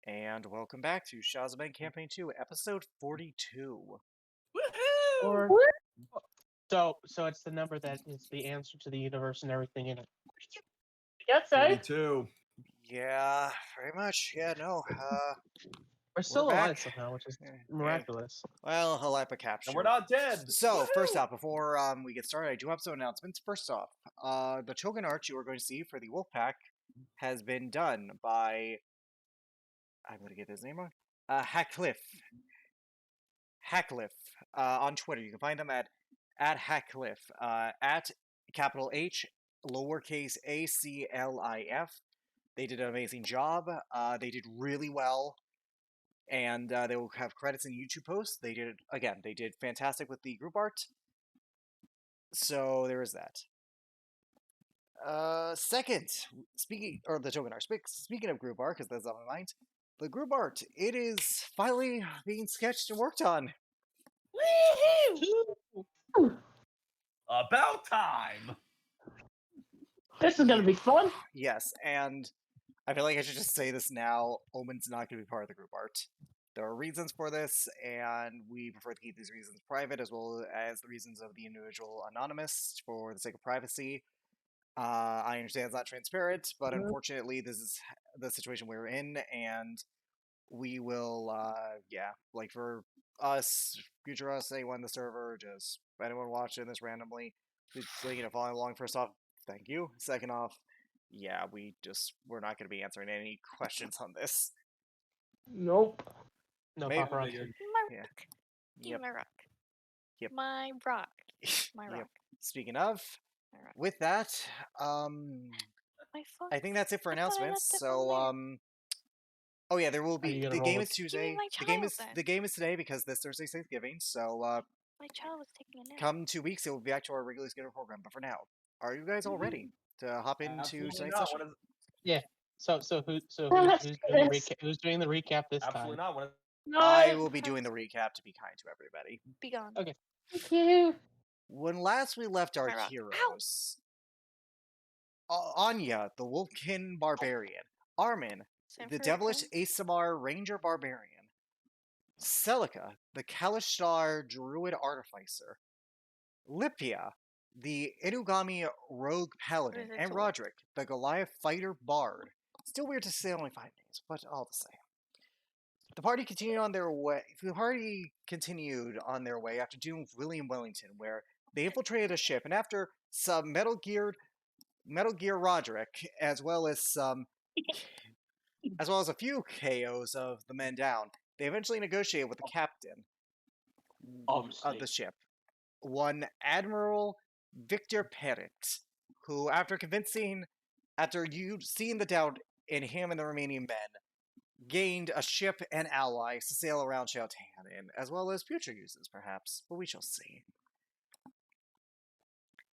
And welcome back to Shazabang Campaign 2, Episode 42. Woohoo! Or so it's the number that is the answer to the universe and everything in it. Yes, I. 42. Yeah, very much. Yeah, no. We're still back. alive somehow, which is miraculous. Well, Halepa captured. And we're not dead. So, Woohoo! first off, before we get started, I do have some announcecements. First off, the token art you are going to see for the wolf pack has been done by... I'm going to get his name wrong. Hackcliff. Hackcliff on Twitter. You can find them at Hackcliff. At capital H, lowercase ACLIF. They did an amazing job. They did really well. And they will have credits in YouTube posts. They did fantastic with the group art. So there is that. Second, the token art. Speaking of group art, because that's on my mind, the group art, it is finally being sketched and worked on. Woohoo! About time. This is gonna be fun. Yes, and I feel like I should just say this now. Omen's not going to be part of the group art. There are reasons for this, and we prefer to keep these reasons private, as well as the reasons of the individual anonymous for the sake of privacy. I understand it's not transparent, but unfortunately, this is the situation we're in, and we will, like for us, future us, anyone on the server, just anyone watching this randomly, who's thinking of following along, first off, thank you. Second off, yeah, we're not going to be answering any questions on this. Nope. No Maybe- paparazzi. My Yeah. rock. Yep. My rock. Yep. My rock. My rock. Yep. Speaking of, My rock. with that, My fuck. I think that's it for I thought I announcements. left it So, on oh yeah, there will you be gonna the roll game with- is Tuesday. my The game child, is then. the game is today because this Thursday's Thanksgiving. So, My child was taking a nap. come 2 weeks, it will be back to our regularly scheduled program. But for now, are you guys all ready to hop into Absolutely tonight's not. session? Who's doing the recap this Absolutely time? not. What is... No. I will be doing the recap to be kind to everybody. Be gone. Okay. Thank you. When last we left our My rock. Ow! heroes, Anya, the Wolfkin Barbarian, Armin, Same the for devilish Rickman. Asamar Ranger Barbarian, Celica, the Kalishtar Druid Artificer, Lipia, the Inugami Rogue Paladin, What is it and to Roderick, the Goliath Fighter Bard. Still weird to say only 5 names, but all the same. The party continued on their way. The party continued on their way after doing William Wellington, where they infiltrated a ship, and after some Metal Gear Roderick, as well as a few KOs of the men down, they eventually negotiated with the captain of Obviously. the ship, one Admiral Victor Perret, who, after you seeing the doubt in him and the remaining men, gained a ship and allies to sail around Sheltanen, as well as future uses, perhaps, but we shall see.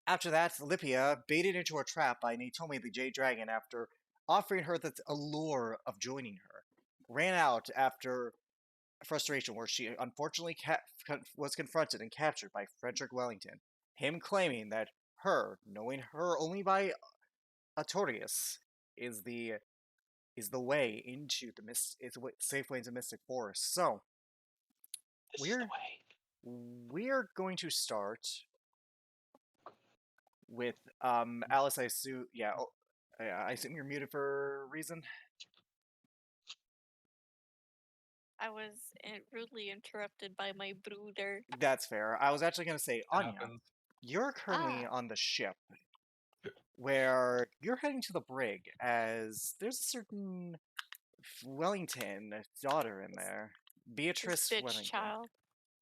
After that, Lipia, baited into a trap by Natomi the Jade Dragon after offering her the allure of joining her, ran out after frustration, where she unfortunately was confronted and captured by Frederick Wellington, him claiming that knowing her only by Artorius, is the way into the safe way into Mystic Forest. So This is the way. we're going to start with Alice. I assume, I assume you're muted for a reason. I was rudely interrupted by my brooder. That's fair. I was actually going to say, Anya, happens. you're currently on the ship where you're heading to the brig, as there's a certain Wellington daughter in there. Beatrice This bitch Wellington. child.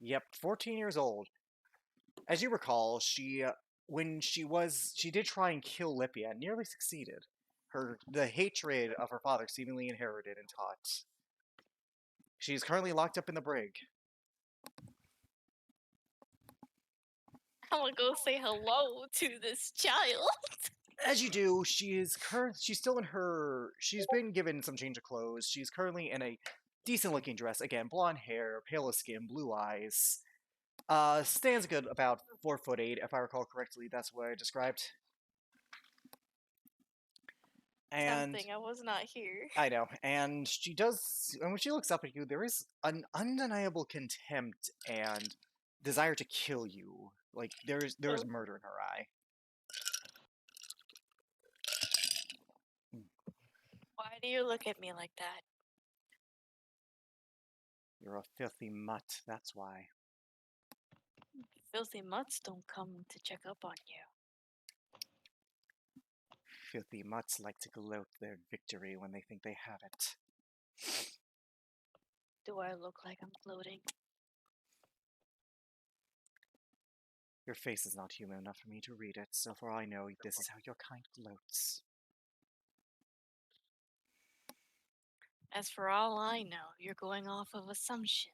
Yep, 14 years old. As you recall, she did try and kill Lipia and nearly succeeded. The hatred of her father seemingly inherited and taught. She's currently locked up in the brig. I'm gonna go say hello to this child. As you do, she's been given some change of clothes. She's currently in a decent looking dress. Again, blonde hair, pale skin, blue eyes. Stands good about 4'8", if I recall correctly. That's what I described. And Something. I was not here. I know, and she does. And when she looks up at you, there is an undeniable contempt and desire to kill you. Like there's murder in her eye. Why do you look at me like that? You're a filthy mutt. That's why. Filthy mutts don't come to check up on you. Filthy mutts like to gloat their victory when they think they have it. Do I look like I'm gloating? Your face is not human enough for me to read it, so for all I know, this is how your kind gloats. As for all I know, you're going off of assumption.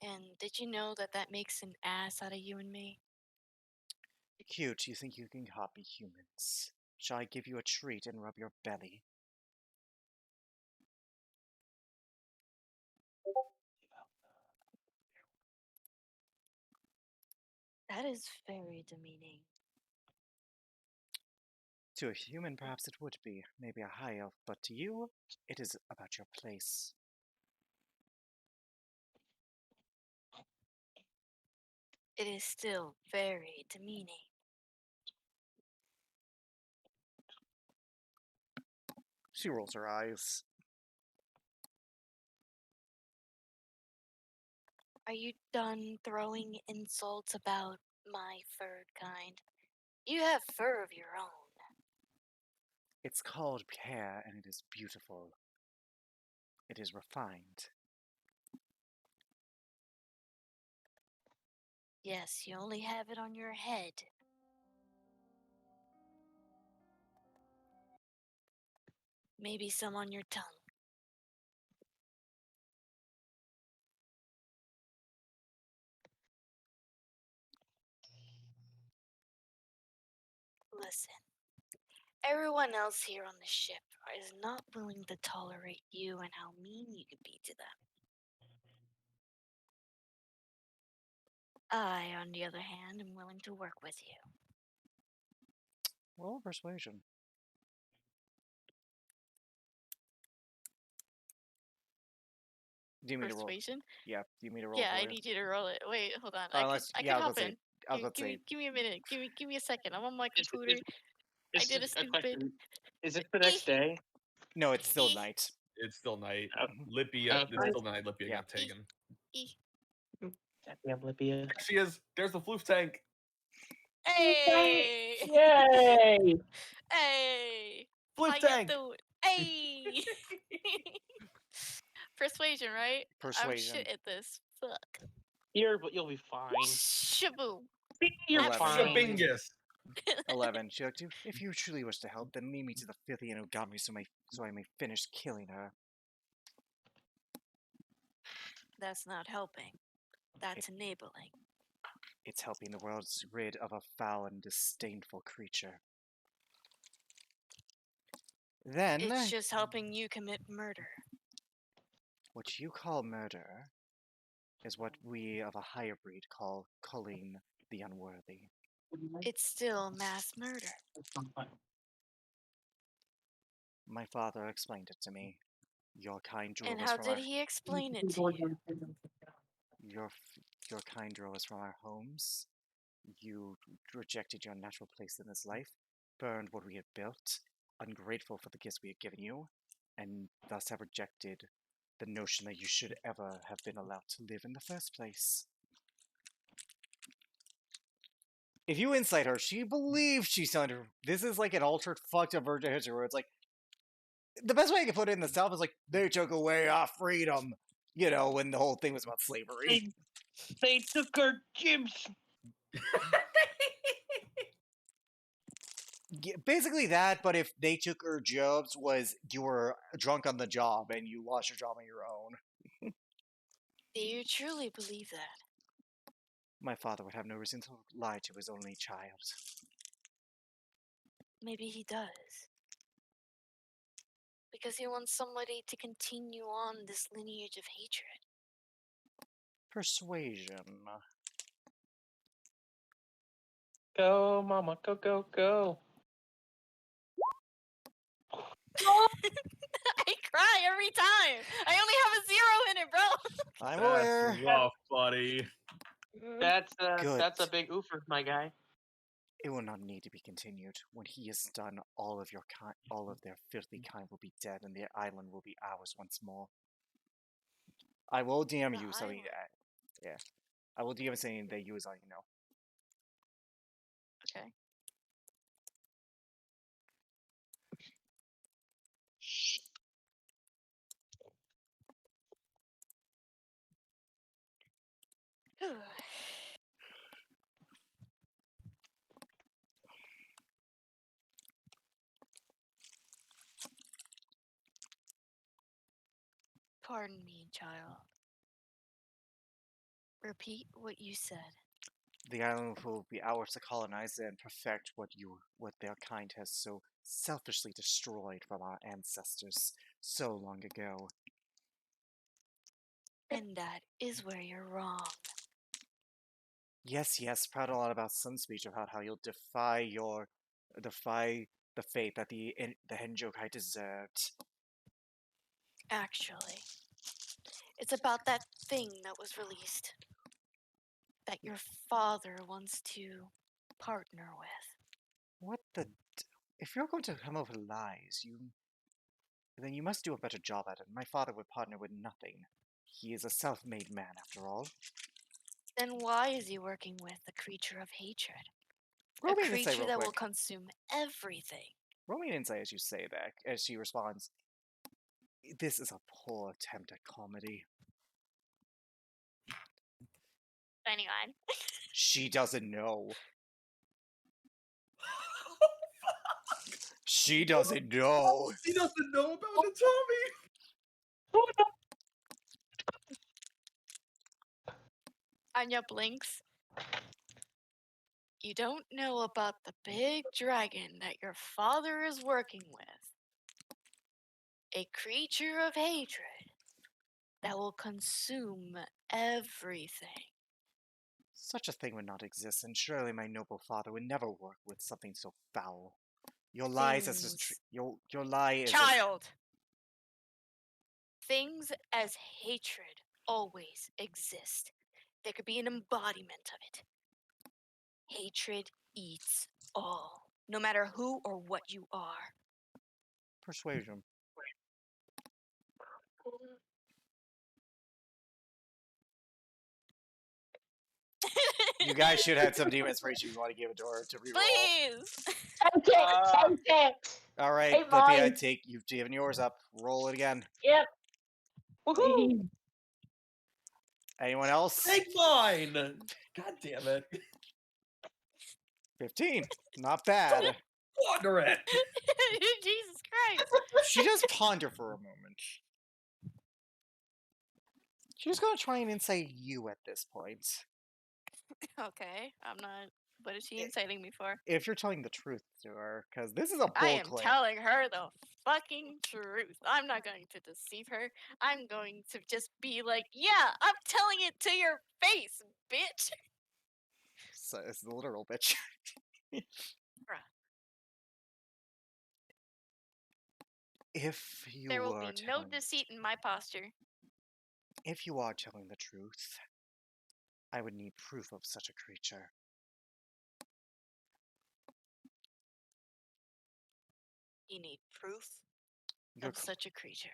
And did you know that that makes an ass out of you and me? Cute, you think you can copy humans. Shall I give you a treat and rub your belly? That is very demeaning. To a human, perhaps it would be, maybe a high elf, but to you, it is about your place. It is still very demeaning. She rolls her eyes. Are you done throwing insults about my furred kind? You have fur of your own. It's called hair, and it is beautiful. It is refined. Yes, you only have it on your head. Maybe some on your tongue. Listen, everyone else here on the ship is not willing to tolerate you and how mean you can be to them. I, on the other hand, am willing to work with you. Roll persuasion. Do you mean to roll? Persuasion? Yeah, do you mean to roll? Yeah, for I it? need you to roll it. Wait, hold on. Unless, I yeah, could I was hop gonna say, in. I was about to say, Give me a minute. Give me a second. I'm on my Is, computer. I did a is stupid. question. Is it the next day? no, it's still Eh. night. It's still night. Oh, Lippy, okay. it's still night. Lippy Yeah. got taken. Goddamn Libya. There she is. There's the floof tank. Hey! Yay! Hey! How Floof you tank. doing? Hey! Persuasion, right? I'm Persuasion. shit at this. Fuck. But you'll be fine. Shaboom. You're 11. fine. Shabingus. 11. She looked, if you truly wish to help, then lead me to the filthy Inugami so I may finish killing her. That's not helping. That's enabling. It's helping the world rid of a foul and disdainful creature. Then, It's just helping you commit murder. what you call murder is what we of a higher breed call culling the unworthy. It's still mass murder. My father explained it to me. Your kind drove And us how from did our he explain it to you? your kind drove us from our homes. You rejected your natural place in this life, burned what we had built, ungrateful for the gifts we had given you, and thus have rejected the notion that you should ever have been allowed to live in the first place. If you insight her, she believes she's under. This is like an altered, fucked up version of history where it's like, the best way I can put it in the South is like, they took away our freedom, you know, when the whole thing was about slavery. They took our jibs. Basically that, but if they took her jobs was you were drunk on the job and you lost your job on your own. Do you truly believe that? My father would have no reason to lie to his only child. Maybe he does. Because he wants somebody to continue on this lineage of hatred. Persuasion. Go, mama, go, go, go. I cry every time. I only have a 0 in it, bro. I'm That's aware. rough, buddy. That's Good. a big oofer, my guy. It will not need to be continued. When he is done, all of their filthy kind will be dead, and the island will be ours once more. I will DM The you something. island. Yeah, I will DM saying that you is all you know. Okay. Pardon me, child. Repeat what you said. The island will be ours to colonize and perfect what their kind has so selfishly destroyed from our ancestors so long ago. And that is where you're wrong. Yes, proud a lot about some speech about how you'll defy the fate that the Henjokai deserved. Actually, it's about that thing that was released that your father wants to partner with. What the? If you're going to come up with lies, then you must do a better job at it. My father would partner with nothing. He is a self-made man, after all. Then why is he working with a creature of hatred? Roll me A an insight creature real that quick. will consume everything. Roll me an insight as you say that, as she responds. This is a poor attempt at comedy. 29. She doesn't know. She doesn't know. He doesn't know about the Tommy. Anya blinks. You don't know about the big dragon that your father is working with. A creature of hatred that will consume everything. Such a thing would not exist, and surely my noble father would never work with something so foul. Your lies as Things. your lie is Child! Things as hatred always exist. There could be an embodiment of it. Hatred eats all, no matter who or what you are. persuasion. You guys should have some demon inspiration you want to give it to her to reroll. Please! Take it, take it. All right, Hey, Lippy, mine. you've given yours up. Roll it again. Yep. Woohoo! Anyone else? Take mine. God damn it. 15. Not bad. Wander it. Jesus Christ. She does ponder for a moment. She's gonna try and incite you at this point. Okay, I'm not. What is she inciting me for? If you're telling the truth to her, because this is a I bull am claim. telling her the fucking truth. I'm not going to deceive her. I'm going to just be like, yeah, I'm telling it to your face, bitch. So it's the literal bitch. Bruh. If you There will were be no telling, deceit in my posture. if you are telling the truth, I would need proof of such a creature. You need proof Your, of such a creature.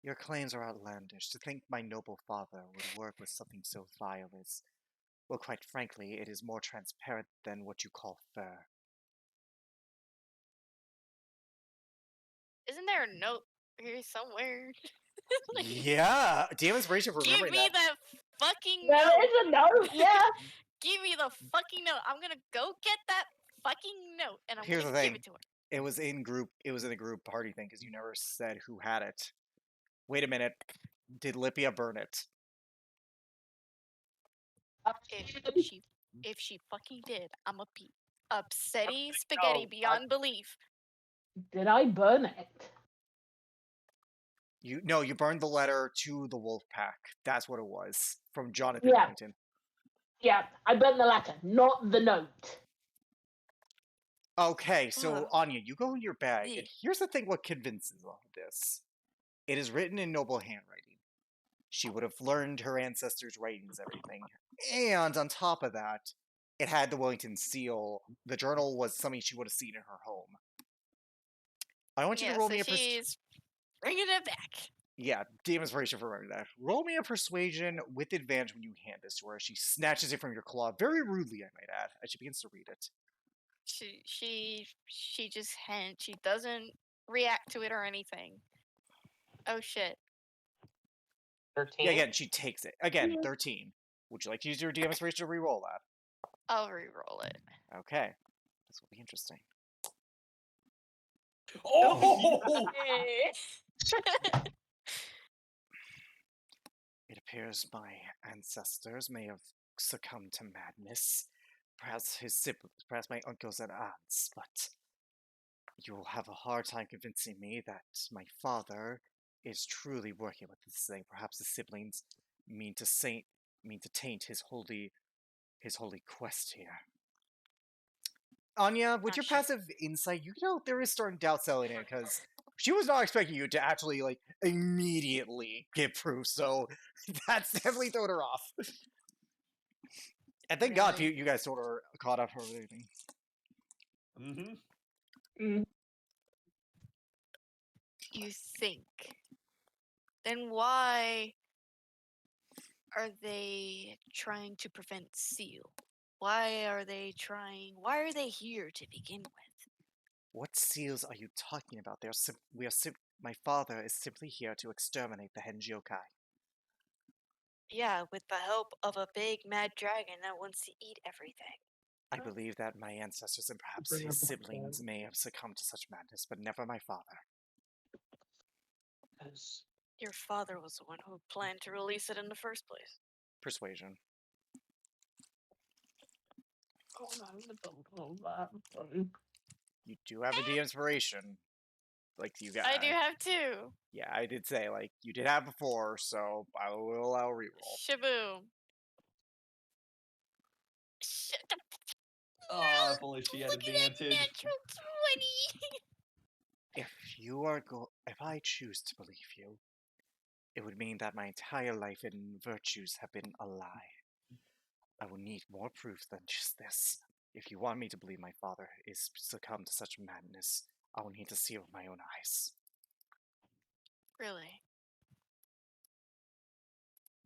your claims are outlandish. To think my noble father would work with something so vile is, well, quite frankly, it is more transparent than what you call fur. Isn't there a note here somewhere? Like, Yeah, DM inspiration for give remembering me that. that fucking There note. is a note, yeah. Give me the fucking note. I'm gonna go get that fucking note and I'm Here's gonna the give thing. it to her. It was in a group party thing because you never said who had it. Wait a minute. Did Lippia burn it? If she fucking did, I'ma be upsetty spaghetti beyond belief. Did I burn it? You burned the letter to the wolf pack. That's what it was. From Jonathan Yeah. Remington. Yeah, I burned the letter, not the note. Okay, so Ugh. Anya, you go in your bag, and Yeah. here's the thing: what convinces all of this? It is written in noble handwriting. She would have learned her ancestors' writings, everything, and on top of that, it had the Wellington seal. The journal was something she would have seen in her home. I want you to Yeah, roll so me a she's bringing it back. yeah, DM inspiration for remember that. Roll me a persuasion with advantage when you hand this to her. She snatches it from your claw, very rudely, I might add, as she begins to read it. She just she doesn't react to it or anything. Oh shit. 13. Yeah, again, she takes it. Again, 13. Would you like to use your DM inspiration to re-roll that? I'll re-roll it. Okay. This will be interesting. Oh! It appears my ancestors may have succumbed to madness. Perhaps his siblings, perhaps my uncles and aunts, but you will have a hard time convincing me that my father is truly working with this thing. Perhaps the siblings mean to taint his holy quest here. Anya, with Ah, your shit. passive insight, you know there is certain doubt selling it because she was not expecting you to actually like immediately give proof. So that's definitely thrown her off. And thank God Really? you guys sort of caught up for everything. Mm-hmm. Mm. You think? Then why are they trying to prevent Seal? Why are they here to begin with? What seals are you talking about? My father is simply here to exterminate the Henjiokai. Yeah, with the help of a big mad dragon that wants to eat everything. I believe that my ancestors and perhaps Bring his up the siblings plan. may have succumbed to such madness, but never my father. 'Cause- Your father was the one who planned to release it in the first place. Persuasion. You do have a D inspiration, like you got. I do have two. Yeah, I did say like you did have before, so I will allow a reroll. Shaboom. Shut the Oh, if only she had Look at that advantage. natural 20. If I choose to believe you, it would mean that my entire life and virtues have been a lie. I will need more proof than just this. If you want me to believe my father is succumbed to such madness, I will need to see it with my own eyes. Really?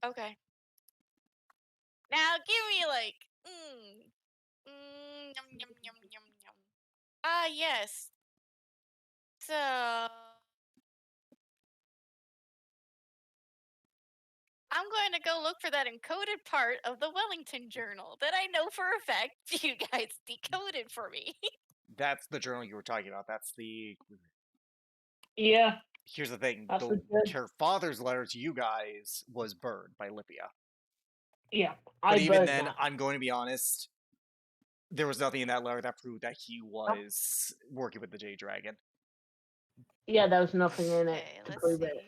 Okay. Now give me like, yum yum yum yum yum. Ah yes. So I'm going to go look for that encoded part of the Wellington Journal that I know for a fact you guys decoded for me. That's the journal you were talking about. That's the. Yeah, Here's the thing: that's what good. her father's letter to you guys was burned by Lipia. Yeah, But I even burned then, that. I'm going to be honest. There was nothing in that letter that proved that he was working with the Jade Dragon. Yeah, there was nothing in it Okay, to let's prove see. it.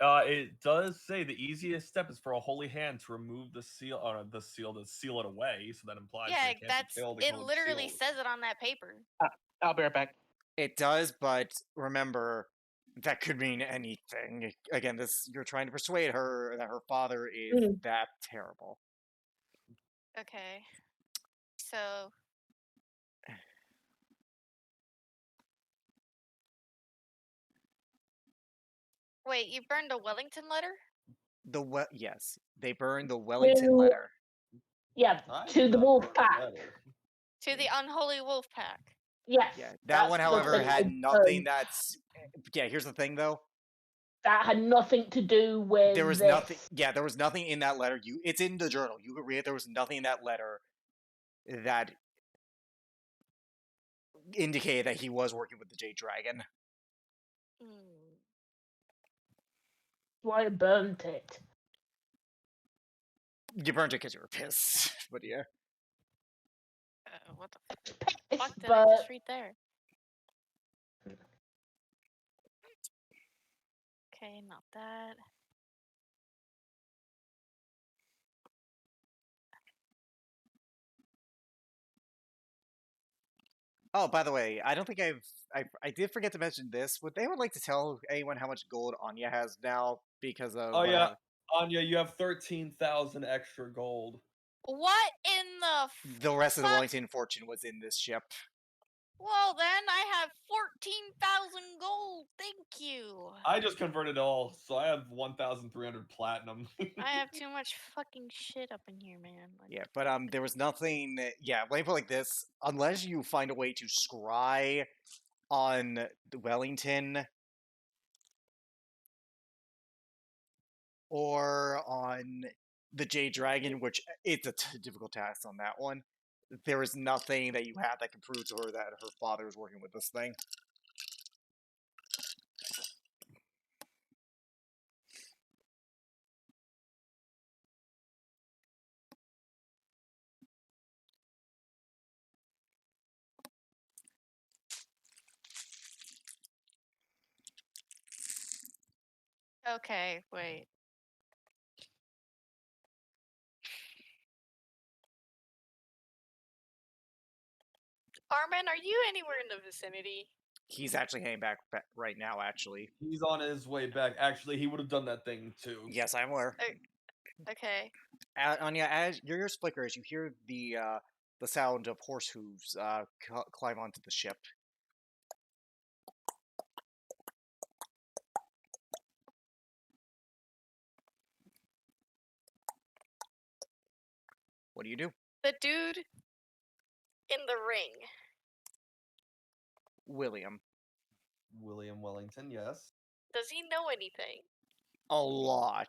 It does say the easiest step is for a holy hand to remove the seal, to seal it away. So that implies Yeah, that it can't be killed. it literally says it on that paper. I'll be right back. It does, but remember, that could mean anything. Again, you're trying to persuade her that her father is Mm. that terrible. Okay. So wait, you burned a Wellington letter? Yes, they burned the Wellington letter. Yeah, I to did the not wolf burn pack. the letter. To the unholy wolf pack. Yes. Yeah, that that's one, the however, thing had I nothing burned. that's. Yeah, here's the thing, though. That had nothing to do with There was this. nothing. Yeah, there was nothing in that letter. It's in the journal. You could read it. There was nothing in that letter that indicated that he was working with the Jade Dragon. Hmm. Why I burnt it. You burned it because you were pissed. But yeah. What the It's fuck did I but just read there? Okay, not that. Oh, by the way, I don't think I did forget to mention this. Would anyone like to tell anyone how much gold Anya has now because of Oh what yeah, happened? Anya, you have 13,000 extra gold. What in the The rest of the fuck? Wellington fortune was in this ship. Well, then I have 14,000 gold. Thank you. I just converted all, so I have 1,300 platinum. I have too much fucking shit up in here, man. Like, Yeah, but there was nothing. Yeah, when I put it like this, unless you find a way to scry on the Wellington or on the Jade Dragon, which it's a difficult task on that one. There is nothing that you have that can prove to her that her father is working with this thing. okay, wait. Armin, are you anywhere in the vicinity? He's actually heading back right now, actually. He's on his way back. Actually, he would have done that thing too. Yes, I'm aware. Okay. Anya, as your ears flicker as you hear the sound of horse hooves climb onto the ship. What do you do? The dude in the ring. William. William Wellington, yes. Does he know anything? A lot.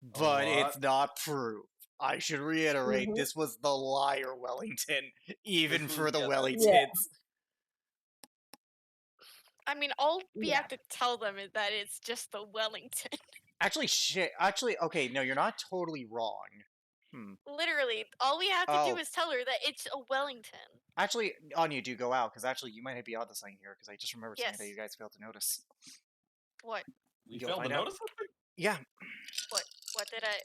But it's lot? not proof. I should reiterate, Mhm. this was the liar Wellington, even This for was- the yeah, Wellingtons. I mean, all we Yeah. have to tell them is that it's just the Wellington. Actually, shit. Actually, okay, no, you're not totally wrong. Literally, all we have to do Oh. is tell her that it's a Wellington. Actually, Anya, do go out, because actually, you might be onto something here, because I just remembered something that Yes. you guys failed to notice. What? We You'll failed to find out. notice something? Yeah, What did I?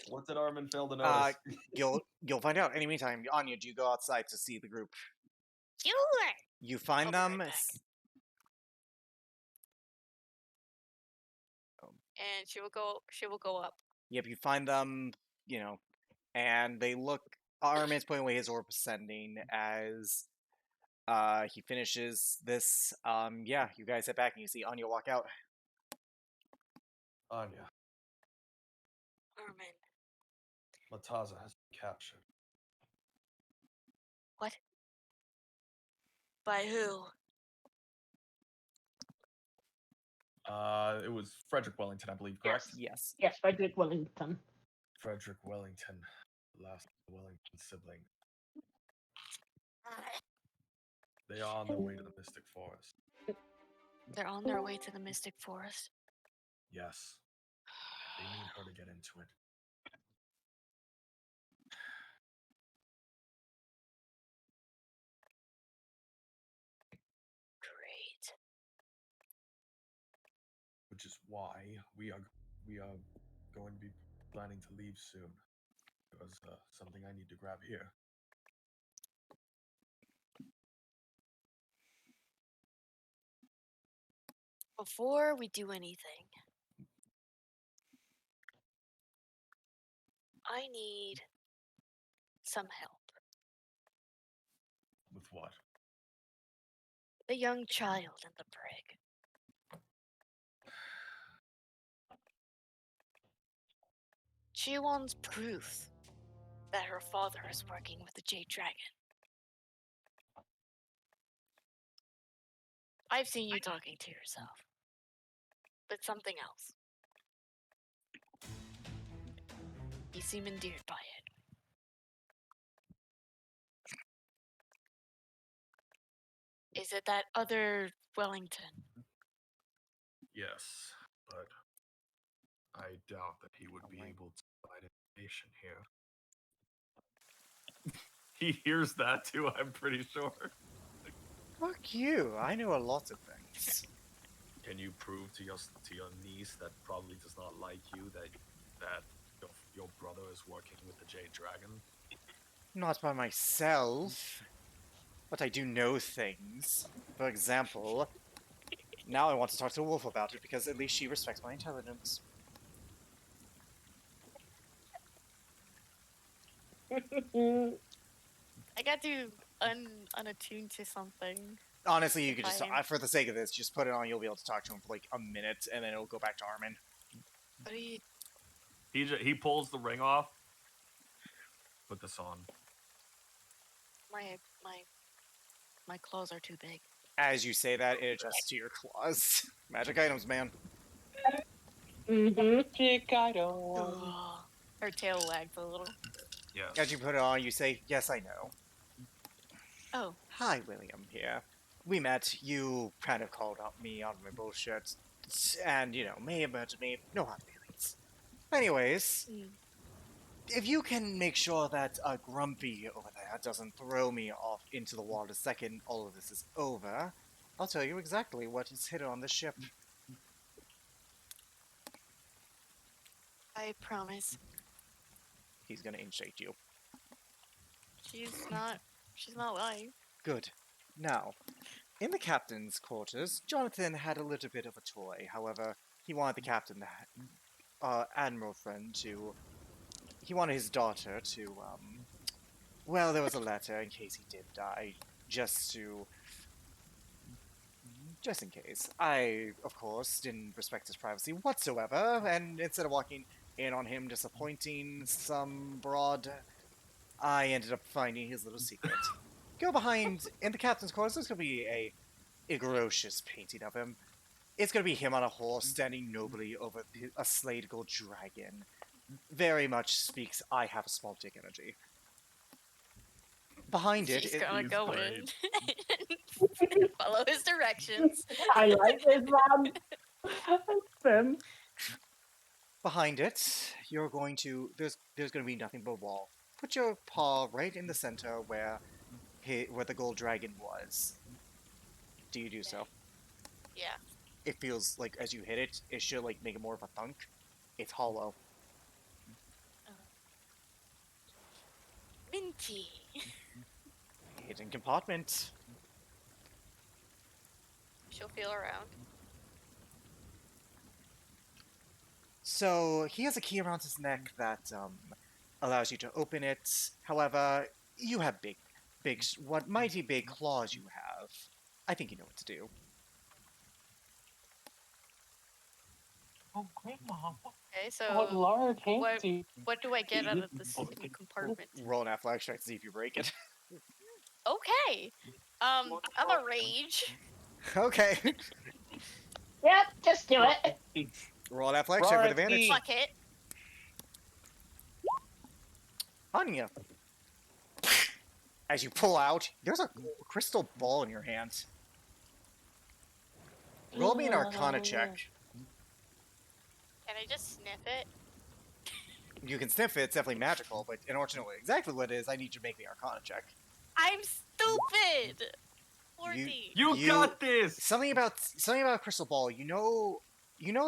What did Armin fail to notice? you'll find out. In the meantime, Anya, do you go outside to see the group? Sure. You find I'll be them. right back. And she will go. She will go up. Yep, you find them, and they look. Armin's putting away his orb ascending as he finishes this. Yeah, you guys head back and you see Anya walk out. Anya, Armin. Mataza has been captured. What? By who? It was Frederick Wellington, I believe, correct? Yes. Yes, Frederick Wellington. Frederick Wellington, the last Wellington sibling. They are on their way to the Mystic Forest. They're on their way to the Mystic Forest. Yes. They need her to get into it. Great. Which is why we are going to be planning to leave soon. There's something I need to grab here. Before we do anything, I need some help. With what? The young child in the brig. She wants proof that her father is working with the Jade Dragon. I've seen you talking to yourself. But something else. You seem endeared by it. Is it that other Wellington? Yes, but I doubt that he would be able to provide information here. He hears that too, I'm pretty sure. Fuck you. I know a lot of things. Can you prove to your niece that probably does not like you that your brother is working with the Jade Dragon? Not by myself. But I do know things. For example, now I want to talk to Wolf about it because at least she respects my intelligence. I got to unattuned to something. Honestly, you If could just, I- for the sake of this, just put it on. You'll be able to talk to him for like a minute, and then it'll go back to Armin. What do you? He pulls the ring off. Put this on. My claws are too big. As you say that, it adjusts to your claws. Magic items, man. Mm-hmm. Ugh. Her tail wags a little. Yes. As you put it on, you say, "Yes, I know." Oh, Hi, William here. We met. You kind of called out me on my bullshit, and may have murdered me. No hard feelings. Anyways, mm, if you can make sure that Grumpy over there doesn't throw me off into the water the second all of this is over, I'll tell you exactly what is hidden on the ship. I promise. He's gonna initiate you. She's not. She's not lying. Good. Now, in the captain's quarters, Jonathan had a little bit of a toy. However, he wanted the captain, admiral friend, to. He wanted his daughter to. Well, there was a letter in case he did die, just in case. I, of course, didn't respect his privacy whatsoever, and instead of walking in on him disappointing some broad, I ended up finding his little secret. Go behind, in the captain's quarters, there's gonna be a ferocious painting of him. It's gonna be him on a horse, standing nobly over a slayed gold dragon. Very much speaks, I have a small dick energy. Behind it, She's gonna He's go great. in. Follow his directions. I like this man. Them. behind it, you're going to there's going to be nothing but a wall. Put your paw right in the center where the gold dragon was. Do you do so? Yeah. It feels like as you hit it, it should like make it more of a thunk. It's hollow. Minty. Hidden compartment. She'll feel around. So he has a key around his neck that allows you to open it. However, you have what mighty big claws you have. I think you know what to do. Oh, Grandma, Okay, what so large what- handsy. what do I get out of this compartment? Roll an athletics check to see if you break it. Okay. I'm a rage. Okay. Yep, just do it. Roll an athletics check with Roll advantage. it. Fuck it. Anya. As you pull out, there's a crystal ball in your hand. Roll me an Arcana check. Can I just sniff it? You can sniff it, it's definitely magical, but in order to know exactly what it is, I need you to make the Arcana check. I'm stupid. 14. You got this. Something about crystal ball. You know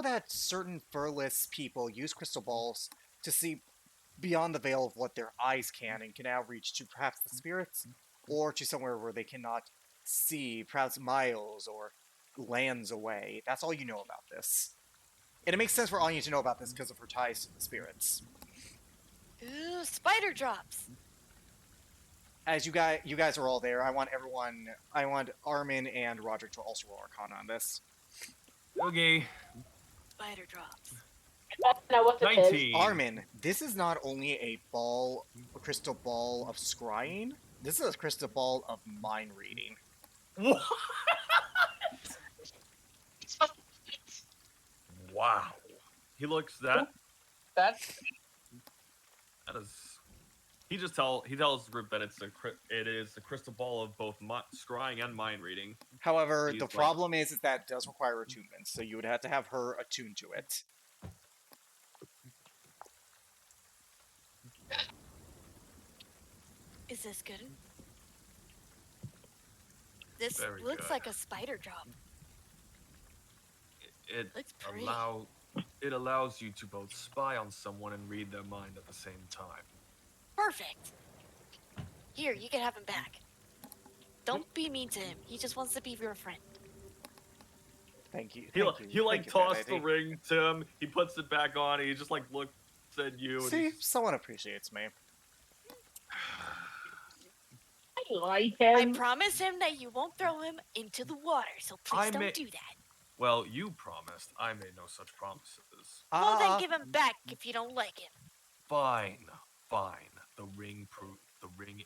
that certain furless people use crystal balls to see beyond the veil of what their eyes can, and can now reach to perhaps the spirits, or to somewhere where they cannot see, perhaps miles or lands away. That's all you know about this. And it makes sense for Anya to know about this because of her ties to the spirits. Ooh, spider drops. As you guys are all there, I want Armin and Roderick to also roll Arcana on this. Okay. Spider drops. I don't know what it is. 19. Armin, this is not only a crystal ball of scrying, this is a crystal ball of mind reading. What? Wow. He looks that That's is. He tells the group that it is a crystal ball of both scrying and mind reading. However, He's the like- problem is that it does require attunement, so you would have to have her attune to it. Is this good? This Very looks good. like a spider drop. It Looks pretty. allows you to both spy on someone and read their mind at the same time. Perfect. Here, you can have him back. Don't be mean to him. He just wants to be your friend. Thank you. He Thank you. he like Thank you, Bad tossed the Lady. ring to him. He puts it back on. And he just like looks at you. And See, he's just, someone appreciates me. I like I him. promise him that you won't throw him into the water, so please I don't may- do that. well, you promised. I made no such promises. Well, then give him back if you don't like him. Fine, fine. The ring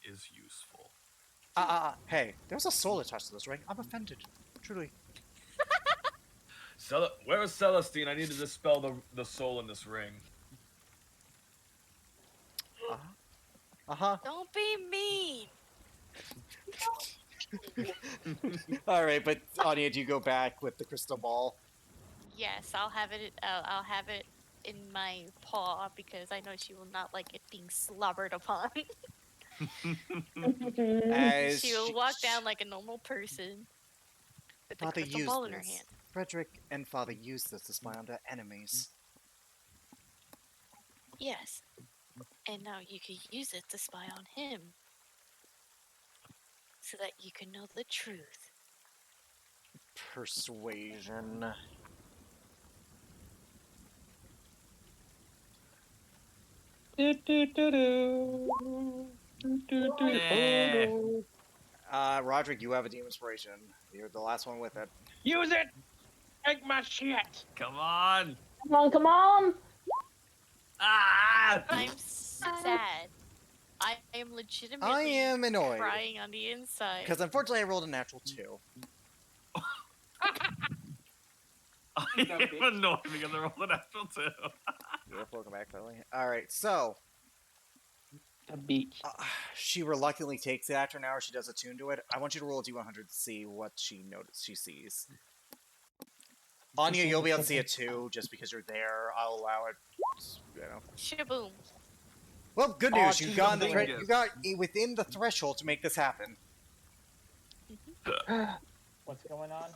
is useful. Hey, there's a soul attached to this ring. I'm offended. Truly. Where's Celestine? I need to dispel the soul in this ring. Don't be mean. Alright, but Anya, do you go back with the crystal ball? Yes, I'll have it. I'll have it in my paw because I know she will not like it being slobbered upon. As She will walk down like a normal person with the Father crystal used ball in her this. hand. Frederick and Father used this to spy on their enemies. Yes, and now you can use it to spy on him, so that you can know the truth. Persuasion. Roderick, you have a deep inspiration. You're the last one with it. Use it. Take my shit. Come on! Come on, come on. Ah! I'm sad. I am legitimately I am annoyed. crying on the inside. Because unfortunately I rolled a natural 2. I am annoyed because I rolled a natural 2. Welcome back, Lily. Alright, so A beach. she reluctantly takes it after an hour. She does attune to it. I want you to roll a d100 to see what she sees. Anya, you'll be able to see it too, just because you're there. I'll allow it. You know. Shaboom. Well, good Oh, news. You she's got a dingus. you got within the threshold to make this happen. What's going on?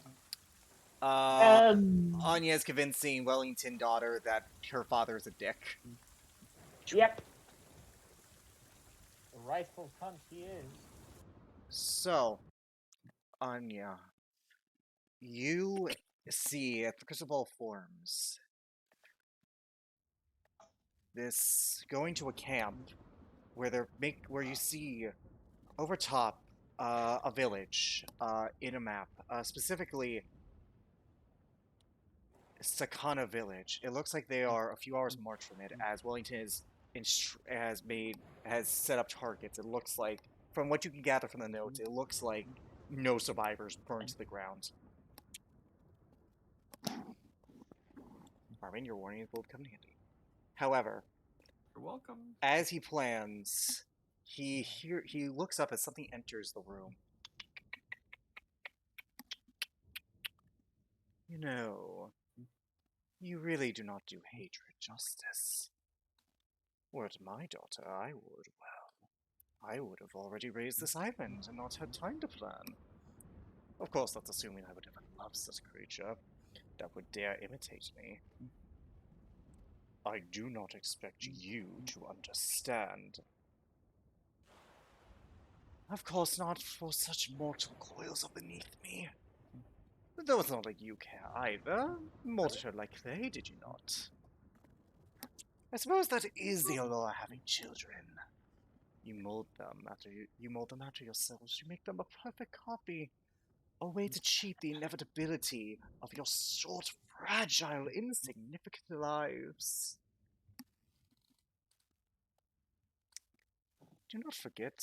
Anya is convincing Wellington daughter that her father is a dick. Yep. The rightful cunt he is. So, Anya, you see at the crystal ball forms this going to a camp where you see over top a village in a map, specifically Sakana Village. It looks like they are a few hours march from it, as Wellington has set up targets. It looks like, from what you can gather from the notes, it looks like no survivors burned to the ground. Marvin, your warning will come in handy. However, You're welcome. as he plans, he looks up as something enters the room. You know, you really do not do hatred justice. Were it my daughter, I would have already raised this island and not had time to plan. Of course, that's assuming I would ever love such a creature that would dare imitate me. I do not expect you to understand. Of course not, for such mortal coils are beneath me. Though it's not like you care either. Mortified like they, did you not? I suppose that is the allure of having children. You mold them after yourselves. You make them a perfect copy. A way to cheat the inevitability of your short, fragile, insignificant lives. Do not forget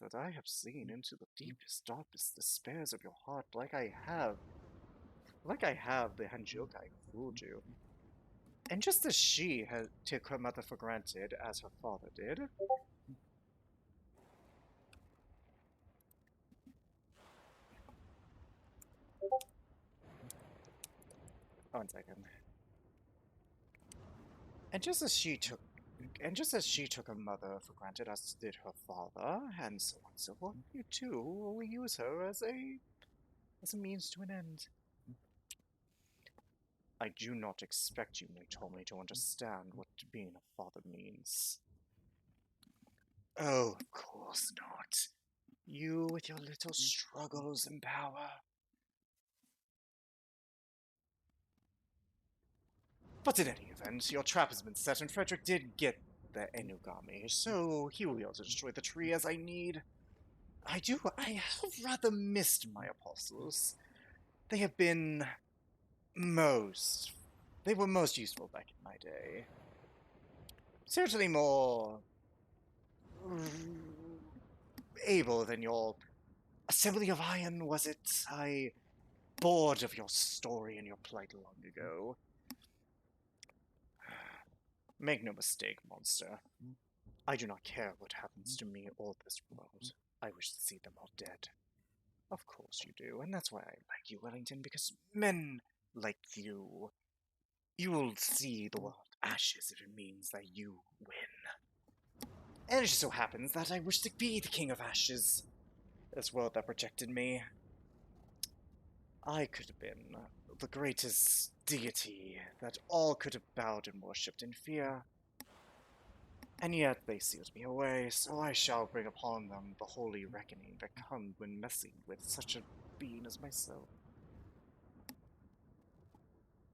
that I have seen into the deepest, darkest despairs of your heart, like I have the Hanjokai who fooled you. And just as she took her mother for granted, as her father did. One second. And just as she took her mother for granted, as did her father, and so on and so forth, you too will use her as a means to an end. I do not expect you, Tommy, to understand what being a father means. Oh, of course not. You with your little struggles and power. But in any event, your trap has been set, and Frederick did get the Enugami, so he will be able to destroy the tree as I need. I have rather missed my apostles. They have been they were most useful back in my day. Certainly more able than your Assembly of Iron, was it? I bored of your story and your plight long ago. Make no mistake, monster. I do not care what happens to me or this world. I wish to see them all dead. Of course you do, and that's why I like you, Wellington, because men like you will see the world ashes if it means that you win. And it just so happens that I wish to be the King of Ashes. This world that protected me. I could have been the greatest deity that all could have bowed and worshipped in fear. And yet they sealed me away, so I shall bring upon them the holy reckoning that comes when messing with such a being as myself.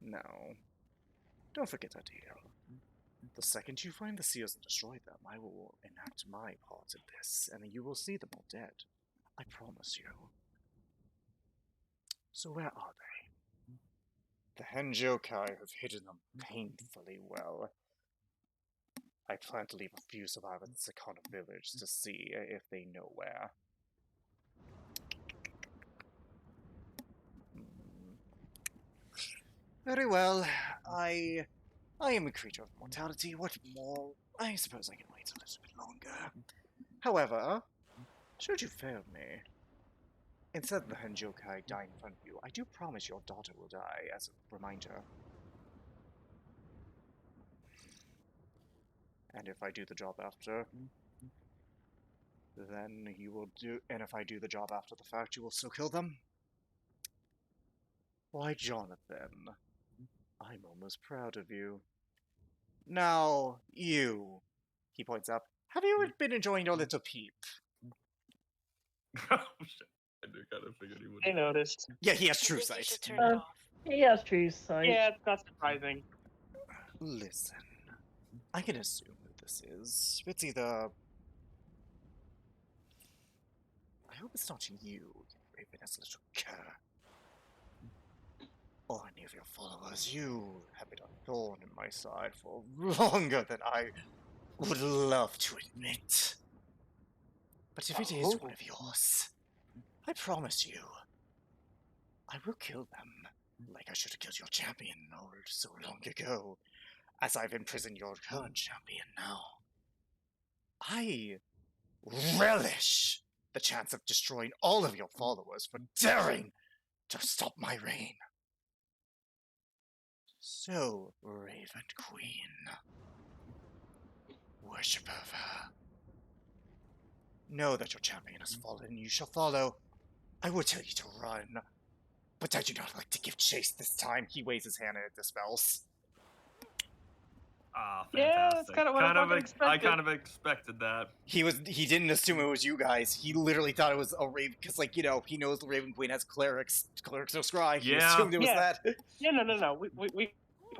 No, don't forget our deal. The second you find the seals and destroy them, I will enact my part in this, and you will see them all dead. I promise you. So where are they? The Henjokai have hidden them painfully well. I plan to leave a few survivors at Sakana village to see if they know where. Very well. I am a creature of mortality. What more? I suppose I can wait a little bit longer. However, should you fail me, instead of the Henjokai dying in front of you, I do promise your daughter will die as a reminder. And if I do the job after, then you will do. And if I do the job after the fact, you will still kill them? Why, Jonathan, I'm almost proud of you. Now, you, he points up, have you been enjoying your little peep? Oh, shit. I do kind of figured he would. I noticed. Yeah, he has I true think you sight. should turn it off. He has true sight. Yeah, it's not surprising. Listen, I can assume who this is. It's either... I hope it's not you ravenous little cur. Or any of your followers. You have been a thorn in my side for longer than I would love to admit. But if it is one of yours, I promise you, I will kill them, like I should have killed your champion so long ago, as I've imprisoned your current champion now. I relish the chance of destroying all of your followers for daring to stop my reign. So, Raven Queen, worship of her. Know that your champion has fallen, you shall follow. I will tell you to run, but I do not like to give chase this time. He waves his hand and it dispels. Ah, Yeah, fantastic. that's kinda what I fucking I expected. kind of expected that. He didn't assume it was you guys. He literally thought it was a Raven, because, like, you know, he knows the Raven Queen has clerics no scry. He Yeah. assumed it was Yeah. that. Yeah, no.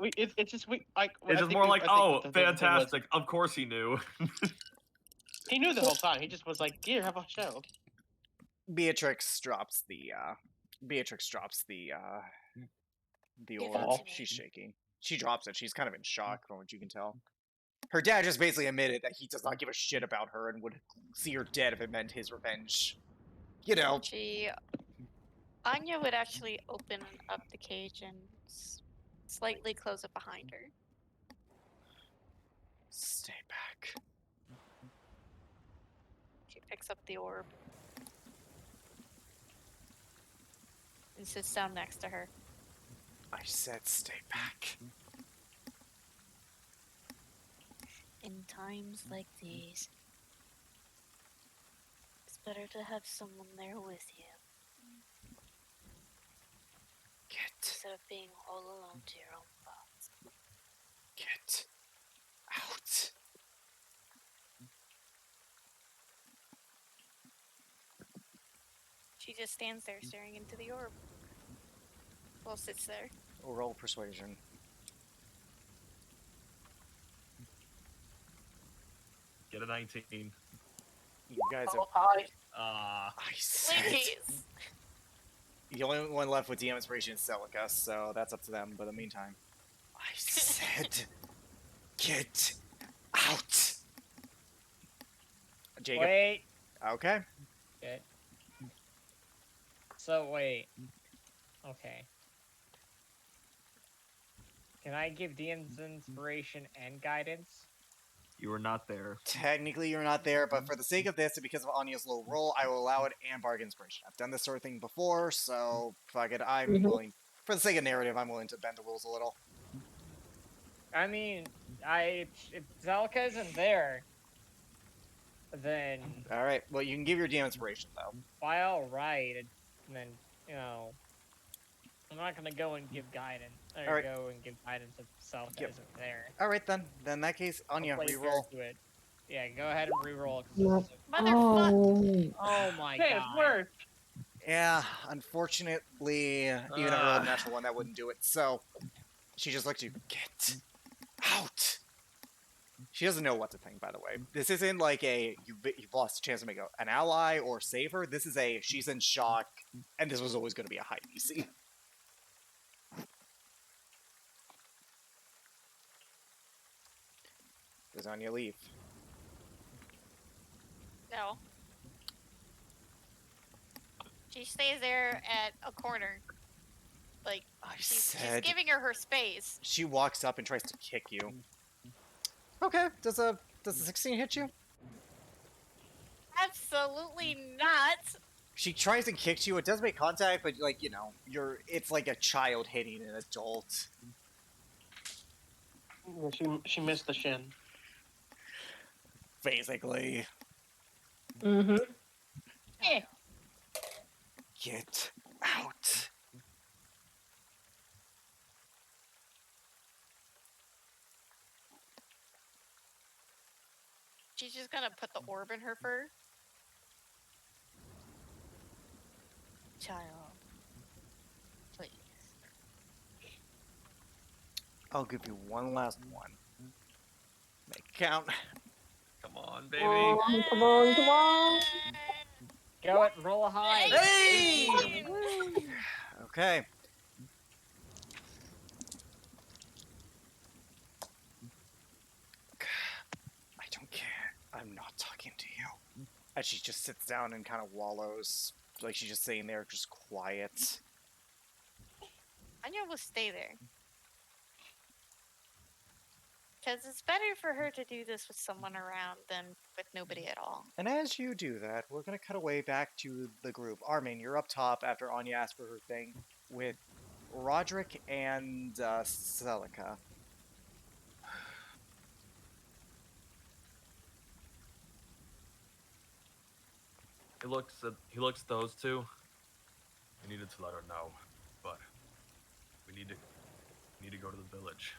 It's just like. I It's just think more like, I think oh, the thing was, fantastic. Of course he knew. he knew the whole time. He just was like, "Here, have a show." Beatrix drops the Give it orb. to me. She's shaking. She drops it. She's kind of in shock from what you can tell. Her dad just basically admitted that he does not give a shit about her and would see her dead if it meant his revenge. You know. Anya would actually open up the cage and slightly close it behind her. Stay back. She picks up the orb and sits down next to her. I said stay back. In times like these, it's better to have someone there with you Get instead of being all alone to your own thoughts. out. She just stands there staring into the orb. Well, sits there. Roll persuasion. Get a 19. You guys have. Oh, hi. Ah. I said. Please. The only one left with DM inspiration is Celica, so that's up to them. But in the meantime, I said, get out. Jacob. Wait. Okay. Okay. So wait. Okay. Can I give DM's inspiration and guidance? You were not there. Technically, you're not there, but for the sake of this and because of Anya's low roll, I will allow it and bargain inspiration. I've done this sort of thing before, so fuck it. I'm willing, for the sake of narrative, I'm willing to bend the rules a little. I mean, if Zalka isn't there, then All right. Well, you can give your DM inspiration though. by all right, and then I'm not gonna go and give guidance or All right. go and give guidance if Zalka Yep. isn't there. All right then. Then in that case, Anya, I'll play reroll. fair to it. Yeah, go ahead and reroll. Yeah. Motherfucker. Oh my Hey, it god. worked. Yeah, unfortunately, even I rolled a natural one, that wouldn't do it. So she just looked at you. Get out. She doesn't know what to think, by the way. This isn't like a you've lost a chance to make an ally or save her. This is a she's in shock, and this was always going to be a high DC. Does Anya leave? No. She stays there at a corner. Like, I she's said. giving her space. She walks up and tries to kick you. Okay, does a 16 hit you? Absolutely not. She tries and kicks you. It does make contact, but like it's like a child hitting an adult. Yeah, she missed the shin. Basically, Mm-hmm. Eh. get out. She's just gonna put the orb in her fur. Child. Please. I'll give you one last one. Make it count. Come on, baby. Come on, come on. Go it, roll a high. Hey! 18. Okay. I don't care. I'm not talking to you. And she just sits down and kind of wallows. Like she's just sitting there, just quiet. Anya will stay there. Because it's better for her to do this with someone around than with nobody at all. And as you do that, we're going to cut away back to the group. Armin, you're up top after Anya asked for her thing with Roderick and Celica. He looks at those two. We needed to let her know, but we need to go to the village.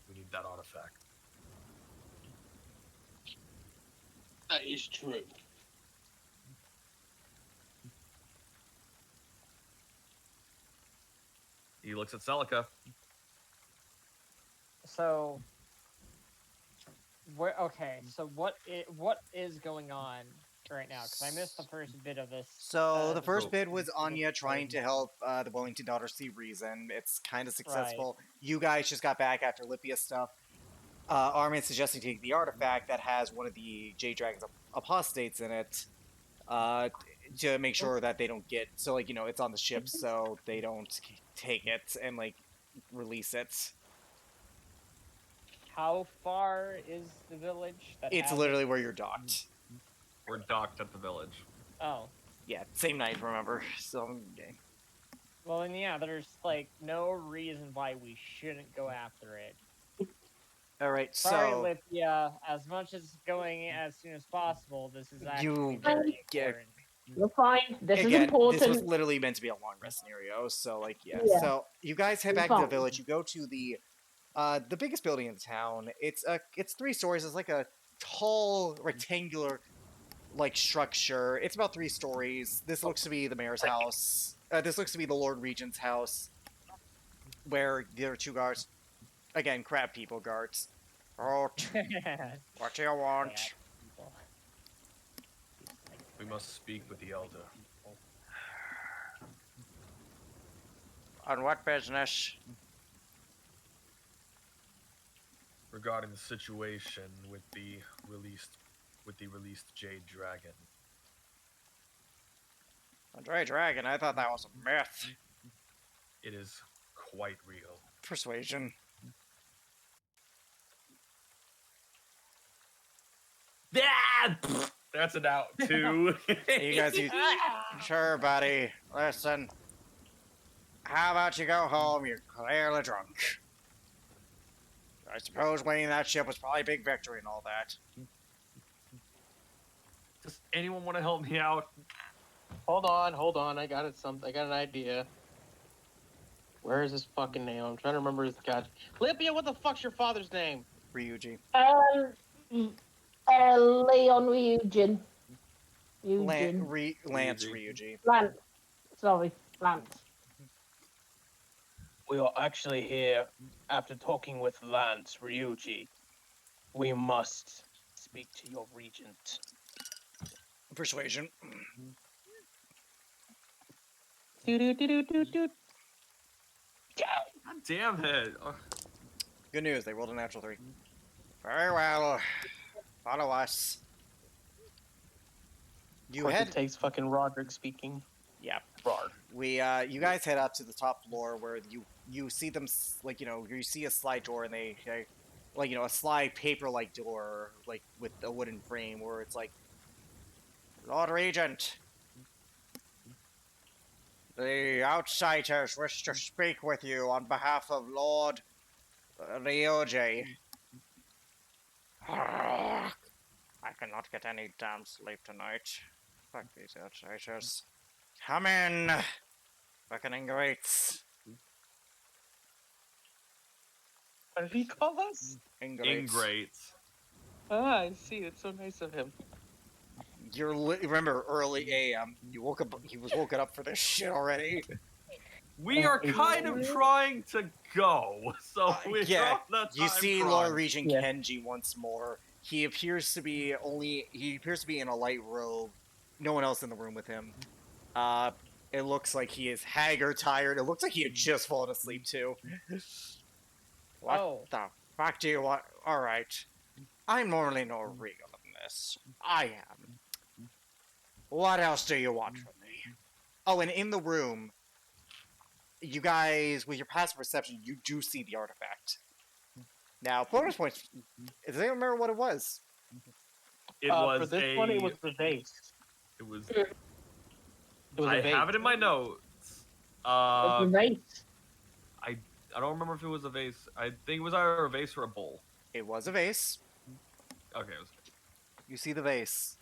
We need that artifact. That is true. He looks at Celica. So, what is going on right now? Because I missed the first bit of this. So the first so- bit was Anya trying to help the Wellington daughters see reason. It's kind of successful. You guys just got back after Lipia stuff. Armin suggesting taking the artifact that has one of the Jade Dragon's apostates in it to make sure that they don't get... So, like, it's on the ship so they don't take it and, like, release it. How far is the village? It's literally where you're docked. We're docked at the village. Oh. Yeah, same night, remember? So, okay. Well, then, yeah, there's, like, no reason why we shouldn't go after it. All right, Sorry, so... Lipia. As much as going as soon as possible, this is actually You very get- important. You're fine. This is Again, important. this was literally meant to be a long rest scenario, so like yeah. Yeah. So you guys head You're back to the fine. village. You go to the biggest building in town. It's 3 stories. It's like a tall rectangular like structure. It's about 3 stories. This looks to be the mayor's house. This looks to be the Lord Regent's house, where there are 2 guards. Again, crab people guards. Oh, what do you want? Bad people. We must speak with the elder. On what business? Regarding the situation with the released Jade Dragon. Andre Dragon, I thought that was a myth. It is quite real. Persuasion. Yeah, that's an out too. You guys, sure, buddy. Listen. How about you go home? You're clearly drunk. I suppose winning that ship was probably a big victory and all that. Does anyone want to help me out? Hold on. I got it. I got an idea. Where is his fucking name? I'm trying to remember his god. Libya, what the fuck's your father's name? Ryuji. Leon Ryujin. Lance Ryuji. Lance. Sorry, Lance. We are actually here after talking with Lance Ryuji. We must speak to your regent. Persuasion. Do. God damn it. Good news, they rolled a natural 3. Very well. Follow us. You It head. takes fucking Roderick speaking. Yeah. Rod. You guys head up to the top floor where you see them, like, you see a slide door and they like, a slide paper-like door, like, with a wooden frame where it's like, Lord Regent, the outsiders wish to speak with you on behalf of Lord Ryuji. I cannot get any damn sleep tonight. Fuck these outsiders. Come in, fucking ingrates. What did he call us? Ingrates. Ah, I see. It's so nice of him. Remember early AM. You woke up. He was woken up for this shit already. We are kind of trying to go, so we're yeah. on the You time see crunch. Lord Regent Yeah. Kenji once more. He appears to be in a light robe. No one else in the room with him. It looks like he is haggard, tired. It looks like he had just fallen asleep too. What Oh. the fuck do you want? All right, I'm normally no regal in this. I am. What else do you want from me? Oh, and in the room, you guys, with your passive perception, you do see the artifact. Now, bonus points. Does anyone remember what it was? It was for this a. one, it was the vase. It was. It was I a vase. have it in my notes. It's the race. I don't remember if it was a vase. I think it was either a vase or a bowl. It was a vase. Okay, it was. You see the vase.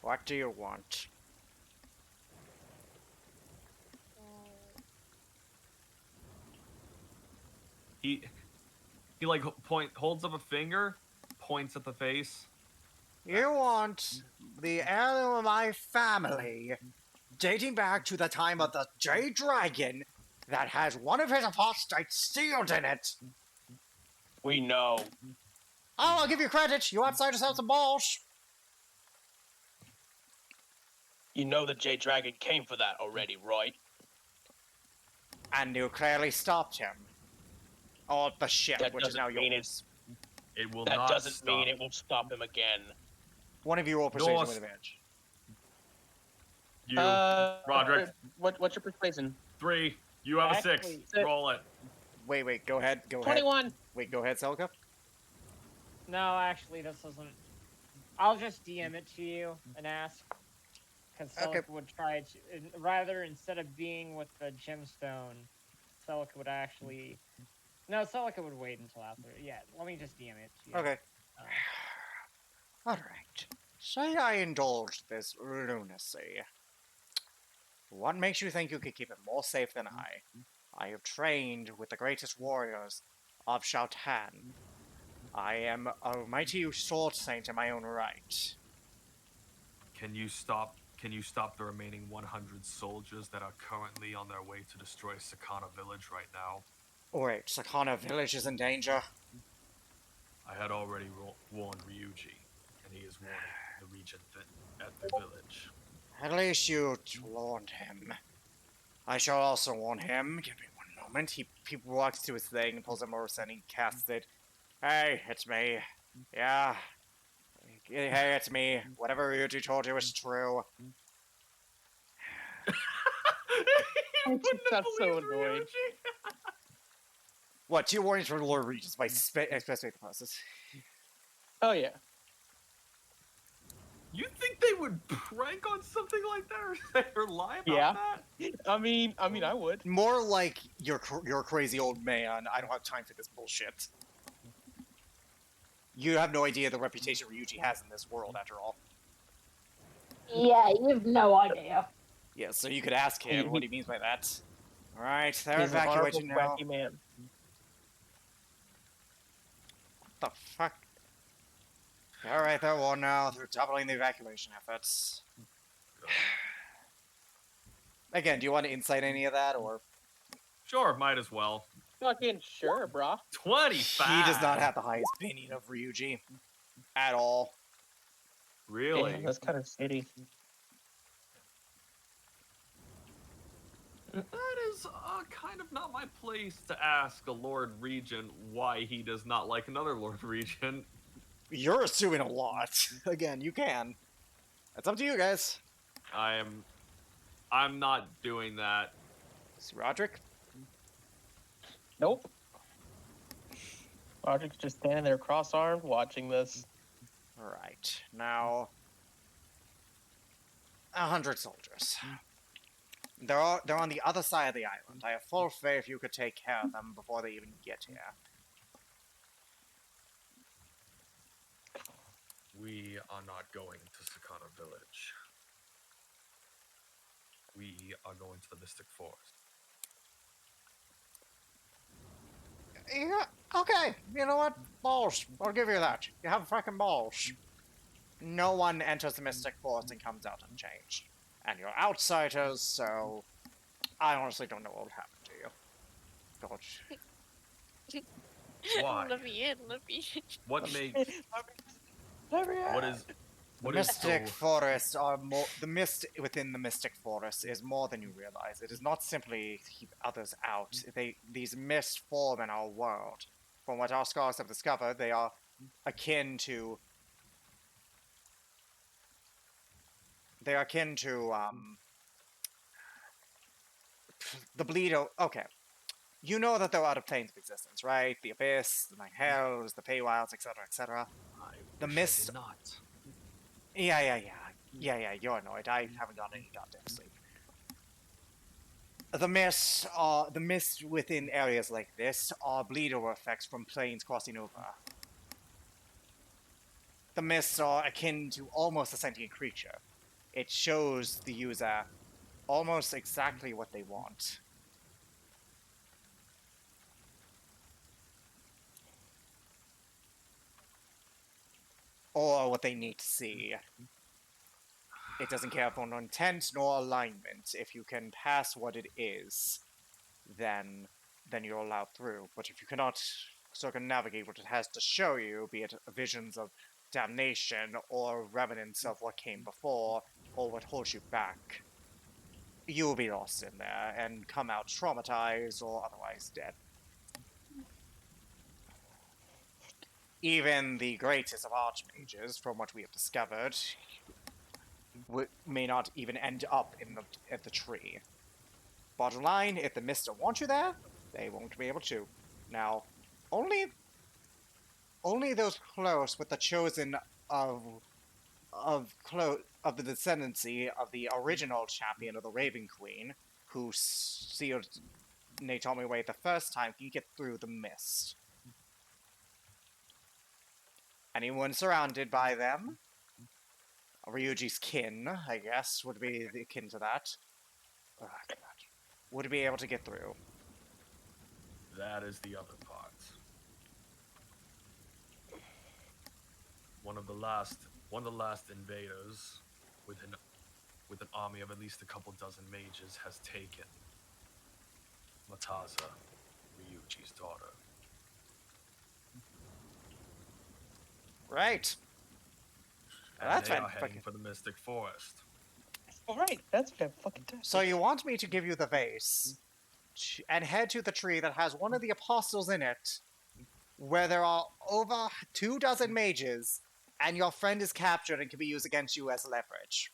What do you want? He like holds up a finger, points at the face. You want the heirloom of my family, dating back to the time of the Jade Dragon, that has one of his apostates sealed in it. We know. Oh, I'll give you credit. You outsiders have some balls. You know the Jade Dragon came for that already, right? And you clearly stopped him. Oh, the ship, That which is now doesn't mean yours. It will That not doesn't stop. mean it will stop him again. One of you roll persuasion North. with advantage. You, Uh, Roderick. What's your persuasion? 3. You have a Actually, 6. Roll it. Wait, go ahead. 21. Wait, go ahead, Celica. No, actually, this isn't. I'll just DM it to you and ask. Because Celica Okay. would try to. Rather, instead of being with the gemstone, Celica would actually. No, Celica would wait until after. Yeah, let me just DM it to you. Okay. Uh, Alright. Say I indulged this lunacy. What makes you think you could keep it more safe than I? I have trained with the greatest warriors of Shoutan. I am a mighty sword saint in my own right. Can you stop the remaining 100 soldiers that are currently on their way to destroy Sakana village right now? Wait, Sakana village is in danger? I had already warned Ryuji, and he is warning the regent at the village. At least you warned him. I shall also warn him. Give me one moment. He walks to his thing and pulls out Morris and he casts it. Hey, it's me. Yeah. Hey, it's me. Whatever Ryuji told you is true. That's so annoying. What, 2 warnings for Lord Regis by specifying the process. Oh yeah. You think they would prank on something like that or lie about Yeah. that? I mean, I would. More like, you're a crazy old man. I don't have time for this bullshit. You have no idea the reputation Ryuji has in this world, after all. Yeah, you have no idea. Yeah, so you could ask him what he means by that. Alright, they're He's an honorable, evacuating now. wacky man. What the fuck? Alright, they're warned now. They're doubling the evacuation efforts. Again, do you want to insight any of that, or? Sure, might as well. Fucking sure, brah. 25. He does not have the highest opinion of Ryuji. At all. Really? Damn, that's kind of shitty. That is kind of not my place to ask a Lord Regent why he does not like another Lord Regent. You're assuming a lot. Again, you can. It's up to you guys. I'm not doing that. See Roderick? Nope. Roderick's just standing there cross-armed watching this. Alright, now... 100 soldiers. They're on the other side of the island. I have full faith you could take care of them before they even get here. We are not going to Sakana village. We are going to the Mystic Forest. Yeah, okay. You know what? Balls. I'll give you that. You have fucking balls. No one enters the Mystic Forest and comes out unchanged. And you're outsiders, so... I honestly don't know what would happen to you. God. Why? Let me in, let me in. What makes The what is Mystic so Forests are more... The mist within the Mystic Forest is more than you realize. It is not simply to keep others out. These mists form in our world. From what our scholars have discovered, they are akin to... They're akin to, the bleed... Okay. You know that there are other planes of existence, right? The Abyss, the Nine Hells, the Feywilds, etc., etc. The wish I mist... did not. Yeah, you're annoyed. I haven't gotten any goddamn sleep. The mist within areas like this are bleeder effects from planes crossing over. The mists are akin to almost a sentient creature. It shows the user almost exactly what they want. Or what they need to see. It doesn't care for no intent nor alignment. If you can pass what it is, then you're allowed through. But if you cannot circumnavigate what it has to show you, be it visions of damnation or remnants of what came before, or what holds you back, you will be lost in there and come out traumatized or otherwise dead. Even the greatest of archmages, from what we have discovered, may not even end up at the tree. Bottom line, if the Mist don't want you there, they won't be able to. Now, only those close with the chosen of the descendancy of the original champion of the Raven Queen, who sealed Natomi away the first time, can get through the mist. Anyone surrounded by them, Ryuji's kin, I guess, would be akin to that. Oh, God. Would be able to get through. That is the other part. One of the last invaders with an army of at least a couple dozen mages, has taken Mataza, Ryuji's daughter. Right. And That's they are fine. heading for the Mystic Forest. All right, that's fucking tastic. So you want me to give you the vase and head to the tree that has one of the apostles in it, where there are over 24 mages, and your friend is captured and can be used against you as leverage.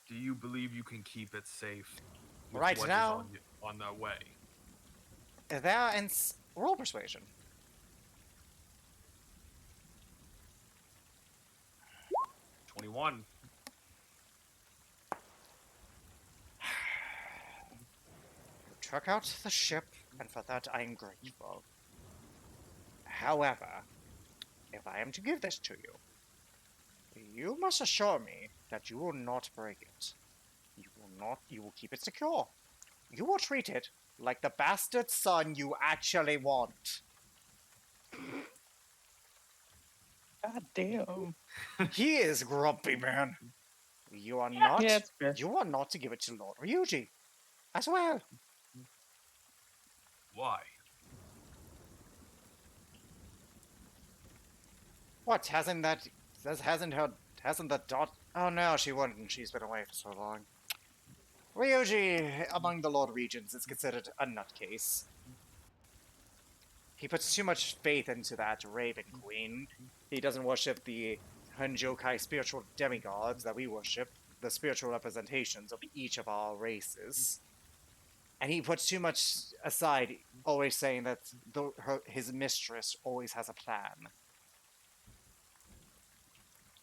Do you believe you can keep it safe with Right what now- is on their way? There and roll persuasion. 21. You took out the ship, and for that I am grateful. However, if I am to give this to you, you must assure me that you will not break it. You will keep it secure. You will treat it like the bastard son you actually want. God damn. He is grumpy, man. You are not. Yeah, it's fair. You are not to give it to Lord Ryuji, as well. Why? What hasn't the dot? Oh no, she wouldn't. She's been away for so long. Ryuji, among the Lord Regents, is considered a nutcase. He puts too much faith into that Raven Queen. He doesn't worship the Hanjokai spiritual demigods that we worship, the spiritual representations of each of our races. And he puts too much aside, always saying that his mistress always has a plan.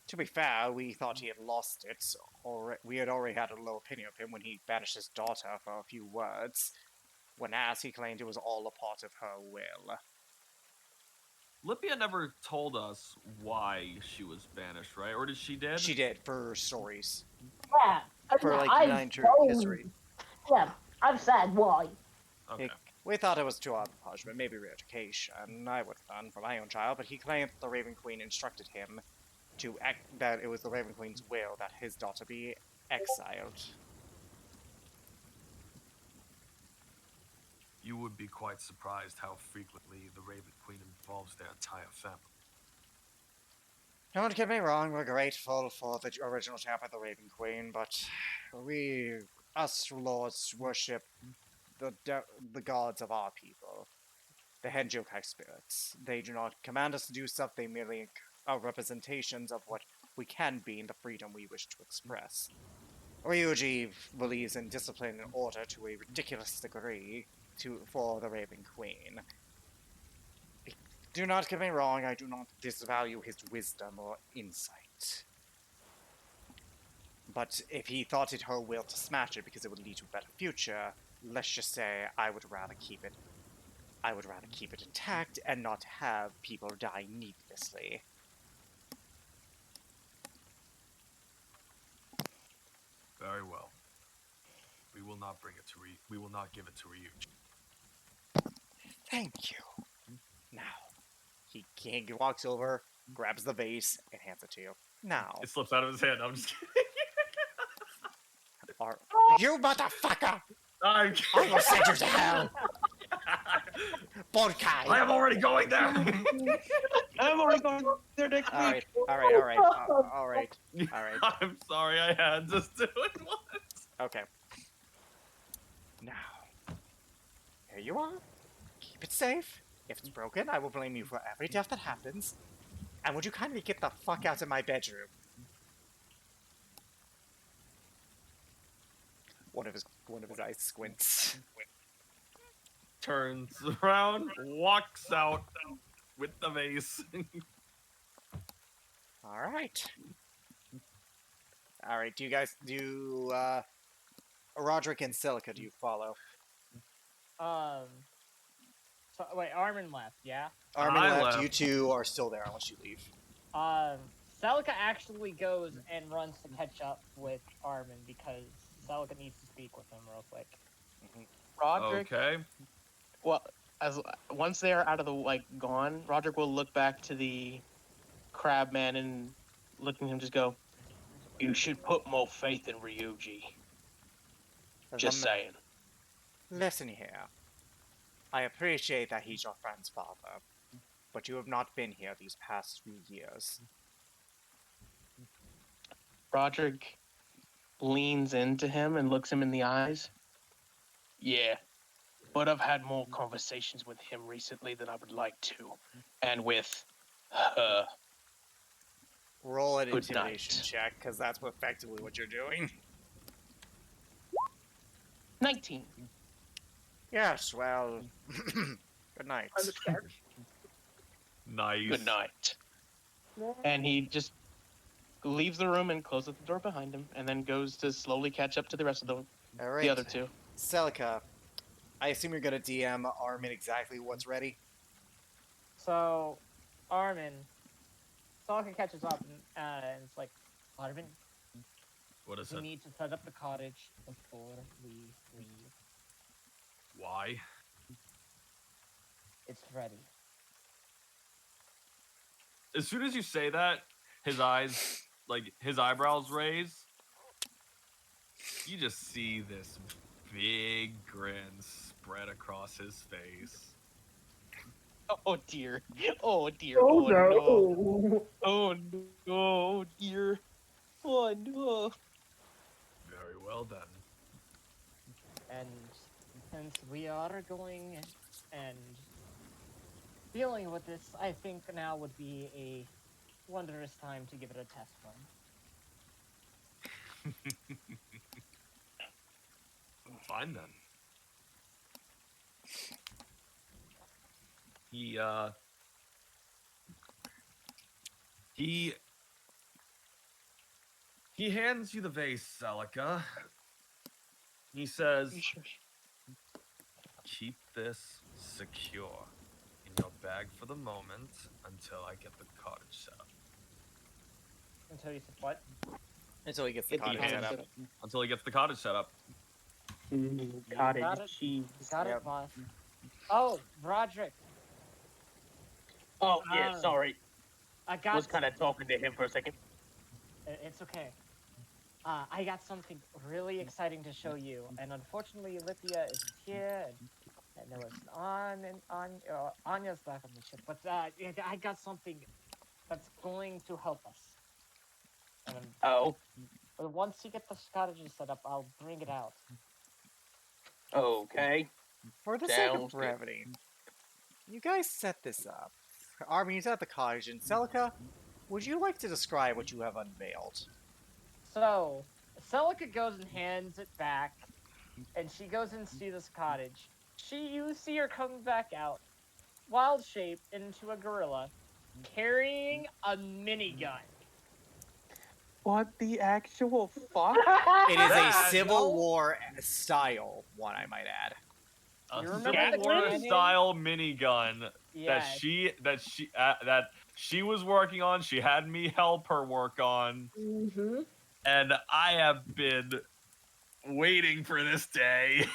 To be fair, we thought he had lost it, or we had already had a low opinion of him when he banished his daughter for a few words. When asked, he claimed it was all a part of her will. Lipia never told us why she was banished, right? Or did she did? She did, for stories. Yeah. For, like, I've 9 told- history. Yeah, I've said why. Okay. We thought it was too hard of punishment, maybe re-education. I would have done for my own child, but he claimed the Raven Queen instructed him to that it was the Raven Queen's will that his daughter be exiled. You would be quite surprised how frequently the Raven Queen involves their entire family. Don't get me wrong, we're grateful for the original chapter of the Raven Queen, but us lords, worship the gods of our people, the Henjokai spirits. They do not command us to do stuff, they merely are representations of what we can be and the freedom we wish to express. Ryuji believes in discipline and order to a ridiculous degree for the Raven Queen. Do not get me wrong, I do not disvalue his wisdom or insight. But if he thought it her will to smash it because it would lead to a better future, let's just say I would rather keep it intact and not have people die needlessly. Very well. We will not bring it to we will not give it to Ryuji. Thank you. Now, he walks over, grabs the vase, and hands it to you. Now, It slips out of his hand. I'm just kidding. you motherfucker! I'm I will send you to hell! Bonkai! I am already going there. I'm already going there next week. Alright. I'm sorry, I had to do it once. Okay. Now, here you are. Keep it safe. If it's broken, I will blame you for every death that happens. And would you kindly get the fuck out of my bedroom? One of his eyes squints. Turns around, walks out with the vase. Alright. Alright, Roderick and Silica, do you follow? So, wait, Armin left, yeah? Armin I left, left. you two are still there unless you leave. Celica actually goes and runs to catch up with Armin because Celica needs to speak with him real quick. Roderick. Okay. Well, as once they are out of the gone, Roderick will look back to the crab man and looking at him just go, You should put more faith in Ryuji. Just The- saying. Listen here. I appreciate that he's your friend's father, but you have not been here these past few years. Roderick leans into him and looks him in the eyes. Yeah, but I've had more conversations with him recently than I would like to. And with her. Roll an Good intimidation night. check, because that's effectively what you're doing. 19. Yes, well, good night. I'm scared. Nice. Good night. And he just leaves the room and closes the door behind him, and then goes to slowly catch up to the rest of All the right, other two. Celica, I assume you're gonna DM Armin exactly what's ready. So, Armin, Sokka catches up and it's like, Armin, What is we it? need to set up the cottage before we leave. Why? It's ready. As soon as you say that, his eyebrows raise. You just see this big grin spread across his face. Oh dear. Oh dear. Oh, Oh no. no. Oh no, dear. Oh no. Very well then. And since we are going and dealing with this, I think now would be a wondrous time to give it a test run. Fine then. He hands you the vase, Celica. He says, keep this secure in your bag for the moment until I get the cottage set up. Until you said what? Until he gets the Get the cottage set hand up. Until he gets the cottage set up. Cottage got it. cheese. You got Yep. it, boss. Oh, Roderick, Oh, yeah, Ah. sorry. I got. Was kind of talking to him for a second. It's okay. I got something really exciting to show you, and unfortunately, Lithia isn't here, and there was Anya's back on the ship. But I got something that's going to help us. And Oh, once you get the cottages set up, I'll bring it out. okay. For the sake of Sounds good. brevity, you guys set this up. Armin, you set up the cottage, and Celica, would you like to describe what you have unveiled? So, Celica goes and hands it back, and she goes and sees this cottage. You see her coming back out, wild shape into a gorilla, carrying a minigun. What the actual fuck? It is a That- Civil War style one, I might add. A You Civil remember the War cannon? style minigun Yes. that she was working on. She had me help her work on, Mm-hmm. and I have been waiting for this day.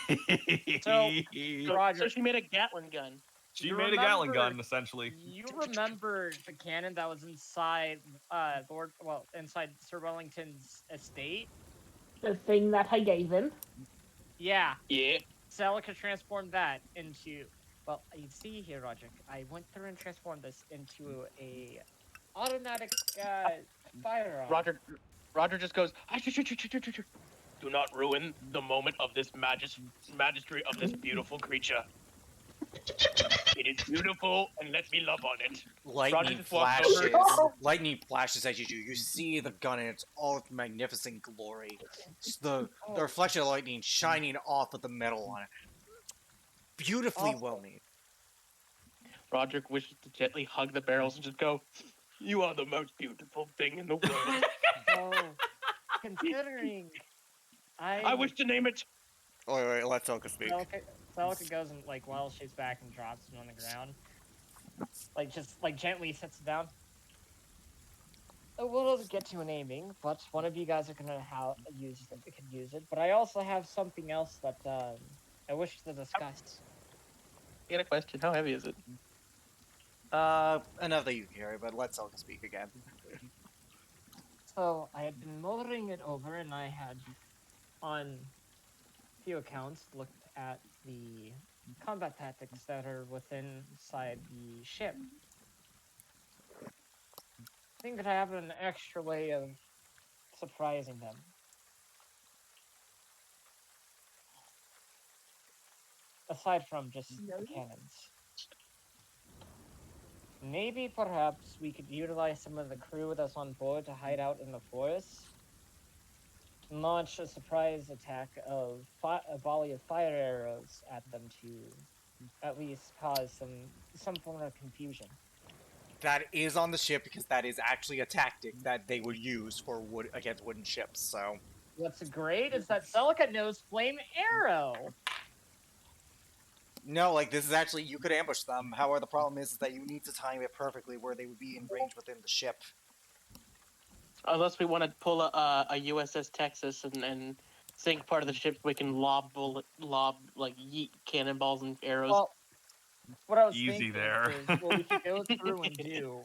So, Roger, So she made a Gatling gun. she you made a Gatling remember- gun essentially. you remember the cannon that was inside inside Sir Wellington's estate? The thing that I gave him. Yeah. Yeah. Celica transformed that into. Well, you see here, Roderick. I went through and transformed this into a automatic firearm. Roger just goes, Do not ruin the moment of this magistry of this beautiful creature. It is beautiful, and let me love on it. Lightning just walked over. flashes. Lightning flashes as you do. You see the gun in its all magnificent glory. Just the reflection of lightning shining off of the metal on it. Beautifully Also- well made. Roderick wishes to gently hug the barrels and just go, You are the most beautiful thing in the world. So, considering I wish to name it. Oh, wait, let Selka speak. Celica goes and wild shapes back and drops it on the ground. Just gently sits it down. We'll get to an aiming, but one of you guys are gonna use it. Can use it. But I also have something else that I wish to discuss. I got a question. How heavy is it? Enough that you can carry, but let Selka speak again. So I had been motoring it over, and I had, on a few accounts, looked at the combat tactics that are within inside the ship. I think that I have an extra way of surprising them. Aside from just the cannons. Maybe perhaps we could utilize some of the crew that's on board to hide out in the forest. Launch a surprise attack of a volley of fire arrows at them to at least cause some form of confusion. That is on the ship because that is actually a tactic that they would use for against wooden ships. So What's great is that Celica knows flame arrow. no, like this is actually you could ambush them. However, the problem is that you need to time it perfectly where they would be in range within the ship. Unless we want to pull a USS Texas and sink part of the ship, we can lob like yeet cannonballs and arrows. Well, what I was Easy thinking there. is what we could go through and do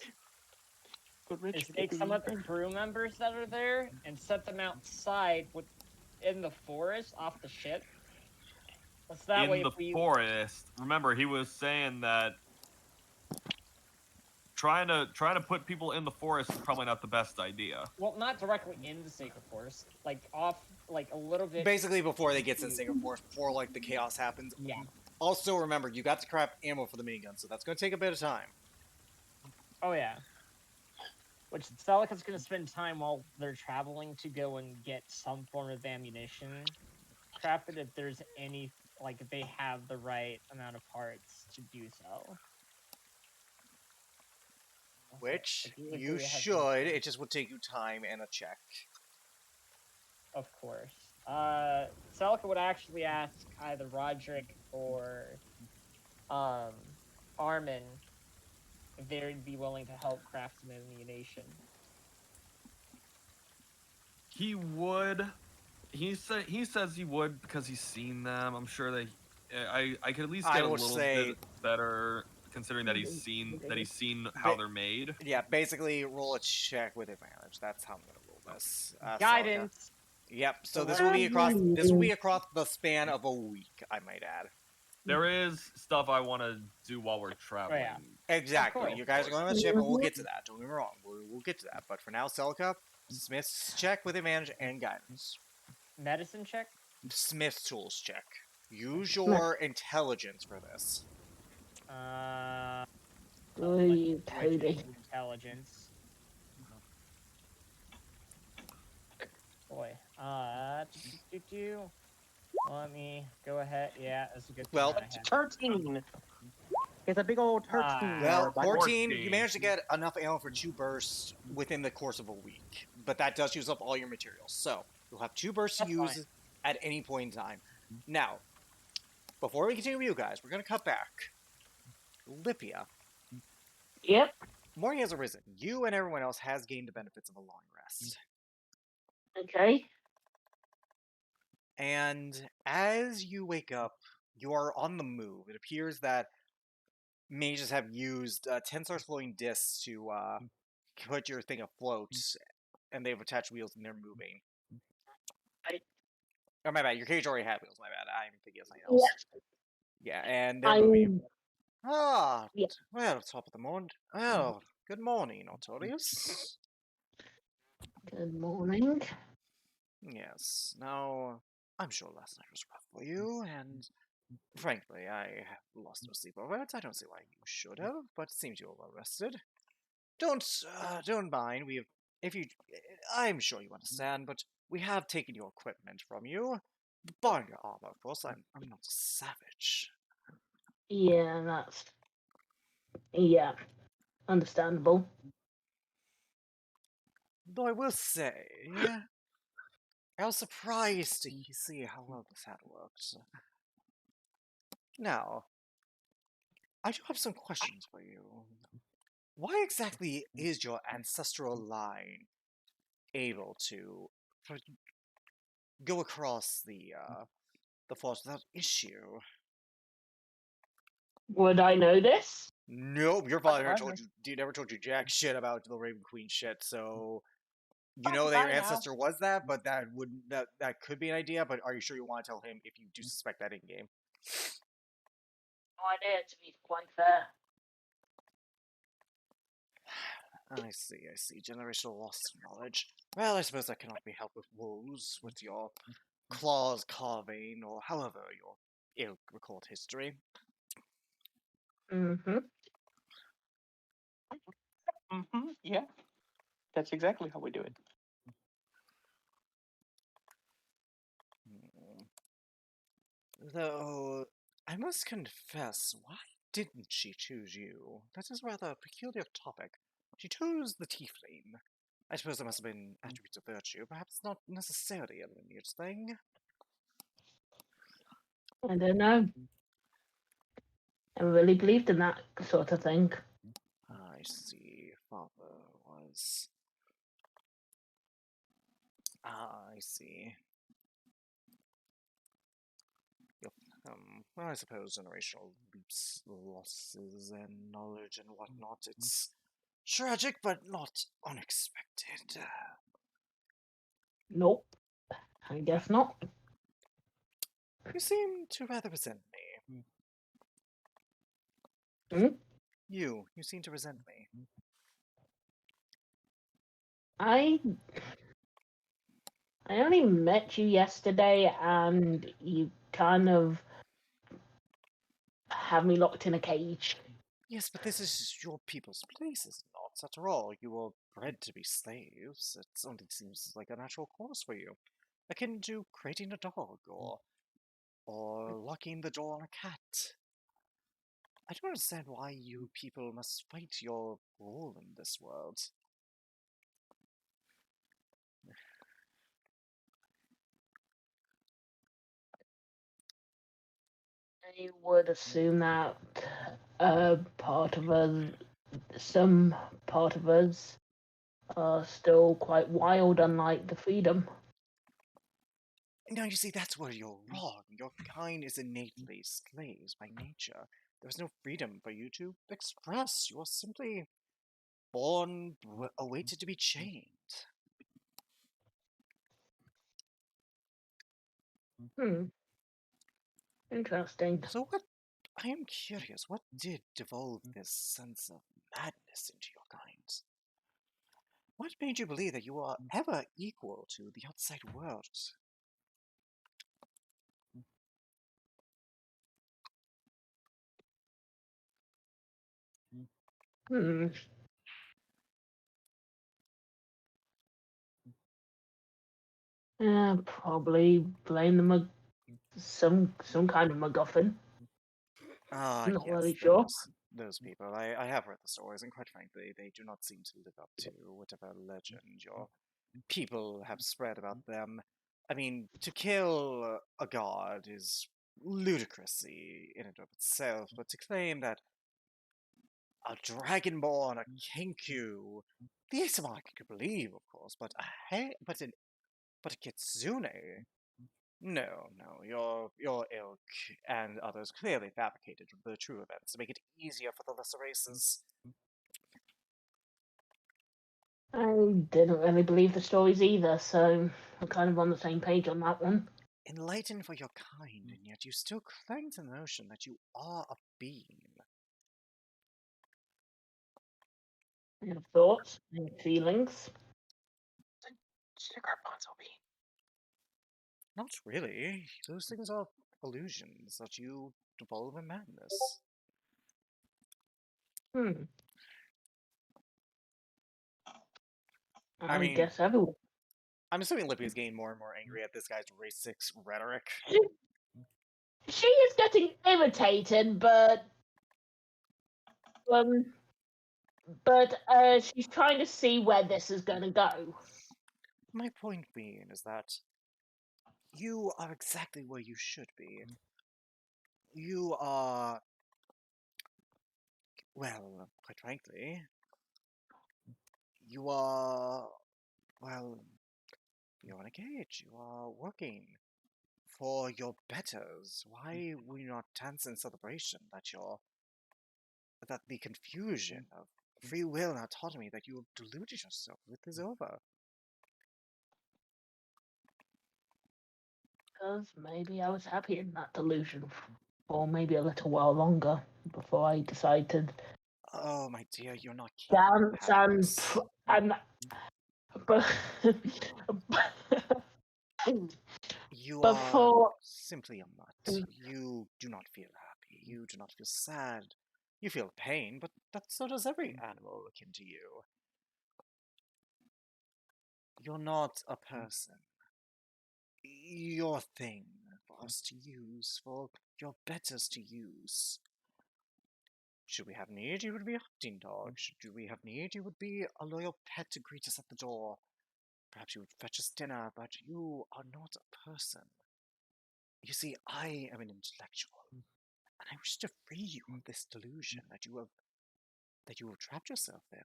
is take some of the crew members that are there and set them outside in the forest off the ship. So that way, In the forest. Remember, he was saying that trying to put people in the forest is probably not the best idea. well, not directly in the sacred forest, like off, like a little bit. Basically, before they get to the Sacred Forest, before like the chaos happens. Yeah. Also, remember you got to crap ammo for the minigun, so that's going to take a bit of time. Oh yeah. Which Celica's going to spend time while they're traveling to go and get some form of ammunition crafted if there's any, like if they have the right amount of parts to do so. Which Like, you should. It just would take you time and a check. Of course. Celica would actually ask either Roderick or Armin if they'd be willing to help craft some ammunition. He would. He says he would because he's seen them. I'm sure that I could at least get a little bit better considering that he's seen how they're made. Yeah, basically roll a check with advantage. That's how I'm going to roll this. Guidance. Yep. So this will be across the span of a week, I might add. There is stuff I want to do while we're traveling. Oh, yeah. Exactly. You guys are going on the ship, and we'll get to that. Don't get me wrong. We'll get to that. But for now, Celica, Smith's check with advantage and guidance. Medicine check? Smith's tools check. Use your intelligence for this. Intelligence. Boy. Let me go ahead. Yeah, that's a good thing. Well, 13. It's a big old 13. Well, 14, you managed to get enough ammo for 2 bursts within the course of a week. But that does use up all your materials. So, you'll have 2 bursts to use at any point in time. Now, before we continue with you guys, we're going to cut back. Lipia. Yep. Morning has arisen. You and everyone else has gained the benefits of a long rest. Okay. And as you wake up, you are on the move. It appears that mages have used 10-star floating discs to put your thing afloat, and they've attached wheels and they're moving. Oh, my bad. Your cage already had wheels. My bad. I'm thinking of something else. Yeah, and they're moving. Ah, well, top of the morning. Oh, good morning, Artorius. Good morning. Yes. Now, I'm sure last night was rough for you, and frankly, I lost no sleep over it. I don't see why you should have, but it seems you're well rested. Don't mind. I'm sure you understand, but we have taken your equipment from you. Barring your armor, of course. I'm not a savage. Yeah, understandable. Though I will say, I was surprised to see how well this had worked. Now, I do have some questions for you. Why exactly is your ancestral line able to go across the forest without issue? Would I know this? Nope, your father never surprising. told you jack shit about the Raven Queen shit. So you Oh, know that your bye now. ancestor was that, but that could be an idea. But are you sure you want to tell him if you do suspect that in game? No idea, to be quite fair. I see. Generational lost knowledge. Well, I suppose that cannot be helped with woes, with your claws carving, or however your ilk record history. Mm-hmm. Yeah, that's exactly how we do it. Though, I must confess, why didn't she choose you? That is rather a peculiar topic. She chose the tiefling. I suppose there must have been attributes of virtue, perhaps not necessarily a lineage thing. I don't know. I really believed in that sort of thing. I see. Father was. I see. Yep. Well, I suppose generational leaps, losses, and knowledge and whatnot. It's tragic, but not unexpected. Nope. I guess not. You seem to rather resent me. Hmm? You seem to resent me. I only met you yesterday, and you kind of have me locked in a cage. Yes, but this is your people's place, is it not? After all, you were bred to be slaves. It only seems like a natural course for you. Akin to creating a dog, or locking the door on a cat. I don't understand why you people must fight your role in this world. I would assume that part of us, some part of us, are still quite wild, unlike the freedom. Now, you see, that's where you're wrong. Your kind is innately slaves by nature. There's no freedom for you to express. You're simply born, awaited to be chained. Hmm. Interesting. So what, I am curious, what did devolve this sense of madness into your kind? What made you believe that you are ever equal to the outside world? Hmm. Probably blame some kind of MacGuffin. Ah, I'm not yes, really sure. those people. I have heard the stories, and quite frankly, they do not seem to live up to whatever legend your people have spread about them. I mean, to kill a god is ludicrousy in and of itself, but to claim that a dragonborn, a kenku, the Asamon I could believe, of course, but but a kitsune. No, your ilk and others clearly fabricated the true events to make it easier for the lesser races. I didn't really believe the stories either, so we're kind of on the same page on that one. Enlightened for your kind, and yet you still cling to the notion that you are a being. I have thoughts and feelings. Cigar Bonzo B. Not really. Those things are illusions that you devolve in madness. Hmm. I I mean, guess everyone. I'm assuming Lippy is getting more and more angry at this guy's racist rhetoric. She is getting irritated, um, she's trying to see where this is going to go. My point being is that you are exactly where you should be. You are, well, quite frankly, you are, well, you're in a cage. You are working for your betters. Why will you not dance in celebration that your that the confusion of free will and autonomy that you have deluded yourself with is over. Because maybe I was happy in that delusion for maybe a little while longer before I decided Oh, my dear, you're not to capable of dance happiness. but You before are simply a mutt. You do not feel happy. You do not feel sad. You feel pain, but so does every animal akin to you. You're not a person. You're a thing for us to use, for your betters to use. Should we have need, you would be a hunting dog. Should we have need, you would be a loyal pet to greet us at the door. Perhaps you would fetch us dinner, but you are not a person. You see, I am an intellectual, and I wish to free you of this delusion that you have trapped yourself in.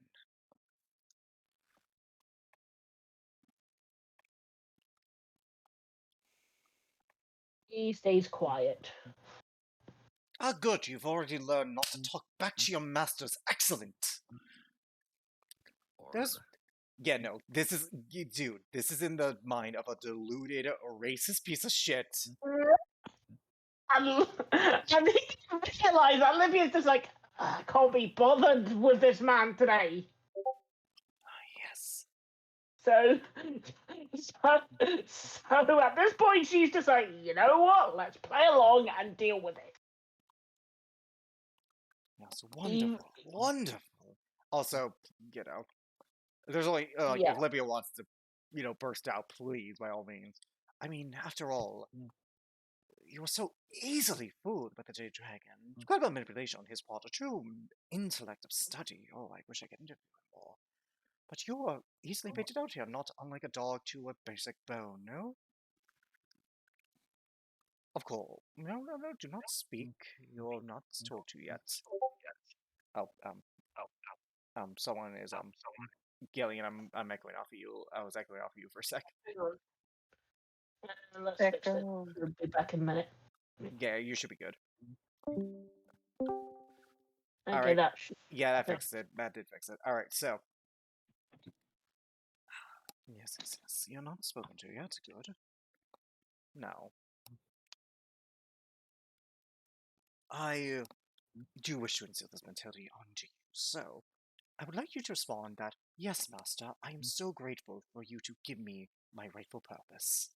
he stays quiet. Ah, good, you've already learned not to talk back to your masters. Excellent! There's... Yeah, no, this is... Dude, this is in the mind of a deluded, racist piece of shit. And he didn't realise that Olivia's just like, I can't be bothered with this man today. Yes. So at this point, she's just like, you know what? Let's play along and deal with it. That's wonderful. Wonderful. Also, there's only, Yeah. if Libya wants to, burst out, please, by all means. I mean, after all, you were so easily fooled by the Jade Dragon. Quite a manipulation on his part, a true intellect of study. Oh, I wish I could interview him more. But you are easily baited out here, not unlike a dog to a basic bone, no? Of course. No, do not speak. You're not told to yet. Someone is, yelling, and I'm echoing off of you. I was echoing off of you for a sec. Let's fix it. We'll be back in a minute. Yeah, you should be good. Okay, Alright. that Yeah, that fixed it. That did fix it. Alright, so. Yes. You're not spoken to yet. Good. Now. I do wish to instill this mentality onto you, so I would like you to respond that, yes, Master, I am so grateful for you to give me my rightful purpose.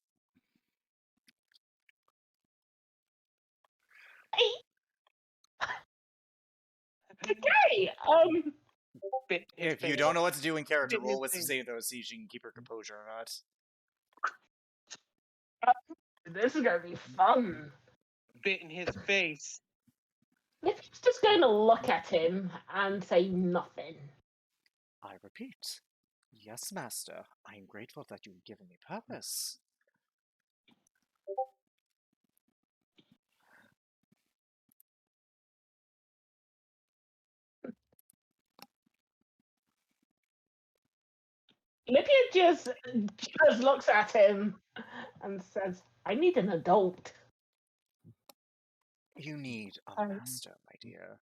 Okay. If you don't know what to do in character, roll with sustain those, see if you can keep her composure or not. This is gonna be fun. Bit in his face. If he's just going to look at him and say nothing. I repeat, yes, Master, I am grateful that you've given me purpose. Lydia just looks at him and says, I need an adult. You need a master, my dear.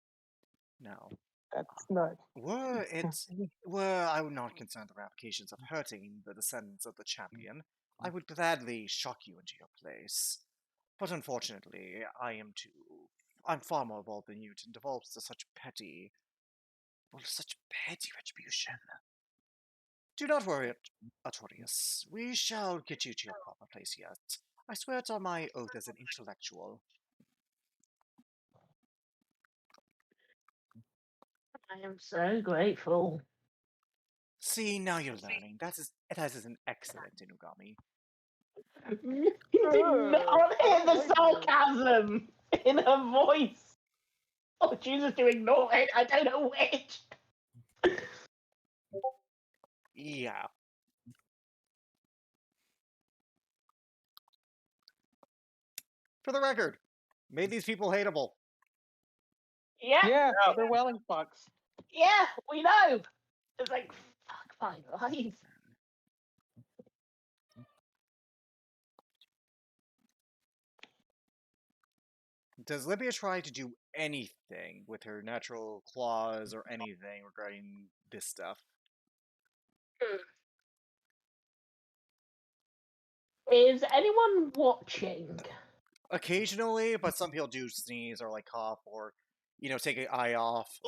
Now, That's not. were I not concerned with ramifications of hurting the descendants of the champion, I would gladly shock you into your place. But unfortunately, I'm far more evolved than you to devolve to such petty retribution. Do not worry, Artorius. We shall get you to your proper place yet. I swear it on my oath as an intellectual. I am so grateful. See, now you're learning. That is an excellent Inugami. You did not hear the sarcasm in her voice. Oh, Jesus, to ignore it. I don't know which. Yeah. For the record, made these people hateable. Yeah, They're welling fucks. yeah, we know. It's like, fuck my life. Does Libya try to do anything with her natural claws or anything regarding this stuff. Is anyone watching? Occasionally, but some people do sneeze or like cough or, take an eye off.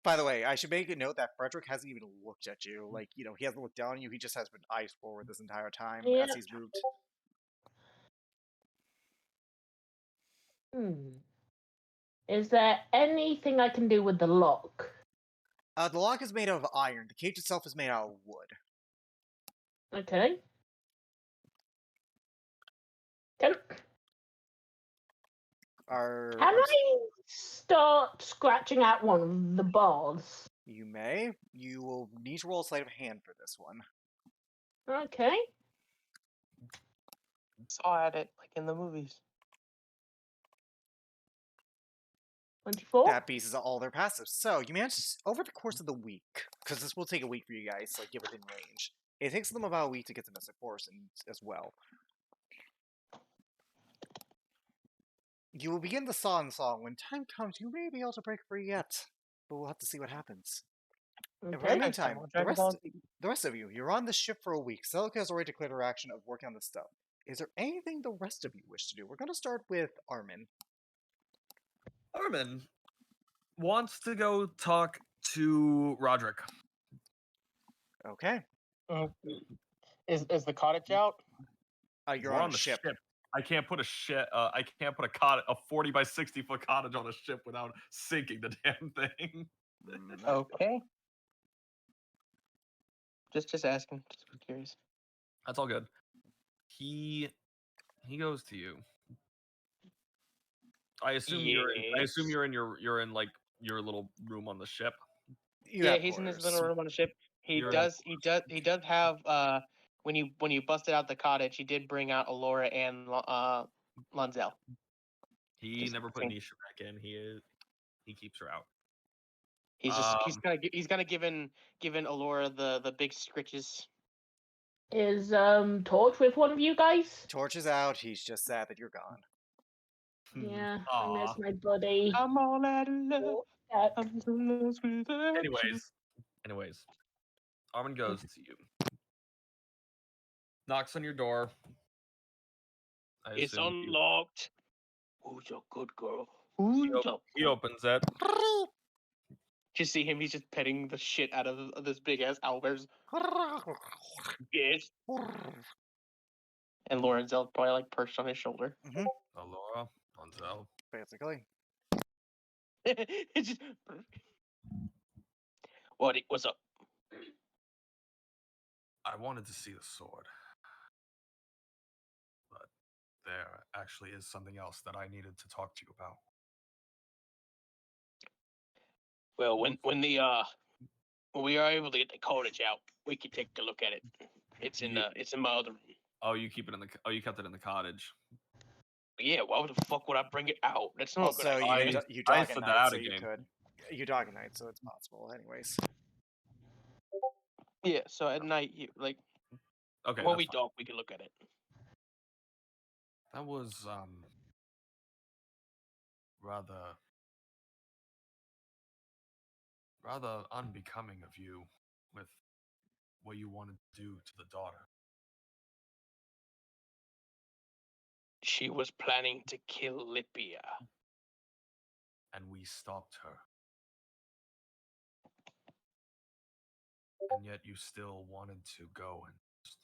By the way, I should make a note that Frederick hasn't even looked at you. Like, he hasn't looked down on you. He just has been eyes forward this entire time Yeah. as he's moved. Is there anything I can do with the lock? The lock is made out of iron. The cage itself is made out of wood. Okay. Can I start scratching out one of the bars? You may. You will need to roll a sleight of hand for this one. Okay. Saw at it like in the movies. 24? That pieces all their passives. So you managed over the course of the week, because this will take a week for you guys to get within range. It takes them about a week to get to Mystic Forest as well. You will begin the song. When time comes, you may be able to break free yet, but we'll have to see what happens. And for the Okay. meantime, the rest of you, you're on the ship for a week. Celica has already declared her action of working on this stuff. Is there anything the rest of you wish to do? We're going to start with Armin. Armin wants to go talk to Roderick. Okay. Is the cottage out? You're We're on the ship. I can't put a 40 by 60 foot cottage on a ship without sinking the damn thing. Okay. Just asking. Just curious. That's all good. He goes to you. I assume you're in like your little room on the ship. Yeah, he's in his little room on the ship. He does have when you busted out the cottage, he did bring out Alora and Lonzel. He never put Nisha back in. He keeps her out. He's gonna given Alora the big scritches. Is Torch with one of you guys? Torch is out. He's just sad that you're gone. Yeah, I miss my buddy. I'm all out of love. I'm so lost without Anyways, Armin goes to you. Knocks on your door. It's unlocked. Who's a good girl? He opens it. Just see him. He's just petting the shit out of this big ass owlbear's. Yes. And Lorenzel probably like perched on his shoulder. Alora, Lonzel. Basically. It's just. What's up? I wanted to see the sword. But there actually is something else that I needed to talk to you about. Well, when we are able to get the cottage out, we can take a look at it. It's in my other room. Oh, you kept it in the cottage. Yeah, why the fuck would I bring it out? That's not Also, a good idea. you dog at said night, that out so of you game. could. You dog at night, so it's possible. Anyways. Yeah. So at night, you like. Okay. When we dog, we can look at it. That was rather unbecoming of you with what you wanted to do to the daughter. She was planning to kill Lipia. And we stopped her. And yet you still wanted to go and just,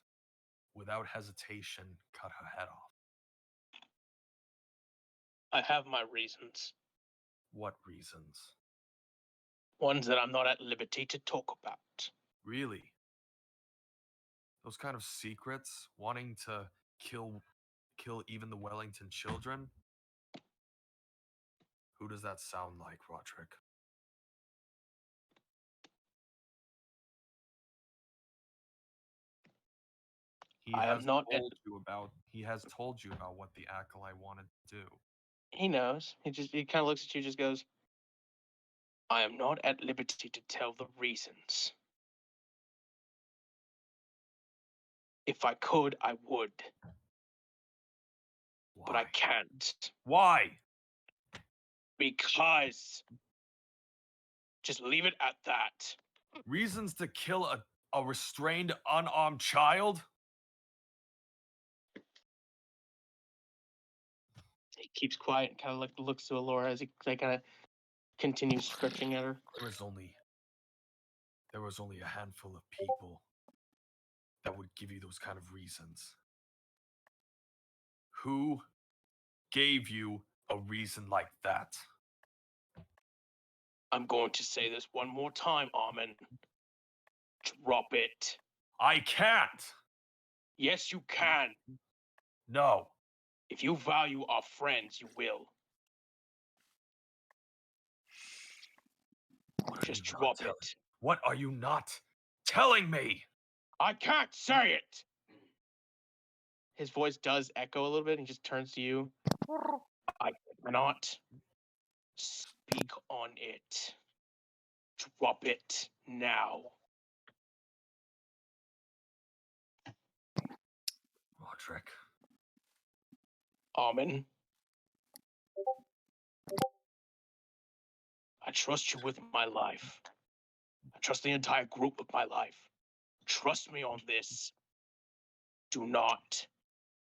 without hesitation, cut her head off. I have my reasons. What reasons? Ones that I'm not at liberty to talk about. Really? Those kind of secrets? Wanting to kill even the Wellington children? Who does that sound like, Roderick? He has told you about what the acolyte wanted to do. He knows. He kind of looks at you, just goes, I am not at liberty to tell the reasons. If I could, I would. Why? But I can't. Why? Because. Just leave it at that. Reasons to kill a restrained, unarmed child? He keeps quiet and kind of like looks to Alora as he kind of continues stretching at her. There was only a handful of people that would give you those kind of reasons. Who gave you a reason like that? I'm going to say this one more time, Armin. Drop it. I can't! Yes, you can. No. If you value our friends, you will. Just drop it. What are you not telling me? I can't say it. His voice does echo a little bit, and he just turns to you. I cannot speak on it. Drop it now. Roderick. Armin. I trust you with my life. I trust the entire group with my life. Trust me on this. Do not